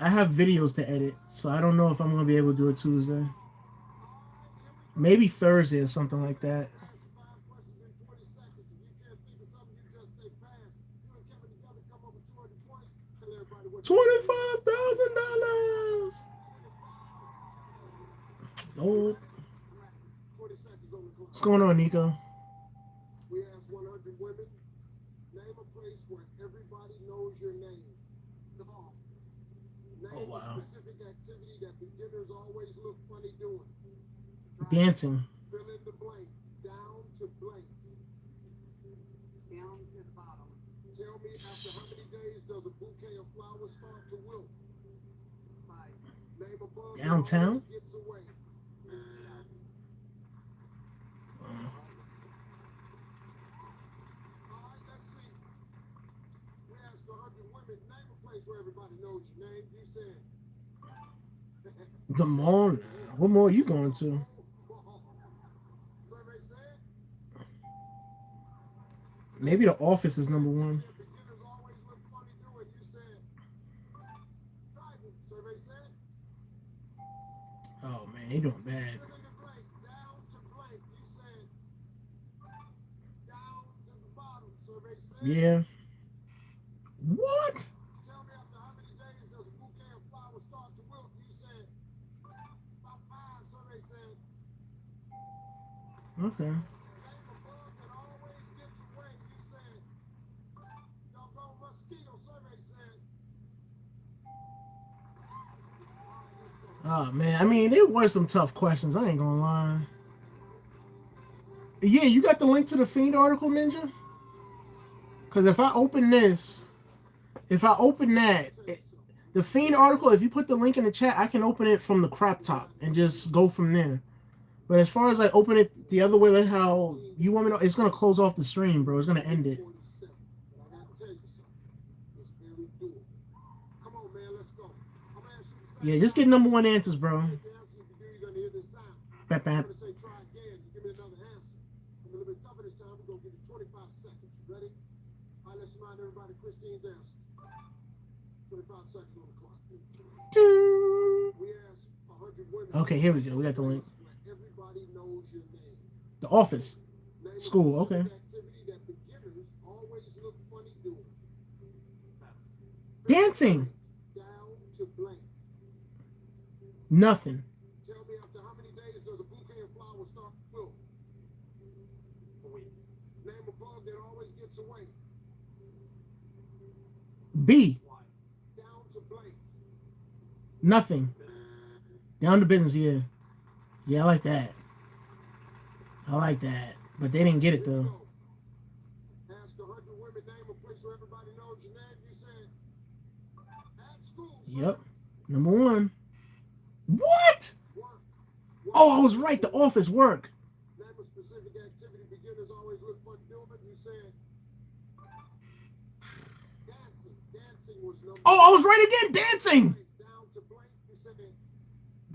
I have videos to edit, so I don't know if I'm gonna be able to do it Tuesday. Maybe Thursday or something like that. $25,000. Oh, what's going on, Nico? We asked 100 women, name a place where everybody knows your name. Come on. Name a specific activity that beginners always look funny doing. Dancing. Fill in the blank. Down to blank. Down to the bottom. Tell me after how many days does a bouquet of flowers start to wilt? 5. Name a bug that Downtown? always gets away. Alright, let's see. We asked 100 women, name a place where everybody knows your name. You said The mall. What mall are you going to? Survey said Maybe the office is number one. beginners always look funny doing. You said driving. Survey said Oh man, they doing bad. fill in the blank. Down to blank. You said down to the bottom. Survey said Yeah. What? tell me after how many days does a bouquet of flowers start to wilt? You said about 5. Survey said Okay. name a bug that always gets away. You said doggone mosquito. Survey said Oh man, I mean, it were some tough questions. I ain't gonna lie. Yeah, you got the link to the Fiend article, Ninja? Because if I open this, if I open that, the Fiend article, if you put the link in the chat, I can open it from the crop top and just go from there. But as far as like open it the other way, like how you want me to, it's gonna close off the stream, bro. It's gonna end it. 47. But I gotta tell you something. It's very doable. Come on, man, let's go. I'm gonna ask you the same Yeah, just get number one answers, bro. answer you do, you're gonna hear this sound. Bap, I'm bap. gonna say try again. You give me another answer. I'm a little bit tougher this time. We're gonna give you 25 seconds. You ready? All right, let's remind everybody Christine's answer. 25 seconds on the clock. We asked 100 women. Okay, here we go. We got the link. Where everybody knows your name. The office. Name a School, specific okay. activity that beginners always look funny doing. Dancing. Down to blank. Nothing. Tell me after how many days does a bouquet of flowers start to wilt? A week. Name a bug that always gets away. B. Why? Down to blank. Nothing. Down to business, yeah. Yeah, I like that. I like that. But they didn't get it Here we though. go. Ask 100 women, name a place where everybody knows your name. You said at school. sir. Yep. Number one. What? Work. Oh, I was right. The office work. Name a specific activity beginners always look fun doing. You said dancing. Dancing was number Oh, I was right again. Dancing. Down to blank. You said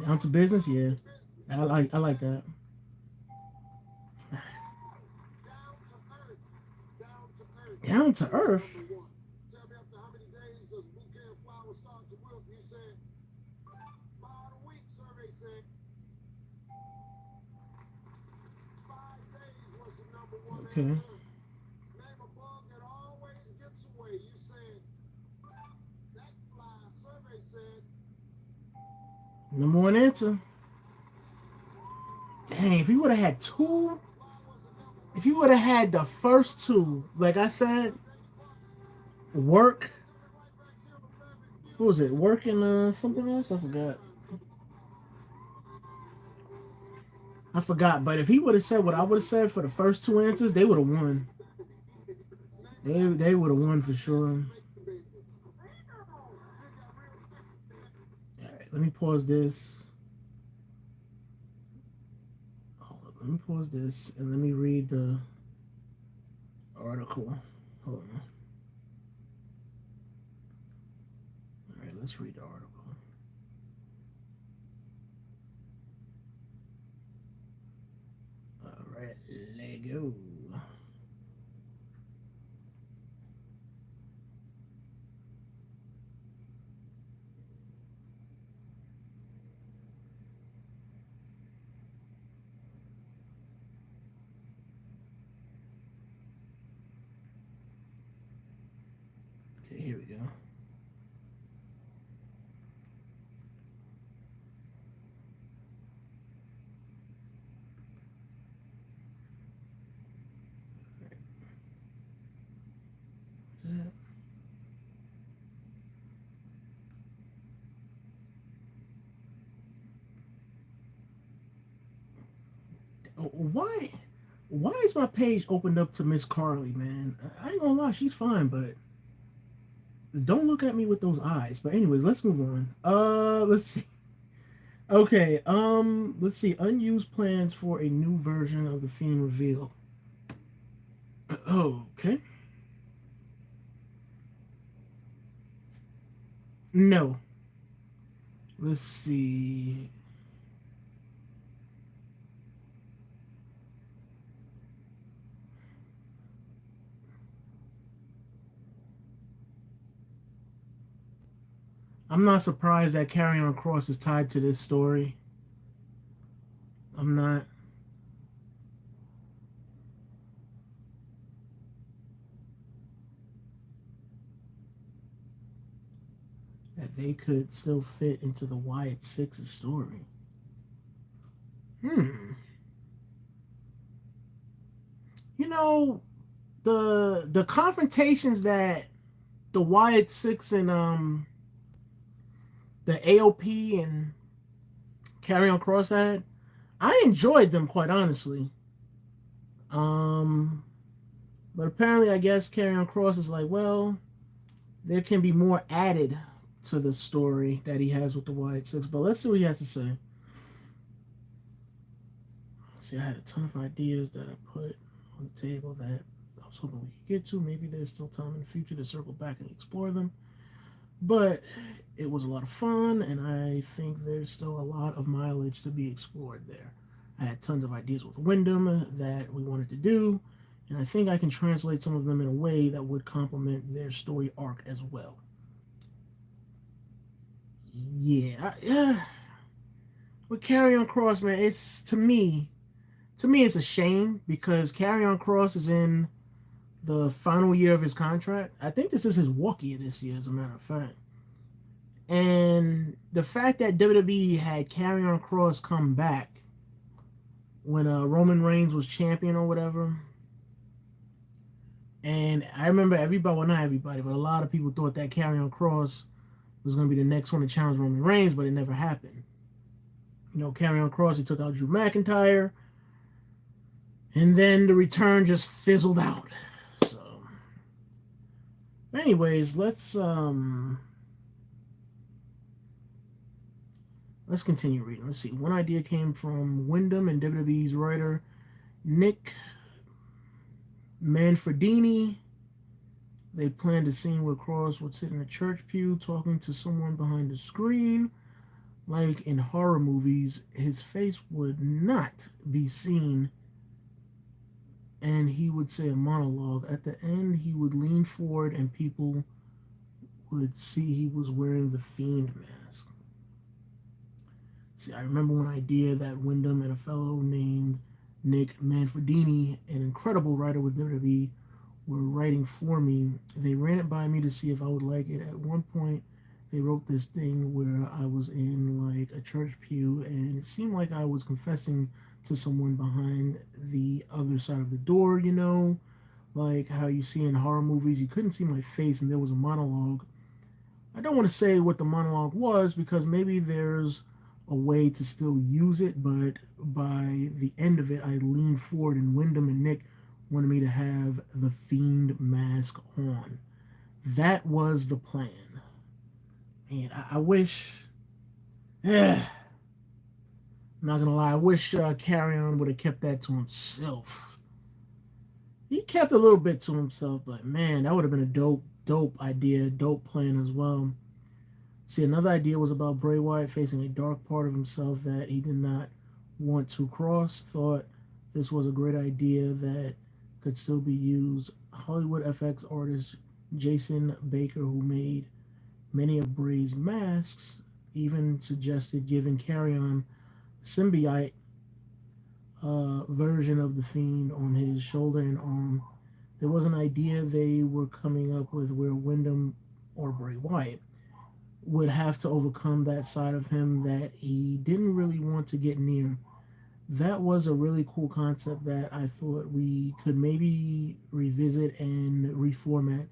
Down to business, yeah. business. I like that. Down to earth. Down to earth. Down to earth. Number one. Tell me after how many days does a bouquet of flowers start to wilt? You said about a week. Survey said 5 days was the number one Okay. answer. Name a bug that always gets away. You said that fly. Survey said Number one answer. Dang, if you would have had two, fly was the number one. if you would have had the first two, like I said, work. What was it? Work and something else? I forgot. But if he would have said what I would have said for the first two answers, they would have won. They would have won for sure. let me pause this. Hold up, let me pause this and let me read the article. Hold on. All right, let's read the article. All right, let go. Okay, here we go. Why? Why is my page opened up to Miss Carly, man? I ain't gonna lie, she's fine, but don't look at me with those eyes. But anyways, let's move on. Let's see. Okay, let's see. Unused plans for a new version of the Fiend reveal. Okay. No. Let's see. I'm not surprised that Carry Cross is tied to this story. I'm not. That they could still fit into the Wyatt Six's story. Hmm. You know, the confrontations that the Wyatt Six and the AOP and Carry Cross had, I enjoyed them quite honestly. Um, but apparently, I guess Carry Cross is like, well, there can be more added to the story that he has with the Wyatt Six. But let's see what he has to say. See, I had a ton of ideas that I put on the table that I was hoping we could get to. Maybe there's still time in the future to circle back and explore them. But it was a lot of fun, and I think there's still a lot of mileage to be explored there. I had tons of ideas with Wyndham that we wanted to do, and I think I can translate some of them in a way that would complement their story arc as well. Yeah. With Carry On Cross, man, it's to me it's a shame because Carry On Cross is in the final year of his contract. I think this is his walk year this year, as a matter of fact. And the fact that WWE had Carry On Cross come back when Roman Reigns was champion or whatever. And I remember everybody, well, not everybody, but a lot of people thought that Carry On Cross was going to be the next one to challenge Roman Reigns, but it never happened. You know, Carry On Cross, he took out Drew McIntyre, and then the return just fizzled out. So, anyways, let's continue reading. Let's see. One idea came from Wyndham and WWE's writer Nick Manfredini. They planned a scene where Cross would sit in a church pew talking to someone behind the screen. Like in horror movies, his face would not be seen, and he would say a monologue. At the end, he would lean forward and people would see he was wearing the Fiend mask. See, I remember one idea that Wyndham and a fellow named Nick Manfredini, an incredible writer with WWE, were writing for me. They ran it by me to see if I would like it. At one point, they wrote this thing where I was in like a church pew, and it seemed like I was confessing to someone behind the other side of the door, you know, like how you see in horror movies. You couldn't see my face, and there was a monologue. I don't want to say what the monologue was because maybe there's a way to still use it, but by the end of it, I leaned forward, and Wyndham and Nick wanted me to have the Fiend mask on. That was the plan. And I wish I'm not gonna lie. I wish Carrion would have kept that to himself. He kept a little bit to himself, but man, that would have been a dope idea, dope plan as well. See, another idea was about Bray Wyatt facing a dark part of himself that he did not want to cross. Thought this was a great idea that could still be used. Hollywood FX artist Jason Baker, who made many of Bray's masks, even suggested giving Carrion symbiote version of the Fiend on his shoulder and arm. There was an idea they were coming up with where Wyndham or Bray Wyatt would have to overcome that side of him that he didn't really want to get near. That was a really cool concept that I thought we could maybe revisit and reformat.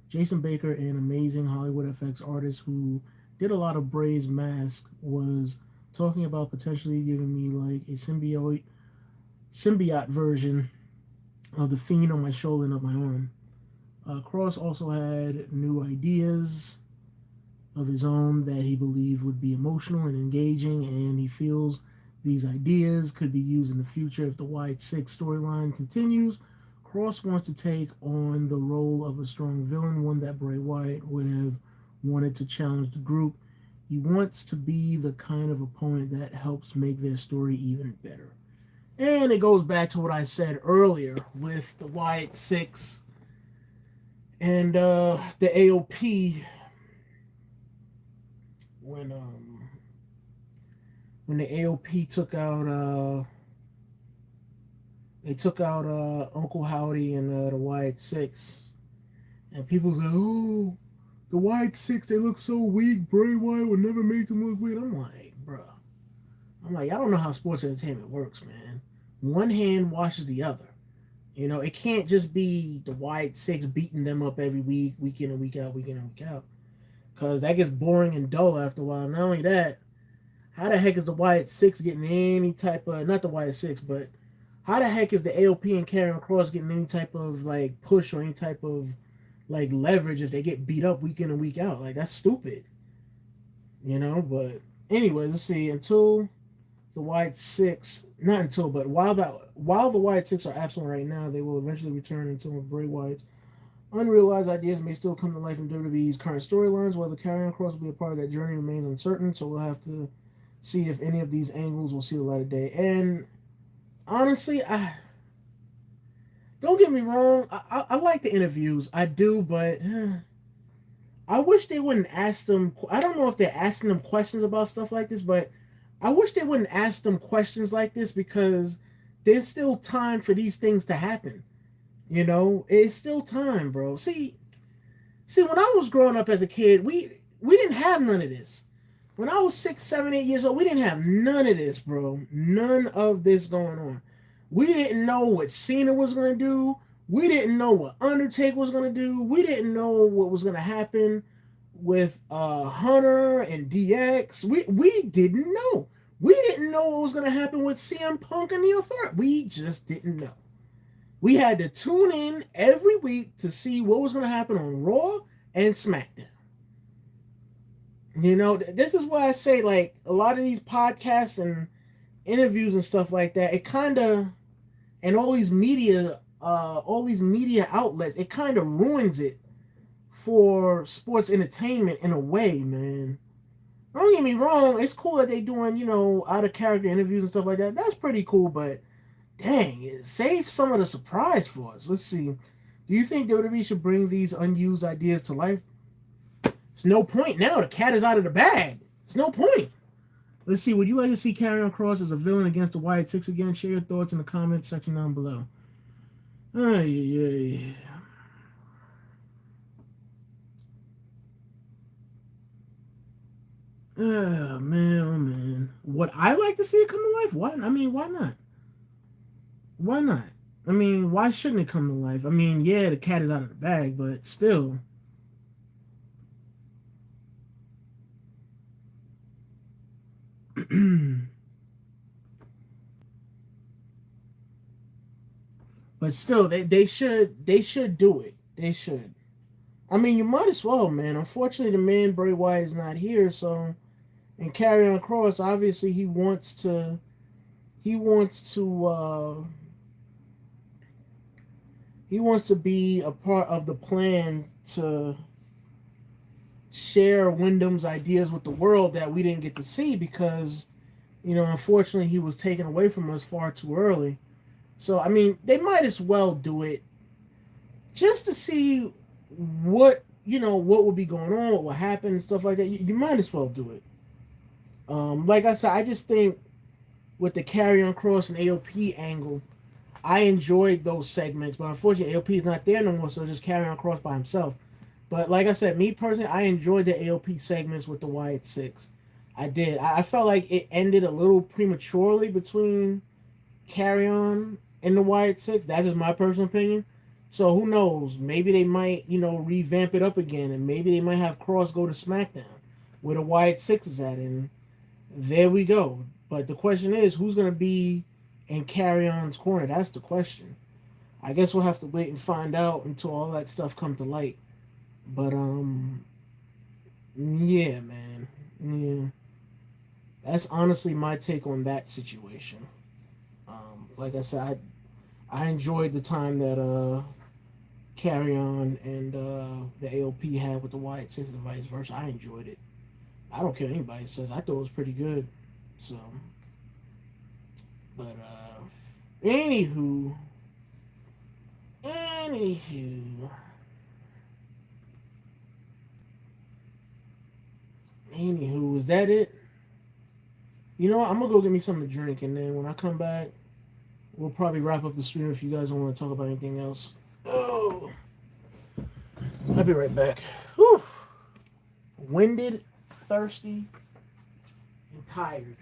Jason Baker, an amazing Hollywood FX artist who did a lot of Bray's mask, was talking about potentially giving me like a symbiote version of the Fiend on my shoulder and of my arm. Cross also had new ideas of his own that he believed would be emotional and engaging, and he feels these ideas could be used in the future if the Wyatt Six storyline continues. Cross wants to take on the role of a strong villain, one that Bray Wyatt would have wanted to challenge the group. He wants to be the kind of opponent that helps make their story even better. And it goes back to what I said earlier with the Wyatt Six and the AOP when the AOP took out Uncle Howdy and the Wyatt Six, and people say, "Oh, the Wyatt Six, they look so weak. Bray Wyatt would never make them look weak." I'm like, bruh. I'm like, I don't know how sports entertainment works, man. One hand washes the other. You know, it can't just be the Wyatt Six beating them up every week, week in and week out, week in and week out, because that gets boring and dull after a while. Not only that, how the heck is the Wyatt Six getting any type of, not the Wyatt Six, but how the heck is the AOP and Karrion Kross getting any type of like push or any type of like leverage if they get beat up week in and week out? Like, that's stupid, you know. But anyway, let's see. Until the Wyatt Six, not until, but while the Wyatt Six are absent right now, they will eventually return, and some of Bray Wyatt's unrealized ideas may still come to life in WWE's current storylines. Whether Karrion Kross will be a part of that journey remains uncertain, so we'll have to see if any of these angles will see the light of day. And honestly, I don't get me wrong, I like the interviews, I do, but I wish they wouldn't ask them. I don't know if they're asking them questions about stuff like this, but I wish they wouldn't ask them questions like this, because there's still time for these things to happen. You know, it's still time, bro. See, when I was growing up as a kid, we didn't have none of this. When I was 6, 7, 8 years old, we didn't have none of this, bro. None of this going on. We didn't know what Cena was going to do. We didn't know what Undertaker was going to do. We didn't know what was going to happen with Hunter and DX. We didn't know. We didn't know what was going to happen with CM Punk and the Authority. We just didn't know. We had to tune in every week to see what was going to happen on Raw and SmackDown. You know, this is why I say, like, a lot of these podcasts and interviews and stuff like that, it kind of, and all these media outlets, it kind of ruins it for sports entertainment in a way, man. Don't get me wrong, it's cool that they doing, you know, out of character interviews and stuff like that. That's pretty cool, but dang, save some of the surprise for us. Let's see. Do you think WWE should bring these unused ideas to life? It's no point now. The cat is out of the bag. It's no point. Let's see. Would you like to see Karrion Kross as a villain against the Wyatt Six again? Share your thoughts in the comments section down below. Ay. Oh man, oh man. Would I like to see it come to life? Why? I mean, why not? Why not? I mean, why shouldn't it come to life? I mean, yeah, the cat is out of the bag, but still. But still, they should do it. They should. I mean, you might as well, man. Unfortunately, the man Bray Wyatt is not here, so And carry on Cross, obviously, he wants to he wants to be a part of the plan to share Wyndham's ideas with the world that we didn't get to see because unfortunately, he was taken away from us far too early. So, I mean, they might as well do it just to see what would be going on, what would happen, and stuff like that. You might as well do it. Like I said, I just think with the Carry on Cross and AOP angle, I enjoyed those segments, but unfortunately, AOP is not there no more, so just Carry on Cross by himself. But like I said, me personally, I enjoyed the AOP segments with the Wyatt Six. I did. I felt like it ended a little prematurely between Carry On and the Wyatt Six. That's just my personal opinion. So who knows? Maybe they might, revamp it up again, and maybe they might have Cross go to SmackDown where the Wyatt Six is at, and there we go. But the question is, who's gonna be in Carry On's corner? That's the question. I guess we'll have to wait and find out until all that stuff come to light. But yeah, man, yeah, that's honestly my take on that situation. Like I said, I enjoyed the time that Carry On and the AOP had with the Wyatt Six and vice versa. I enjoyed it. I don't care what anybody says. I thought it was pretty good. So, but anywho, anywho, anywho, is that it? You know what? I'm gonna go get me something to drink, and then when I come back, we'll probably wrap up the stream if you guys don't want to talk about anything else. Oh, I'll be right back. Whew. Winded, thirsty, and tired.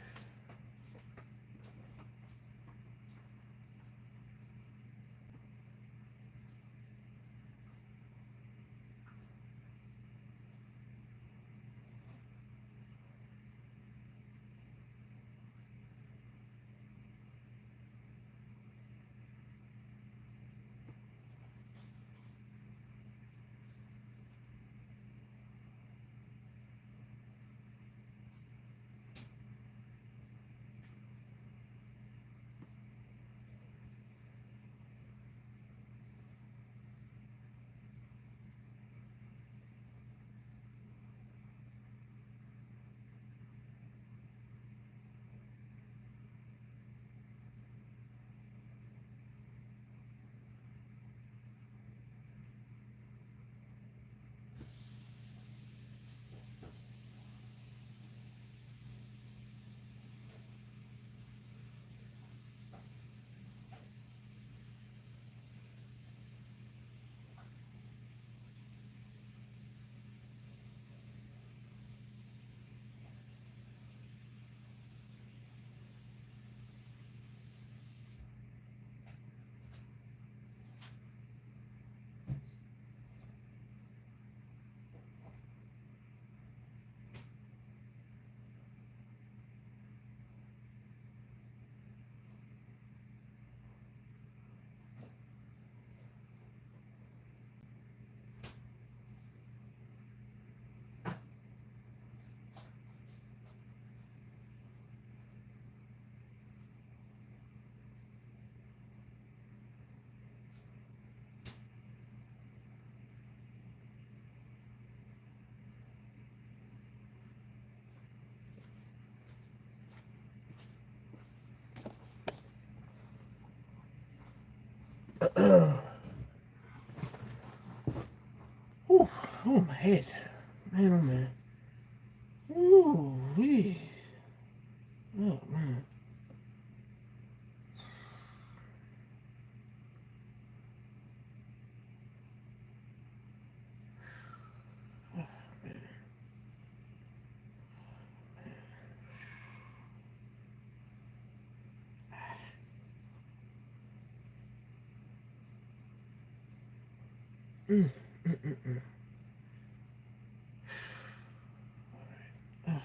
Ooh, oh my head, man, oh man. Ooh, wee. Oh man. Mm, mm, mm, mm. All right.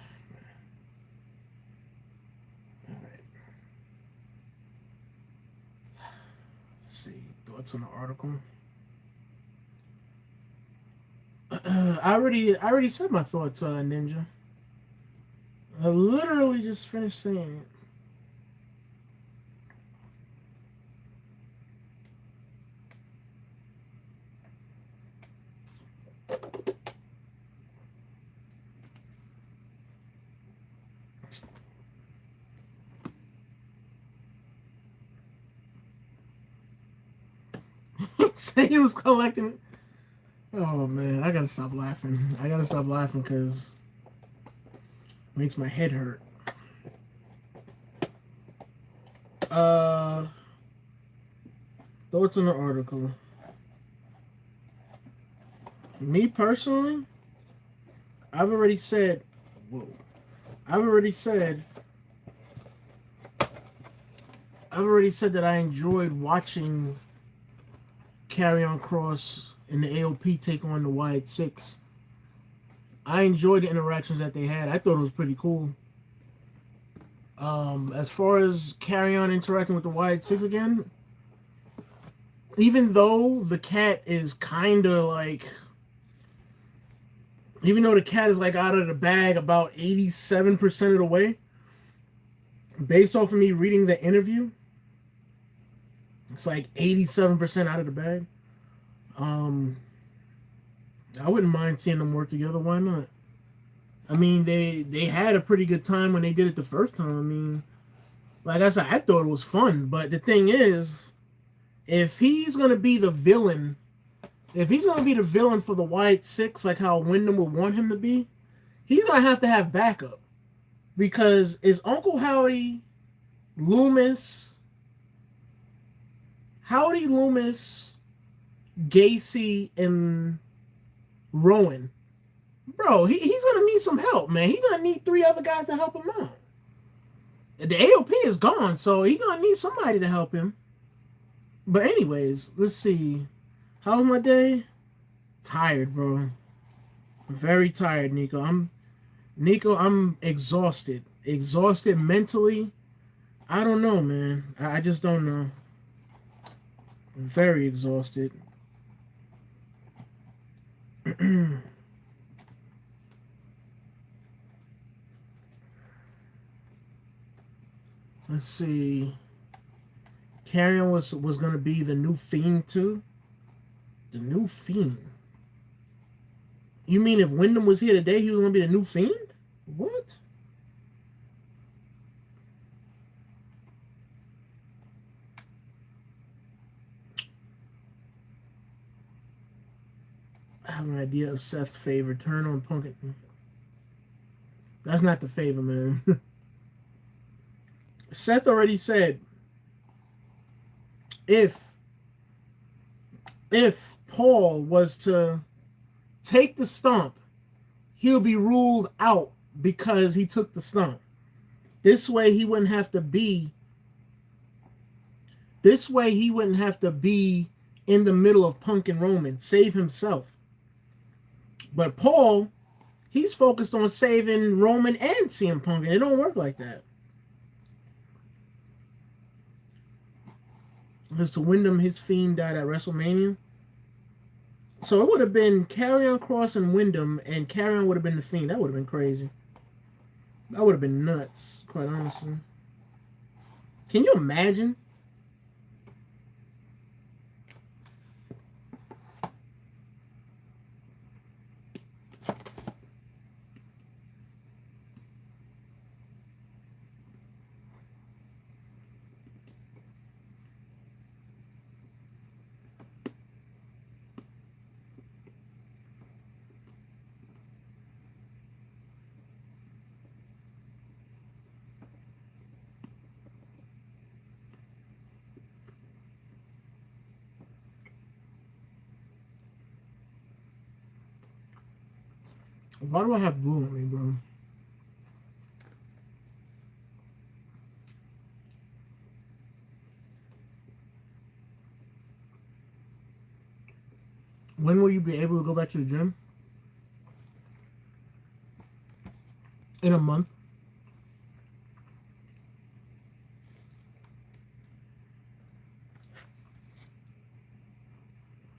All right. Let's see. Thoughts on the article? I already said my thoughts, Ninja. I literally just finished saying it. Say he was collecting. Oh man, I gotta stop laughing. I gotta stop laughing because it makes my head hurt. Uh, Thoughts on the article. Me personally, I've already said. Whoa. I've already said. I've already said that I enjoyed watching Karrion Cross and the AOP take on the Wyatt Six. I enjoyed the interactions that they had. I thought it was pretty cool. As far as Karrion interacting with the Wyatt Six again, even though the cat is kind of like, even though the cat is like out of the bag about 87% of the way, based off of me reading the interview, it's like 87% out of the bag. Um, I wouldn't mind seeing them work together. Why not? I mean, they had a pretty good time when they did it the first time. I mean, like I said, I thought it was fun. But the thing is, if he's gonna be the villain, if he's gonna be the villain for the Wyatt Six, like how Wyndham would want him to be, he's gonna have backup because is Uncle Howdy, Loomis, Howdy, Loomis, Gacy, and Rowan. Bro, he's gonna need some help, man. He's gonna need 3 other guys to help him out. The AOP is gone, so he's gonna need somebody to help him. But anyways, let's see. How was my day? Tired, bro. Very tired, Nico. I'm exhausted. Exhausted mentally. I don't know, man. I just don't know. Very exhausted. Let's see. Carrion was gonna be the new Fiend too. The new Fiend. You mean if Wyndham was here today, he was gonna be the new Fiend? What? I have an idea of Seth's favor. Turn on Punk. That's not the favor, man. Seth already said if Paul was to take the stomp, he'll be ruled out because he took the stomp. This way he wouldn't have to be in the middle of Punk and Roman, save himself. But Paul, he's focused on saving Roman and CM Punk, and it don't work like that. Because to Wyndham, his Fiend died at WrestleMania. So it would have been Karrion Cross and Wyndham, and Karrion would have been the Fiend. That would have been crazy. That would have been nuts, quite honestly. Can you imagine? Why do I have blue on me, bro? When will you be able to go back to the gym? In a month.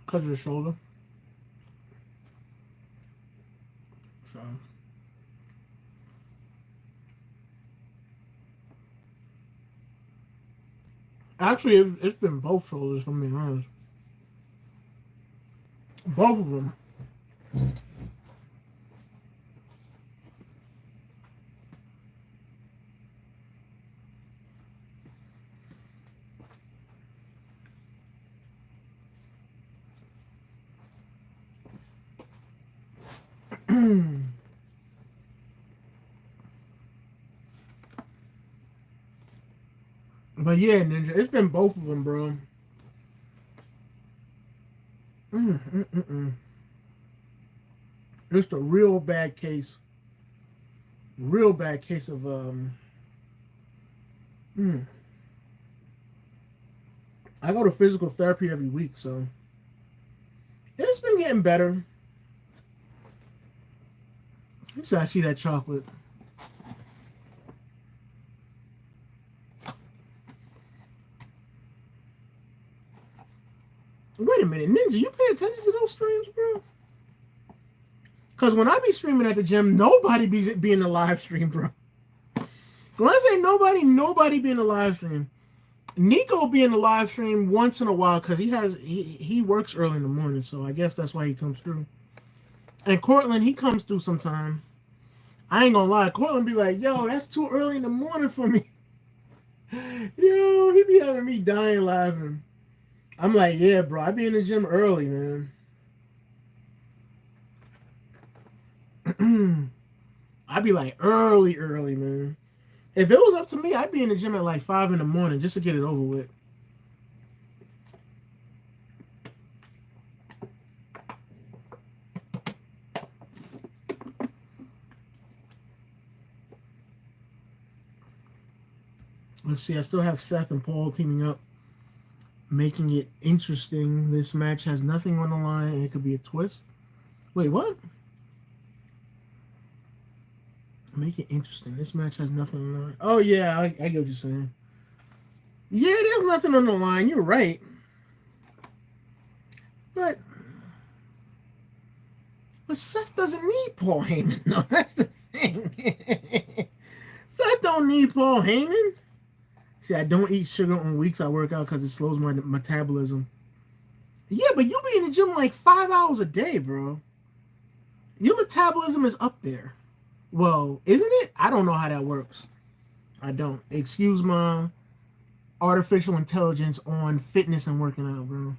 Because of your shoulder. So. Actually, it's been both shoulders, if I'm being honest. Both of them. But yeah, Ninja, it's been both of them, bro. Mm, mm, mm, mm. Just a real bad case of mm. I go to physical therapy every week, so it's been getting better. So I see that chocolate. Wait a minute, Ninja, you pay attention to those streams, bro? Because when I be streaming at the gym, nobody be in the live stream, bro. When I say nobody be in the live stream. Nico be in the live stream once in a while because he works early in the morning, so I guess that's why he comes through. And Cortland, he comes through sometime. I ain't gonna lie, Cortland be like, yo, that's too early in the morning for me. Yo, he be having me dying laughing. I'm like, yeah, bro, I be in the gym early, man. I be like early, man. If it was up to me, I'd be in the gym at like 5 in the morning just to get it over with. Let's see, I still have Seth and Paul teaming up, making it interesting. This match has nothing on the line, and it could be a twist. Wait, what? Make it interesting. This match has nothing on the line. Oh, yeah, I get what you're saying. Yeah, there's nothing on the line. You're right. But Seth doesn't need Paul Heyman. No, that's the thing. Seth don't need Paul Heyman. See, I don't eat sugar on weeks I work out because it slows my metabolism. Yeah, but you be in the gym like 5 hours a day, bro. Your metabolism is up there. Well, isn't it? I don't know how that works. I don't. Excuse my artificial intelligence on fitness and working out, bro.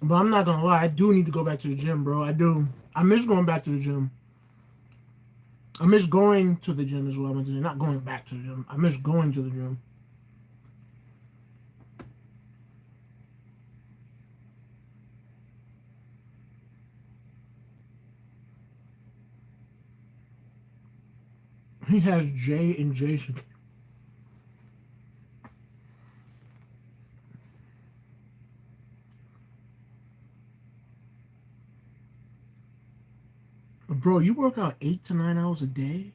But I'm not gonna lie, I do need to go back to the gym, bro. I do. I miss going back to the gym. I miss going to the gym as well. Not going back to the gym. I miss going to the gym. He has Jay and Jason. Bro, you work out 8 to 9 hours a day?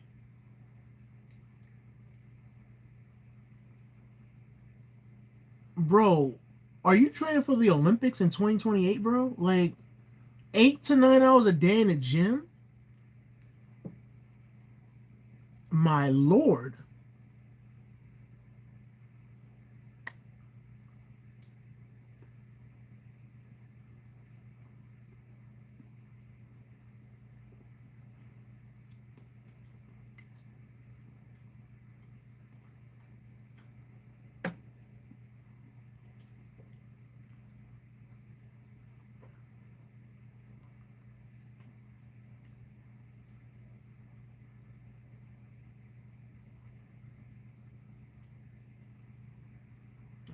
Bro, are you training for the Olympics in 2028, bro? Like 8 to 9 hours a day in the gym? My lord.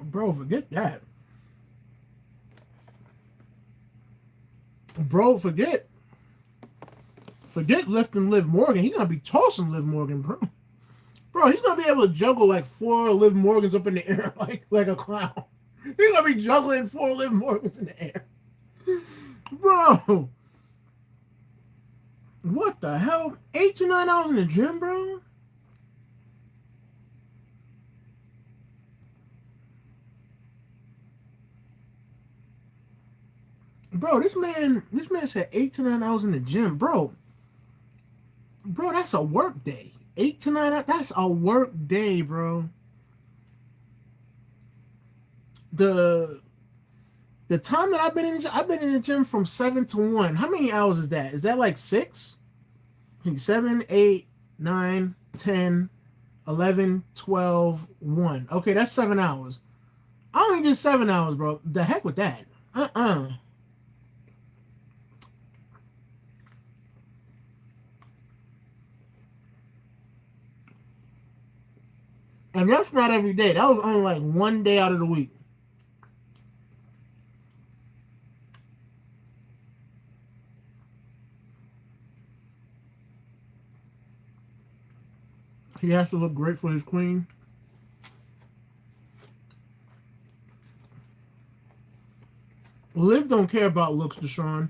Bro, forget that. Bro, forget lifting Liv Morgan. He's gonna be tossing Liv Morgan, bro. Bro, he's gonna be able to juggle like 4 Liv Morgans up in the air like a clown. He's gonna be juggling 4 Liv Morgans in the air. Bro. What the hell? 8 to 9 hours in the gym, bro? Bro, this man said 8 to 9 hours in the gym, bro. Bro, that's a work day. 8 to 9 hours, that's a work day, bro. The the time that I've been in the gym from 7 to 1. How many hours is that? Is that like six? 7, 8, 9, 10, 11, 12, 1. Okay, that's 7 hours. I only did 7 hours, bro. The heck with that. Uh-uh. And that's not every day. That was only like one day out of the week. He has to look great for his queen. Liv don't care about looks, Deshaun.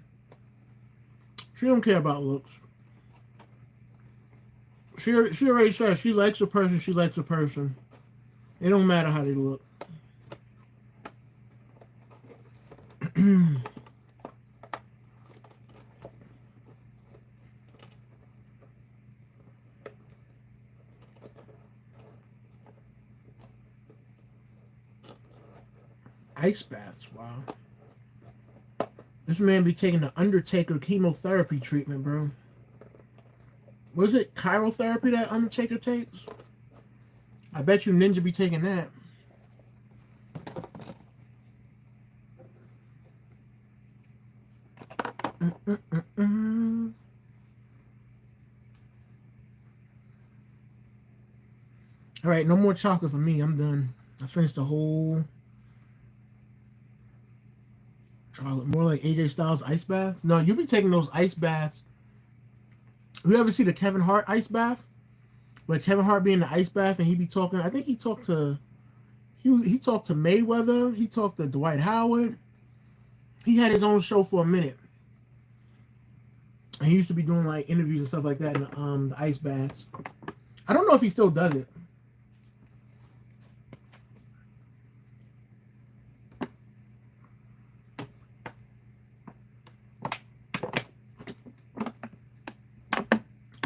She don't care about looks. She already said she likes a person. She likes a person. It don't matter how they look. Ice baths. Wow. This man be taking the Undertaker chemotherapy treatment, bro. Was it chirotherapy that Undertaker takes? I bet you Ninja be taking that. All right, no more chocolate for me. I'm done. I finished the whole chocolate. More like AJ Styles ice bath. No, you be taking those ice baths. You ever see the Kevin Hart ice bath? Where Kevin Hart be in the ice bath and he be talking. I think he talked to he talked to Mayweather. He talked to Dwight Howard. He had his own show for a minute. And he used to be doing like interviews and stuff like that in the ice baths. I don't know if he still does it.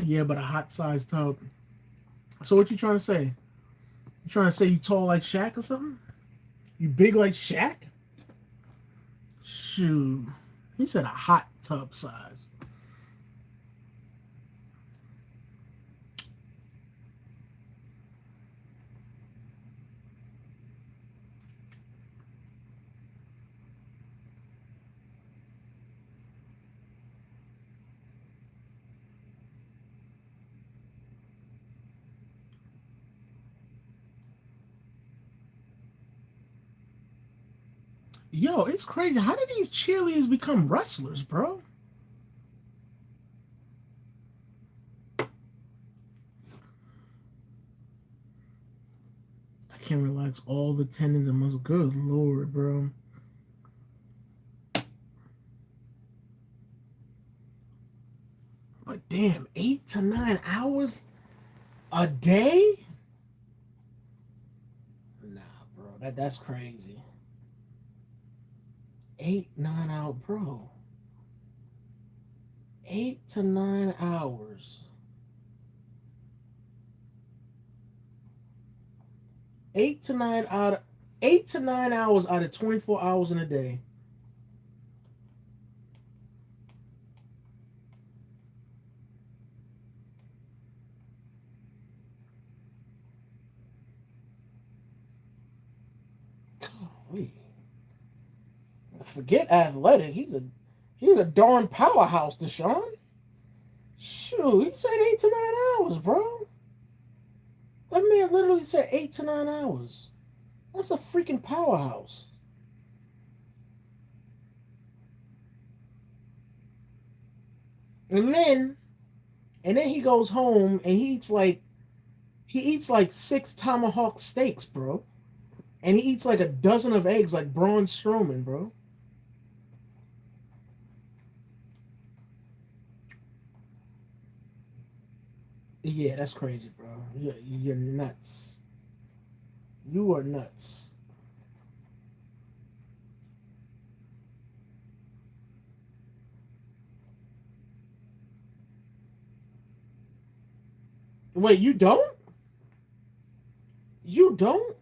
Yeah, but a hot sized tub. So what you trying to say? You trying to say you tall like Shaq or something? You big like Shaq? Shoot. He said a hot tub size. Yo, it's crazy. How did these cheerleaders become wrestlers, bro? I can't relax all the tendons and muscles. Good lord, bro. But damn, 8 to 9 hours a day? Nah, bro, that's crazy. 8, 9 hour, bro. 8 to 9 hours. 8 to 9 hours out of 24 hours in a day. Golly. Forget athletic. He's a darn powerhouse, Deshaun. Shoot, he said 8 to 9 hours, bro. That man literally said 8 to 9 hours. That's a freaking powerhouse. And then he goes home and he eats like 6 tomahawk steaks, bro. And he eats like a dozen of eggs like Braun Strowman, bro. Yeah, that's crazy, bro. You're nuts. You are nuts. Wait, you don't? You don't?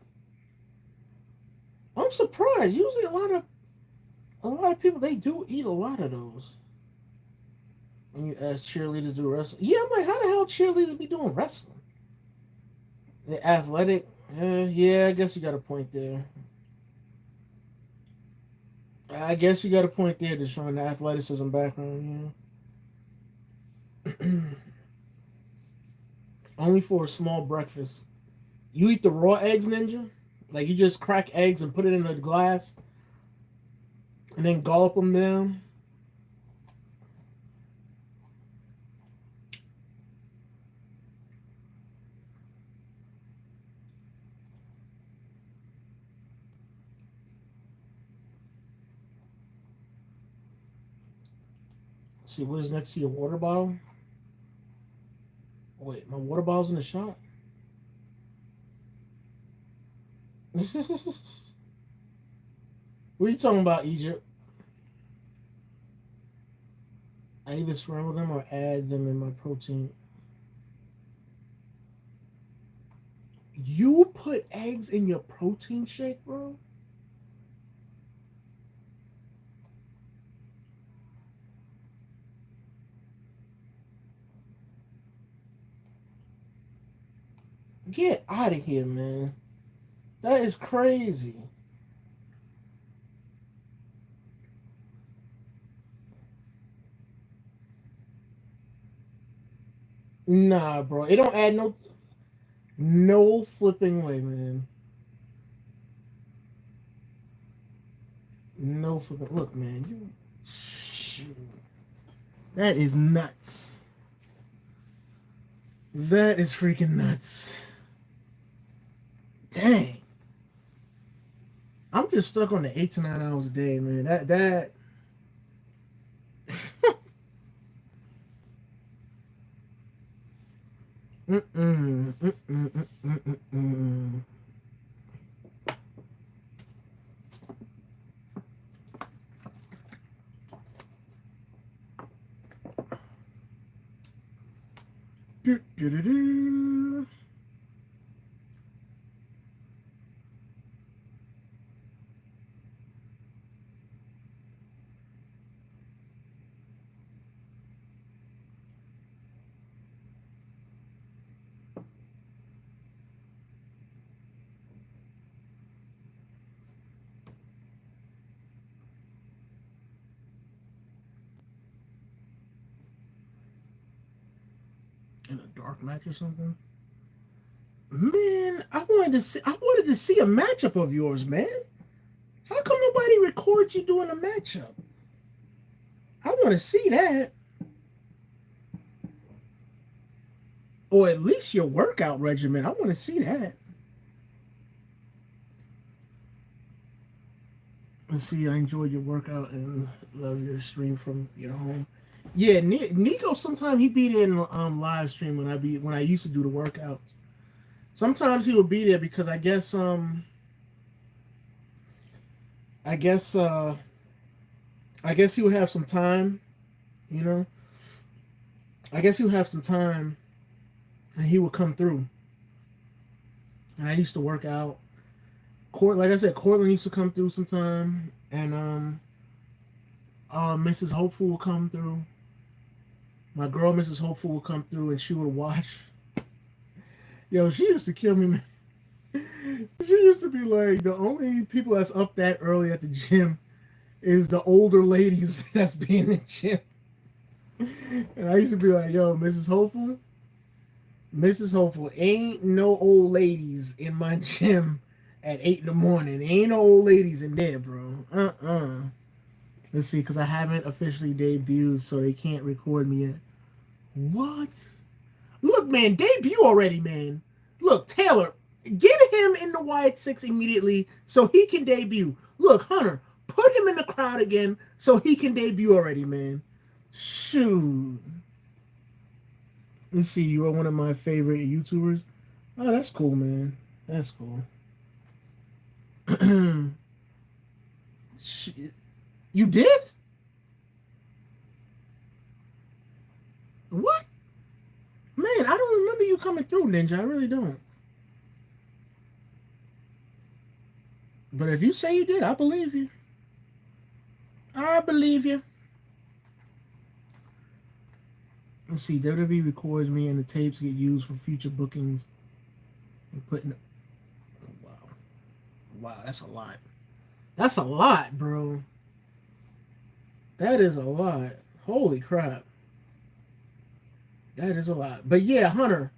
I'm surprised. Usually, a lot of people they do eat a lot of those. When you ask cheerleaders do wrestling, yeah, I'm like, how the hell cheerleaders be doing wrestling? They're athletic. Yeah, I guess you got a point there. I guess you got a point there to showing the athleticism background. Yeah. Only for a small breakfast. You eat the raw eggs, Ninja? Like you just crack eggs and put it in a glass and then gulp them down? Let's see, what is next to your water bottle? Wait, my water bottle's in the shop? What are you talking about, Egypt? I either scramble them or add them in my protein. You put eggs in your protein shake, bro? Get out of here, man. That is crazy. Nah, bro. It don't add no flipping way, man. No flipping. Look, man. Shoot. That is nuts. That is freaking nuts. Dang. I'm just stuck on the 8 to 9 hours a day, man. That. Mm-mm, mm-mm, mm-mm, mm-mm. Do, do, do, do. In a dark match or something. Man, I wanted to see a matchup of yours, man. How come nobody records you doing a matchup? I want to see that. Or at least your workout regimen. I want to see that. Let's see. I enjoyed your workout and love your stream from your home. Yeah, Nico. Sometimes he be there in live stream when I used to do the workouts. Sometimes he would be there because I guess I guess he would have some time. You know, I guess he would have some time, and he would come through. And I used to work out. Like I said, Cortland used to come through sometime, and Mrs. Hopeful will come through. My girl, Mrs. Hopeful, will come through, and she would watch. Yo, she used to kill me, man. She used to be like, the only people that's up that early at the gym is the older ladies that's being in the gym. And I used to be like, yo, Mrs. Hopeful, ain't no old ladies in my gym at 8 in the morning. Ain't no old ladies in there, bro. Let's see, because I haven't officially debuted, so they can't record me yet. What? Look, man, debut already, man. Look, Taylor, get him in the Wyatt 6 immediately so he can debut. Look, Hunter, put him in the crowd again so he can debut already, man. Shoot. Let's see, you are one of my favorite YouTubers. Oh, that's cool, man. That's cool. You did? What? Man, saying, I don't remember you coming through, Ninja. I really don't. But if you say you did, I believe you. I believe you. Let's see. WWE records me, and the tapes get used for future bookings and putting. Oh, wow, wow, that's a lot. That's a lot, bro. That is a lot. Holy crap. That is a lot. But yeah, Hunter,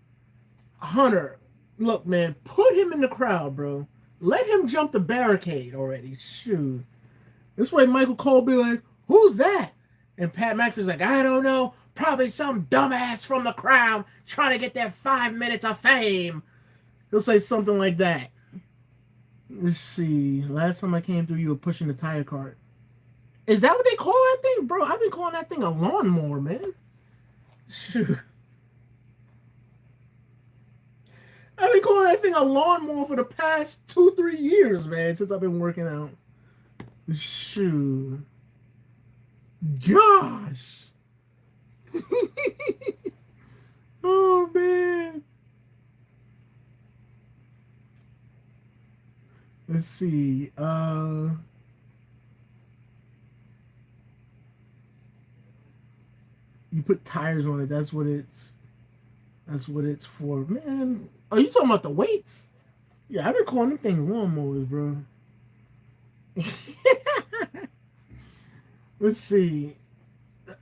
look, man, put him in the crowd, bro. Let him jump the barricade already. Shoot. This way Michael Cole be like, who's that? And Pat McAfee's like, I don't know. Probably some dumbass from the crowd trying to get their 5 minutes of fame. He'll say something like that. Let's see. Last time I came through, you were pushing the tire cart. Is that what they call that thing? Bro, I've been calling that thing a lawnmower, man. Shoot. I've been calling that thing a lawnmower for the past 2-3 years, man, since I've been working out. Shoot. Gosh. Oh, man. Let's see. You put tires on it. That's what it's for. Man, are you talking about the weights? Yeah, I've been calling them things lawnmowers, bro. Let's see.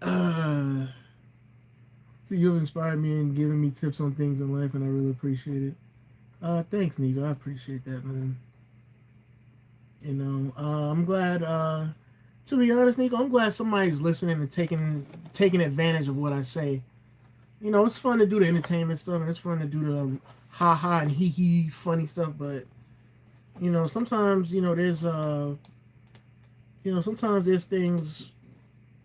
So you've inspired me and given me tips on things in life, and I really appreciate it. Thanks, Nico. I appreciate that, man. You know, I'm glad. To be honest, Nico, I'm glad somebody's listening and taking advantage of what I say. You know, it's fun to do the entertainment stuff, and it's fun to do the ha ha and hee hee funny stuff. But you know, sometimes sometimes there's things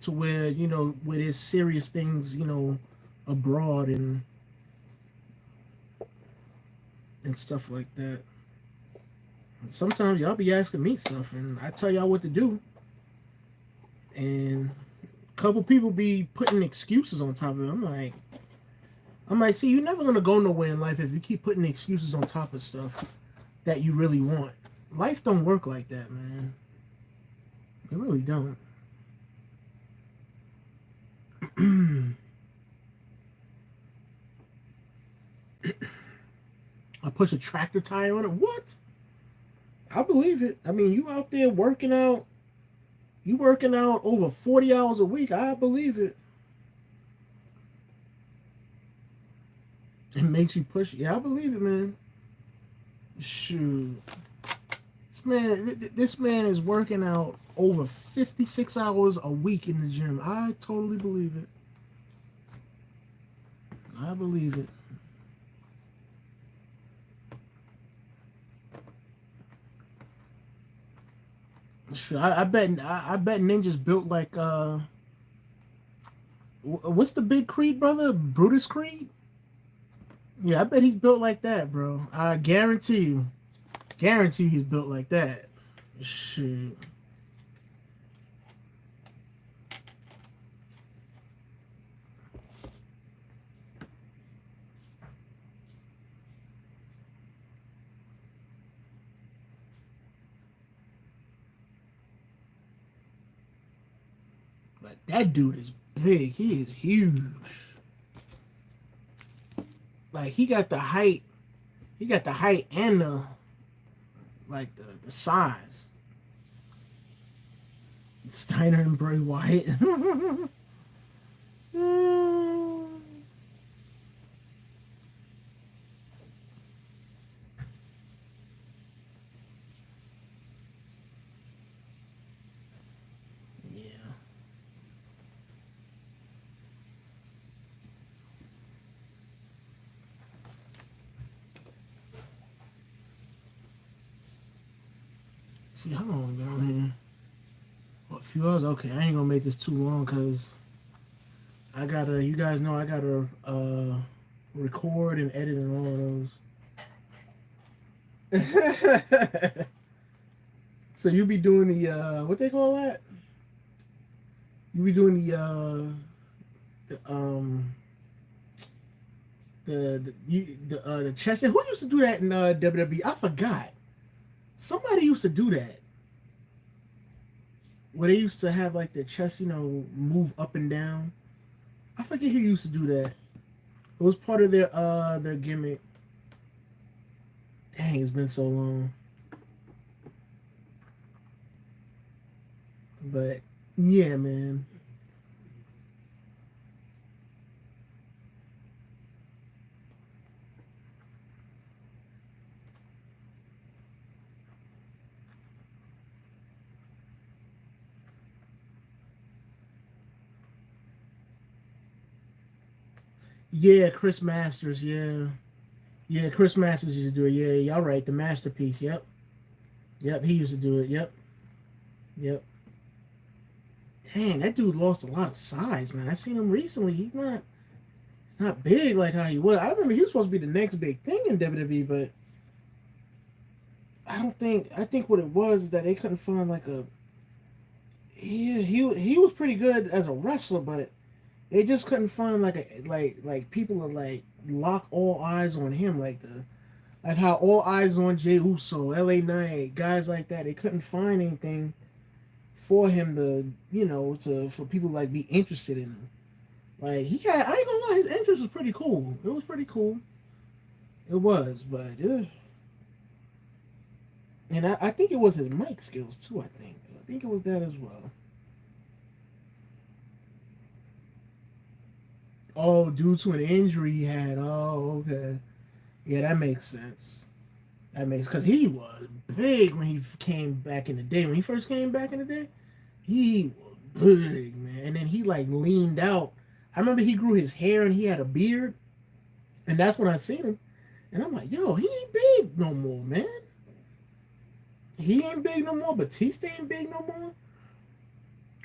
to where where there's serious things abroad and stuff like that. And sometimes y'all be asking me stuff, and I tell y'all what to do, and a couple people be putting excuses on top of it. I'm like, see, you're never gonna go nowhere in life if you keep putting excuses on top of stuff that you really want. Life don't work like that, man. It really don't. I push a tractor tire on it. What? I believe it. I mean, you out there working out. You working out over 40 hours a week. I believe it. It makes you push. Yeah, I believe it, man. Shoot. This man is working out over 56 hours a week in the gym. I totally believe it. I believe it. Sure, I bet Ninja's built like what's the big Creed brother? Brutus Creed? Yeah, I bet he's built like that, bro. I guarantee you. Guarantee he's built like that. Shoot. Like that dude is big. He is huge. Like he got the height. He got the height and the size. Steiner and Bray Wyatt. Yeah. See how long we got here? What, a few hours? Okay, I ain't gonna make this too long because I gotta. You guys know I gotta record and edit and all of those. So you be doing the what they call that? You be doing the the chest. Who used to do that in WWE? I forgot. Somebody used to do that where they used to have like the chest, move up and down. I forget who used to do that. It was part of their gimmick. Dang, it's been so long. But yeah, man. Yeah, Chris Masters. Yeah, yeah, Chris Masters used to do it. Yeah, y'all right. The masterpiece. Yep, yep. He used to do it. Yep, yep. Dang, that dude lost a lot of size, man. I seen him recently. He's not big like how he was. I remember he was supposed to be the next big thing in WWE, but I don't think. I think what it was is that they couldn't find like a. He was pretty good as a wrestler, but they just couldn't find like people to like lock all eyes on him like how all eyes on Jey Uso, LA Knight, guys like that. They couldn't find anything for him to for people to like be interested in him. Like he had, I ain't gonna lie, his entrance was pretty cool. It was pretty cool. It was, but and I think it was his mic skills too. I think it was that as well. Oh, due to an injury he had. Oh, okay. Yeah, that makes sense. That makes because he was big when he came back in the day. When he first came back in the day, he was big, man. And then he like leaned out. I remember he grew his hair and he had a beard, and that's when I seen him. And I'm like, yo, he ain't big no more, man. He ain't big no more. Batista ain't big no more.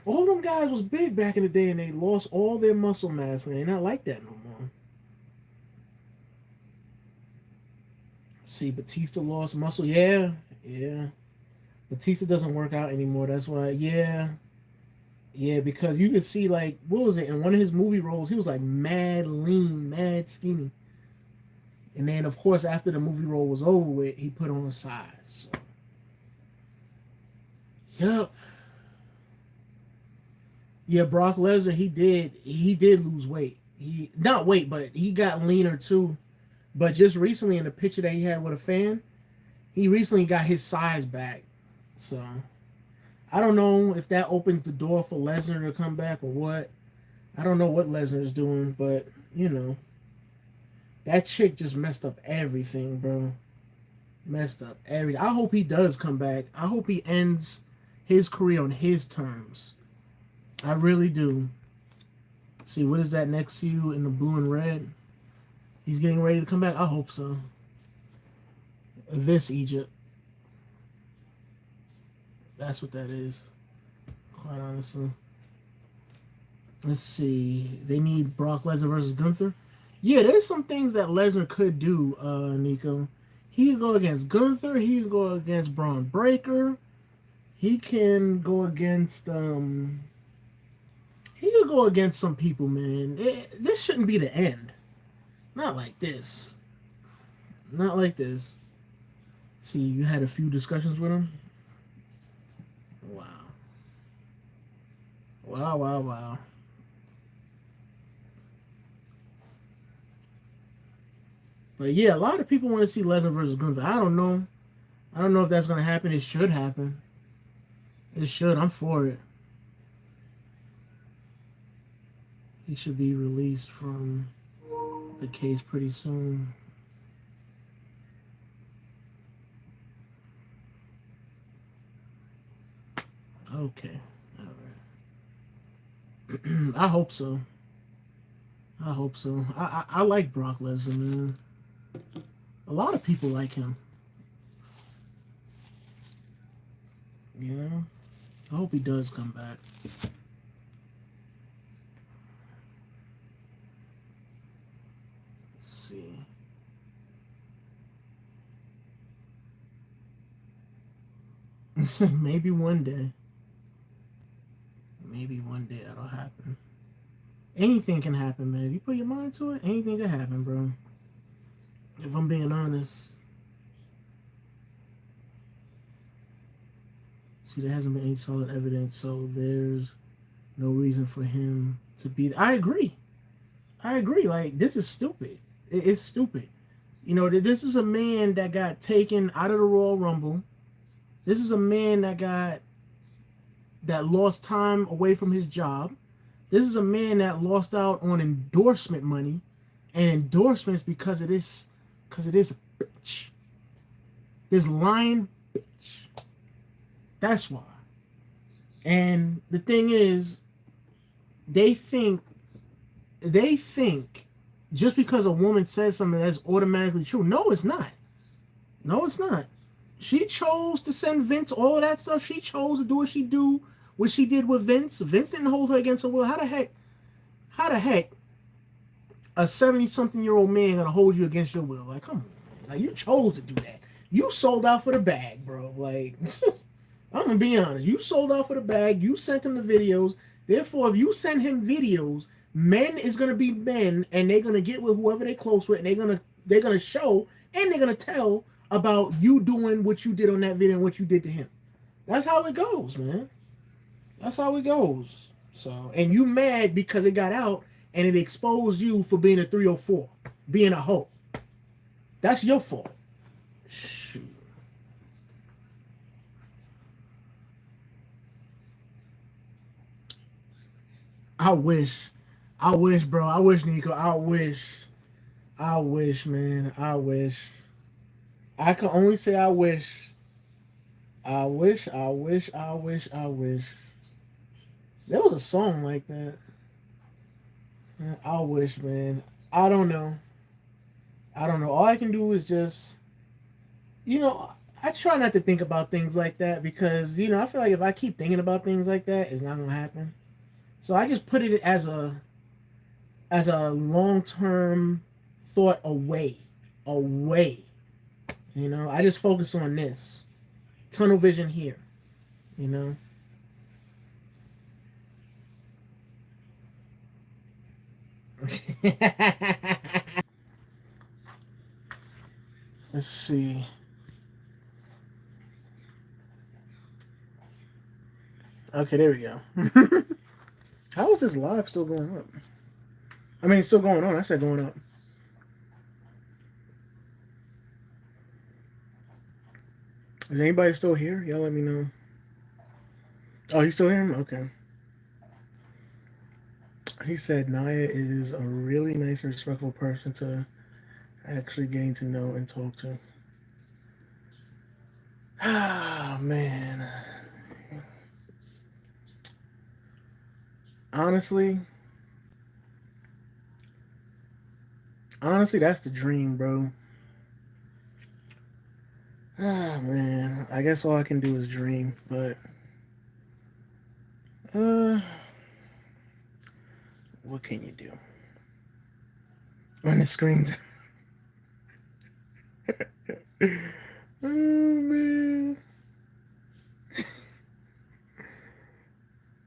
All them guys was big back in the day, and they lost all their muscle mass, man. They not like that no more. See, Batista lost muscle. Yeah, yeah. Batista doesn't work out anymore. That's why. Yeah, yeah. Because you could see like what was it in one of his movie roles? He was like mad lean, mad skinny. And then of course after the movie role was over with, he put on size. So, yep. Yeah, Brock Lesnar, he did lose weight. He not weight, but he got leaner too. But just recently in the picture that he had with a fan, he recently got his size back. So I don't know if that opens the door for Lesnar to come back or what. I don't know what Lesnar's doing, but that chick just messed up everything, bro. Messed up everything. I hope he does come back. I hope he ends his career on his terms. I really do. See, what is that next to you in the blue and red? He's getting ready to come back? I hope so. This Egypt. That's what that is. Quite honestly. Let's see. They need Brock Lesnar versus Gunther. Yeah, there's some things that Lesnar could do, Nico. He could go against Gunther. He could go against Braun Breaker. He can go against he could go against some people, man. This shouldn't be the end. Not like this. Not like this. See, you had a few discussions with him? Wow. Wow, wow, wow. But yeah, a lot of people want to see Lesnar versus Gunther. I don't know. I don't know if that's going to happen. It should happen. It should. I'm for it. He should be released from the case pretty soon. Okay. All right. I hope so. I hope so. I like Brock Lesnar, man. A lot of people like him. You know? I hope he does come back. Let's see. Maybe one day. Maybe one day that'll happen. Anything can happen, man. If you put your mind to it, anything can happen, bro. If I'm being honest, see, there hasn't been any solid evidence, so there's no reason for him to be. I agree. I agree. Like, this is stupid. It's stupid. You know, this is a man that got taken out of the Royal Rumble. This is a man that lost time away from his job. This is a man that lost out on endorsement money and endorsements because of this bitch. This lying bitch. That's why. And the thing is, they think they think just because a woman says something that's automatically true. No, it's not. No, it's not. She chose to send Vince all of that stuff. She chose to do what she did with Vince. Vince didn't hold her against her will. How the heck a 70-something-year-old man gonna hold you against your will? Like, come on, man. Like, you chose to do that. You sold out for the bag, bro. Like, I'm gonna be honest. You sold out for the bag. You sent him the videos. Therefore, if you send him videos, men is gonna be men, and they're gonna get with whoever they're close with, and they're gonna show and they're gonna tell about you doing what you did on that video and what you did to him. That's how it goes, man. That's how it goes. So, and you mad because it got out and it exposed you for being a 304, being a hoe. That's your fault. Shoot. I wish, bro. I wish, Nico. I wish, man. I wish. I can only say I wish. I wish. There was a song like that. I wish, man. I don't know. I don't know. All I can do is just, you know, I try not to think about things like that because, you know, I feel like if I keep thinking about things like that, it's not gonna happen. So I just put it as a long term thought away. You know, I just focus on this tunnel vision here. You know. Let's see. Okay, there we go. How is this live still going up? I mean, it's still going on. I said going up. Is anybody still here? Y'all let me know. Oh, you still here? Okay. He said Naya is a really nice and respectful person to actually getting to know and talk to. Ah, man. Honestly, that's the dream, bro. Ah, man. I guess all I can do is dream, but uh, what can you do when the screens? Oh man.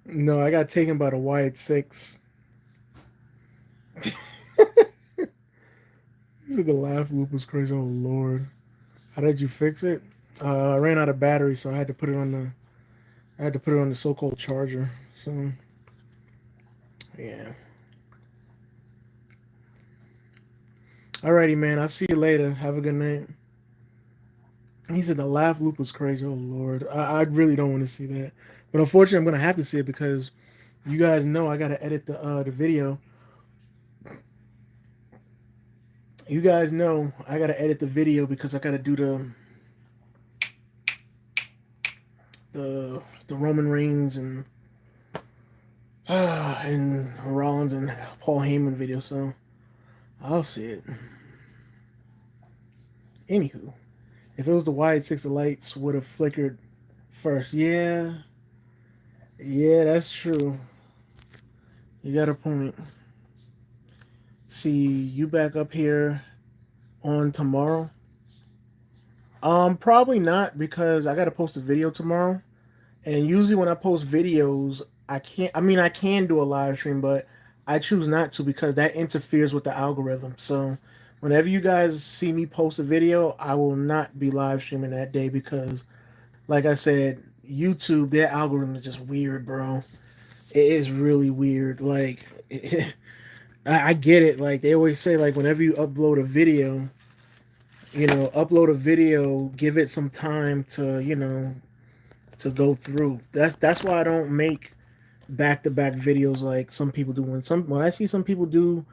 No, I got taken by the Wyatt Six. He said the laugh loop was crazy. Oh Lord. How did you fix it? I ran out of battery, so I had to put it on the so-called charger. So yeah. Alrighty, man. I'll see you later. Have a good night. He said the laugh loop was crazy. Oh Lord. I really don't want to see that. But unfortunately I'm gonna have to see it because you guys know I gotta edit the video. You guys know I gotta edit the video because I gotta do the Roman Reigns and Rollins and Paul Heyman video, so I'll see it. Anywho, if it was the Wyatt Six, the lights would have flickered first. Yeah, that's true. You got a point. See you back up here on tomorrow. Probably not because I gotta post a video tomorrow. And usually when I post videos, I can do a live stream, but I choose not to because that interferes with the algorithm. So Whenever you guys see me post a video, I will not be live streaming that day because, like I said, YouTube, their algorithm is just weird, bro. It is really weird. Like, I get it. Like they always say, like whenever you upload a video, upload a video, give it some time to, to go through. That's why I don't make back to back videos like some people do. When I see some people do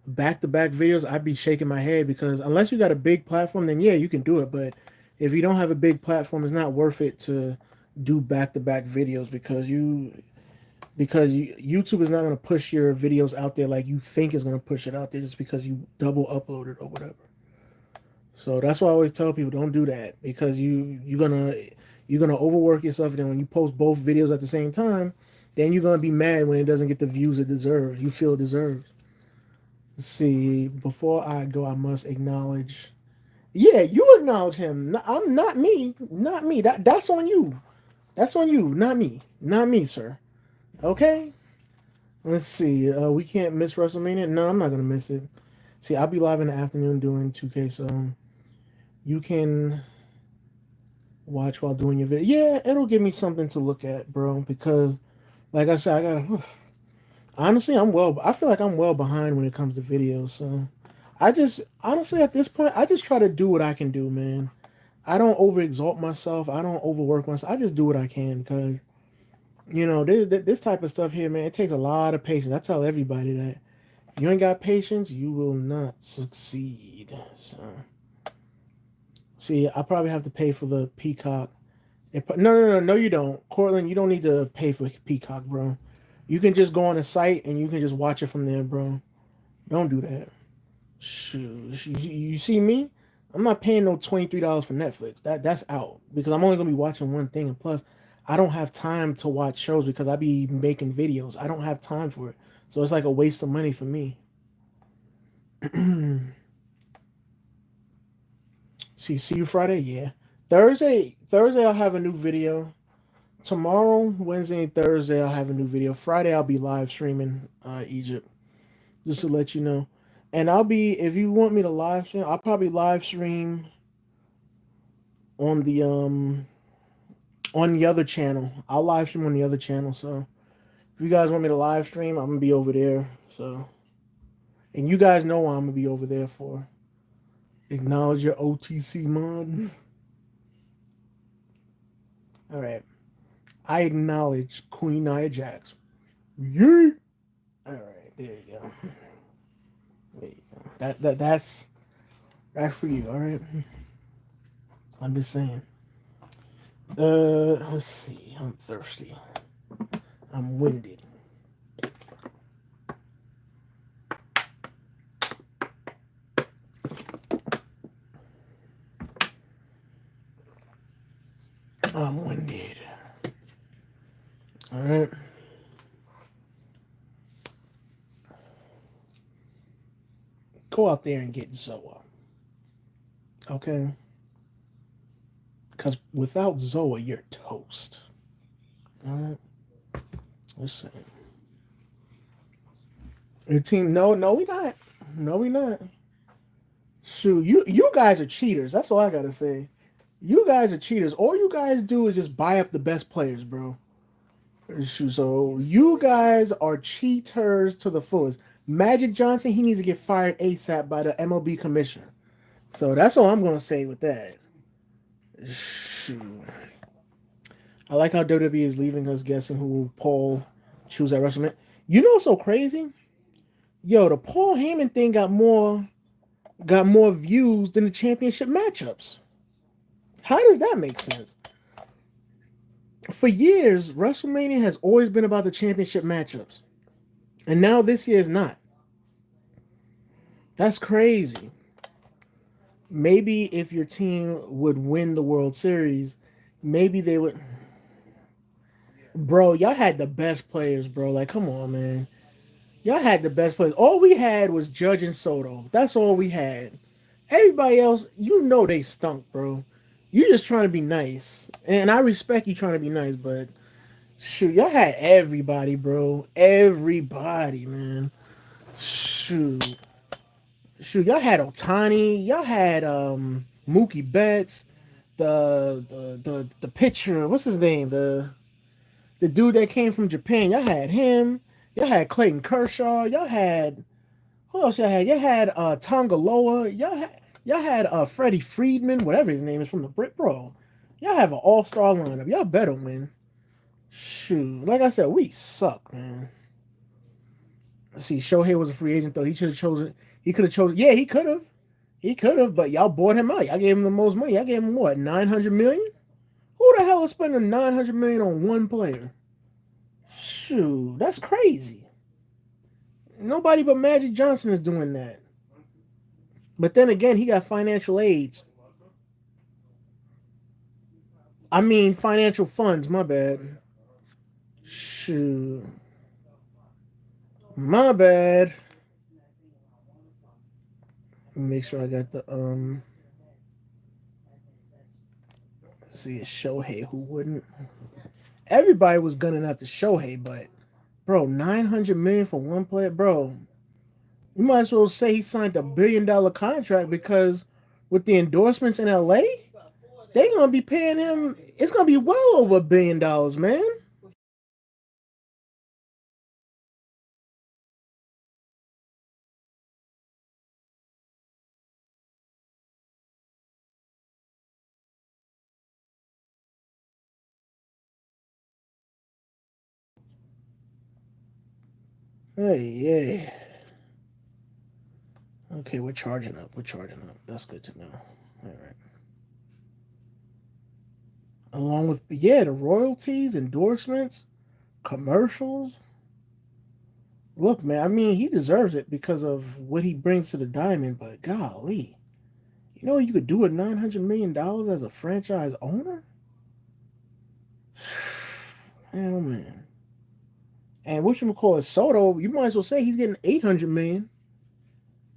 back to back videos, I'd be shaking my head because unless you got a big platform, then yeah, you can do it. But if you don't have a big platform, it's not worth it to do back to back videos because YouTube is not going to push your videos out there like you think is going to push it out there just because you double uploaded or whatever. So that's why I always tell people don't do that because you're gonna overwork yourself. And then when you post both videos at the same time, then you're gonna be mad when it doesn't get the views it deserves. You feel it deserves. Let's see, before I go, I must acknowledge. Yeah, you acknowledge him. I'm not me. Not me. That's on you. That's on you. Not me. Not me, sir. Okay. Let's see. We can't miss WrestleMania. No, I'm not gonna miss it. See, I'll be live in the afternoon doing 2K, so you can watch while doing your video. Yeah, it'll give me something to look at, bro. Because, like I said, I gotta. Honestly, I'm well. I feel like I'm well behind when it comes to videos. So, I just honestly at this point, I just try to do what I can do, man. I don't overexalt myself. I don't overwork myself. I just do what I can because this type of stuff here, man. It takes a lot of patience. I tell everybody that if you ain't got patience, you will not succeed. So, see, I probably have to pay for the Peacock. No, you don't. Cortland, you don't need to pay for Peacock, bro. You can just go on the site and you can just watch it from there, bro. Don't do that. Shoot, you see me? I'm not paying no $23 for Netflix. That's out because I'm only gonna be watching one thing, and plus, I don't have time to watch shows because I be making videos. I don't have time for it, so it's like a waste of money for me. See you Friday, yeah. Thursday I'll have a new video. Tomorrow, Wednesday, and Thursday, I'll have a new video. Friday, I'll be live streaming Egypt, just to let you know. And if you want me to live stream, I'll probably live stream on the other channel. I'll live stream on the other channel. So if you guys want me to live stream, I'm gonna be over there. So, and you guys know what I'm gonna be over there for. Acknowledge your OTC mod. All right. I acknowledge Queen Nia Jax. Yeah. All right. There you go. There you go. That's for you. All right. I'm just saying. Let's see. I'm thirsty. I'm winded. I'm winded. All right. Go out there and get Zoa. Okay? Because without Zoa, you're toast. All right? Listen. Your team, no, we not. No, we not. Shoot, you guys are cheaters. That's all I gotta say. You guys are cheaters. All you guys do is just buy up the best players, bro. Shoot, so you guys are cheaters to the fullest. Magic Johnson, he needs to get fired ASAP by the MLB commissioner. So that's all I'm gonna say with that. Shoot. I like how WWE is leaving us guessing who Paul choose at WrestleMania. You know what's so crazy? Yo, the Paul Heyman thing got more views than the championship matchups. How does that make sense? For years, WrestleMania has always been about the championship matchups. And now this year is not. That's crazy. Maybe if your team would win the World Series, maybe they would. Bro, y'all had the best players, bro. Like, come on, man. Y'all had the best players. All we had was Judge and Soto. That's all we had. Everybody else, they stunk, bro. You just trying to be nice. And I respect you trying to be nice, but shoot, y'all had everybody, bro. Everybody, man. Shoot. Shoot, y'all had Otani, y'all had Mookie Betts, the pitcher, what's his name? The dude that came from Japan, y'all had him. Y'all had Clayton Kershaw. Y'all had who else? Y'all had Tongaloa. Y'all had Freddie Freedman, whatever his name is from the Brit Bro. Y'all have an all star lineup. Y'all better win. Shoot, like I said, we suck, man. See, Shohei was a free agent though. He should have chosen. He could have chosen. Yeah, he could have. He could have, but y'all bought him out. Y'all gave him the most money. Y'all gave him what, 900 million? Who the hell is spending 900 million on one player? Shoot, that's crazy. Nobody but Magic Johnson is doing that. But then again, he got financial aids. I mean, financial funds. My bad. Shoot, my bad. Make sure I got the See, it's Shohei. Who wouldn't? Everybody was gunning after Shohei, but bro, 900 million for one player, bro. You might as well say he signed a $1 billion contract because with the endorsements in LA, they gonna be paying him. It's gonna be well over $1 billion, man. Hey, yeah. Okay, we're charging up. We're charging up. That's good to know. All right. Along with the royalties, endorsements, commercials. Look, man. I mean, he deserves it because of what he brings to the diamond. But golly, you know what you could do with $900 million as a franchise owner? Man, oh man. And what you call it, Soto? You might as well say he's getting 800 million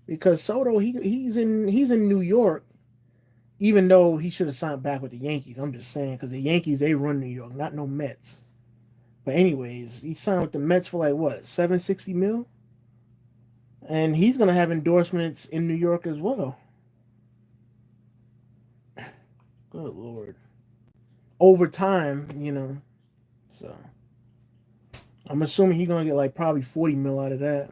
because Soto he's in New York. Even though he should have signed back with the Yankees, I'm just saying because the Yankees they run New York, not no Mets. But anyways, he signed with the Mets for like what 760 mil, and he's gonna have endorsements in New York as well. Good lord, over time, So I'm assuming he's gonna get like probably 40 mil out of that.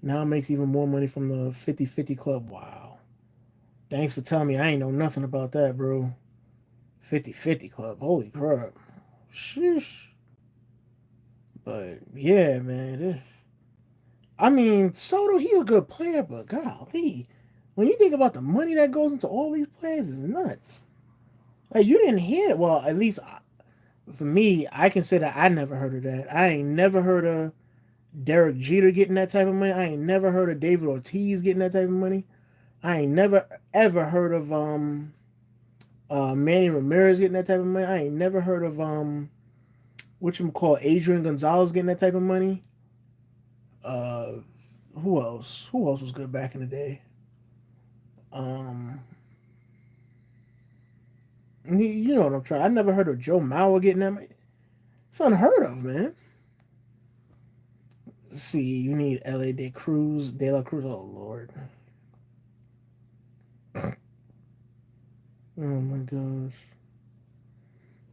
Now it makes even more money from the 50-50 club. Wow. Thanks for telling me. I ain't know nothing about that, bro. 50-50 club. Holy crap. Sheesh. But yeah, man. I mean, Soto, he a good player, but golly, when you think about the money that goes into all these players, it's nuts. Like you didn't hear it. Well, at least for me, I can say that I never heard of that. I ain't never heard of Derek Jeter getting that type of money. I ain't never heard of David Ortiz getting that type of money. I ain't never ever heard of Manny Ramirez getting that type of money. I ain't never heard of what you call Adrian Gonzalez getting that type of money. Uh, who else? Who else was good back in the day? Um, you know what I'm trying. I never heard of Joe Mauer getting that money. It's unheard of, man. Let's see, you need L.A. De La Cruz. Oh Lord. Oh my gosh.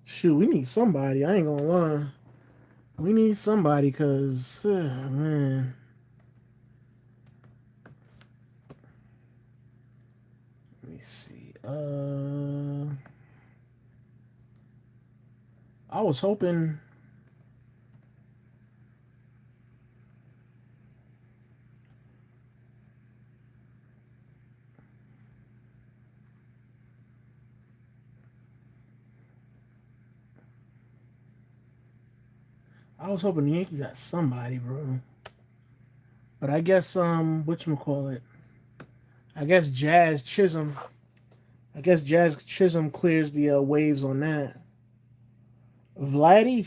Shoot, we need somebody. I ain't gonna lie. We need somebody because, man. Let me see. I was hoping. I was hoping the Yankees got somebody, bro. But I guess what you call it? I guess Jazz Chisholm. I guess Jazz Chisholm clears the waves on that. Vladdy.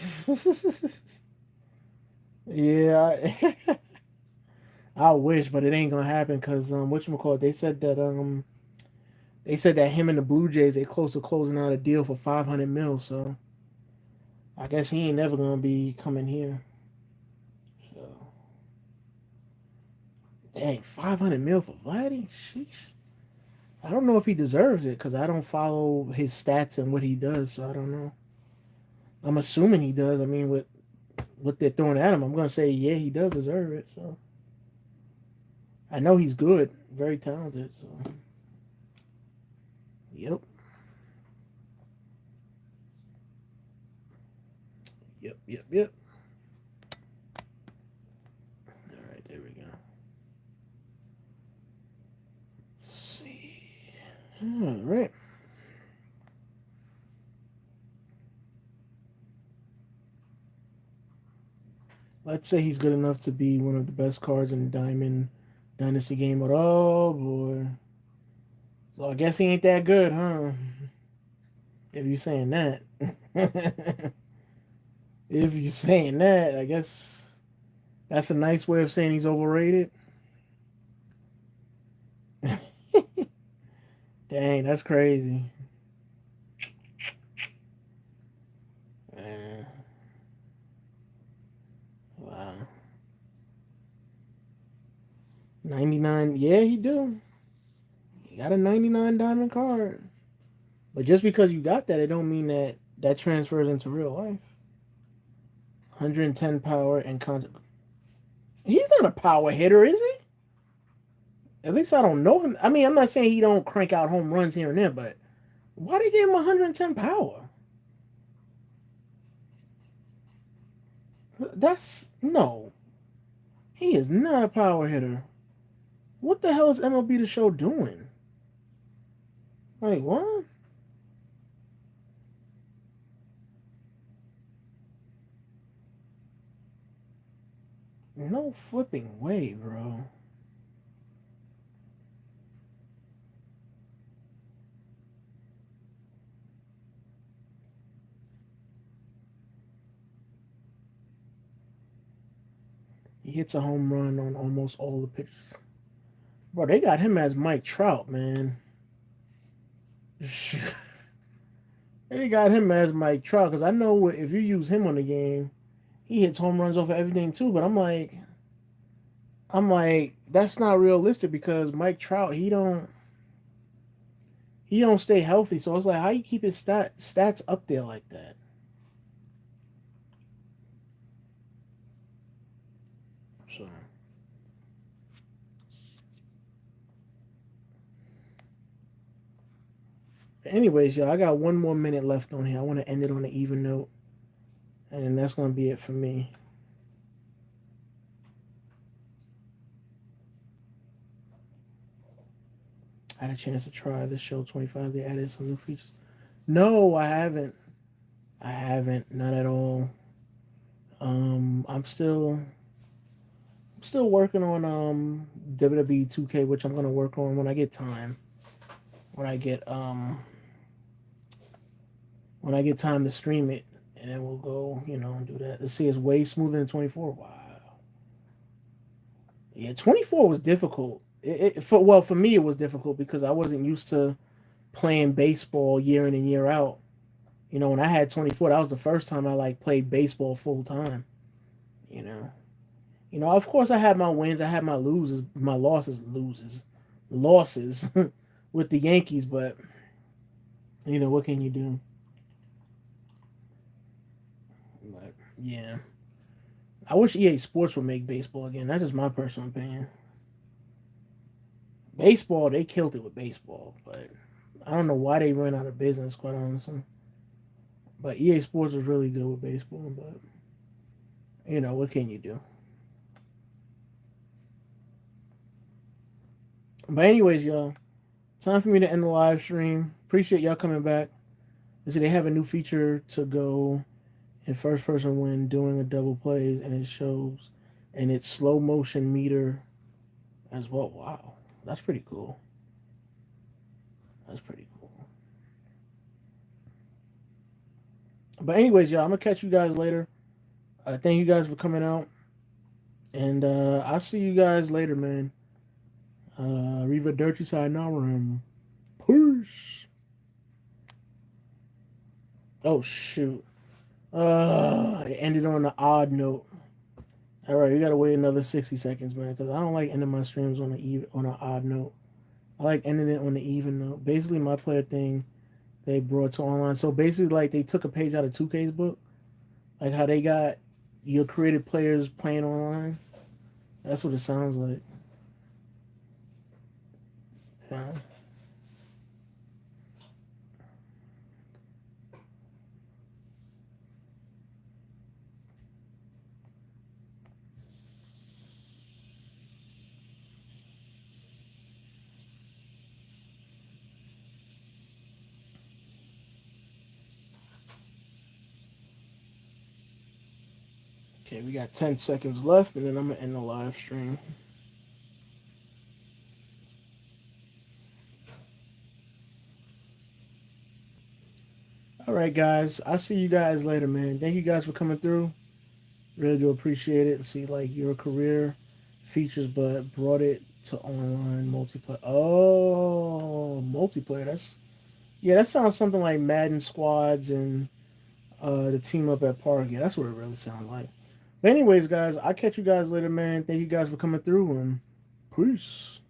Yeah, I wish, but it ain't gonna happen because what you call it? They said that him and the Blue Jays they close to closing out a deal for 500 mil. So I guess he ain't never gonna be coming here. So Dang, 500 mil for Vladdy? Sheesh. I don't know if he deserves it because I don't follow his stats and what he does, so I don't know. I'm assuming he does. I mean, with what they're throwing at him, I'm gonna say yeah, he does deserve it. So I know he's good, very talented. So yep, yep. All right, there we go. Let's see. All right. Let's say he's good enough to be one of the best cards in the Diamond Dynasty game. But oh boy, so I guess he ain't that good, huh? If you're saying that. If you're saying that, I guess that's a nice way of saying he's overrated. Dang, that's crazy. Man, wow. 99. Yeah, he do. He got a 99 diamond card. But just because you got that, it don't mean that that transfers into real life. 110 power and he's not a power hitter, is he? At least I don't know him. I mean, I'm not saying he don't crank out home runs here and there, but why they give him 110 power? That's no. He is not a power hitter. What the hell is MLB The Show doing? Like what? No flipping way, bro. He hits a home run on almost all the pitches. Bro, they got him as Mike Trout, man. They got him as Mike Trout because I know if you use him on the game, he hits home runs over everything too. But I'm like, that's not realistic because Mike Trout, he don't stay healthy. So it's like, how you keep his stats up there like that? So, anyways, y'all, I got 1 more minute left on here. I want to end it on an even note, and then that's gonna be it for me. I had a chance to try this show 25. They added some new features. No, I haven't. I haven't. Not at all. I'm still working on WWE 2K, which I'm gonna work on when I get time. When I get um when I get time to stream it, and then we'll go, do that. Let's see, it's way smoother than 24. Wow. Yeah, 24 was difficult. For me, it was difficult because I wasn't used to playing baseball year in and year out. When I had 24, that was the first time I like played baseball full time. You know, Of course, I had my wins, I had my losses with the Yankees, but what can you do? But yeah, I wish EA Sports would make baseball again. That's just my personal opinion. Baseball, they killed it with baseball, but I don't know why they ran out of business, quite honestly. But EA Sports was really good with baseball, but what can you do? But anyways, y'all, time for me to end the live stream. Appreciate y'all coming back. See, they have a new feature to go in first person when doing a double plays, and it shows, and it's slow motion meter as well. Wow, that's pretty cool. That's pretty cool. But anyways, y'all, I'm gonna catch you guys later. Thank you guys for coming out, and I'll see you guys later, man. Riva Dirty Side now. Peace. Oh shoot. It ended on an odd note. All right, you gotta wait another 60 seconds, man, because I don't like ending my streams on an odd note. I like ending it on the even note. Basically, my player thing they brought to online. So basically, like they took a page out of 2K's book, like how they got your created players playing online. That's what it sounds like. Yeah. Okay, we got 10 seconds left, and then I'm gonna end the live stream. All right, guys. I'll see you guys later, man. Thank you guys for coming through. Really do appreciate it. See, like your career features, but brought it to online multiplayer. Oh, multiplayer. That's yeah. That sounds something like Madden squads and the team up at Park. Yeah, that's what it really sounds like. But anyways, guys, I'll catch you guys later, man. Thank you guys for coming through and peace.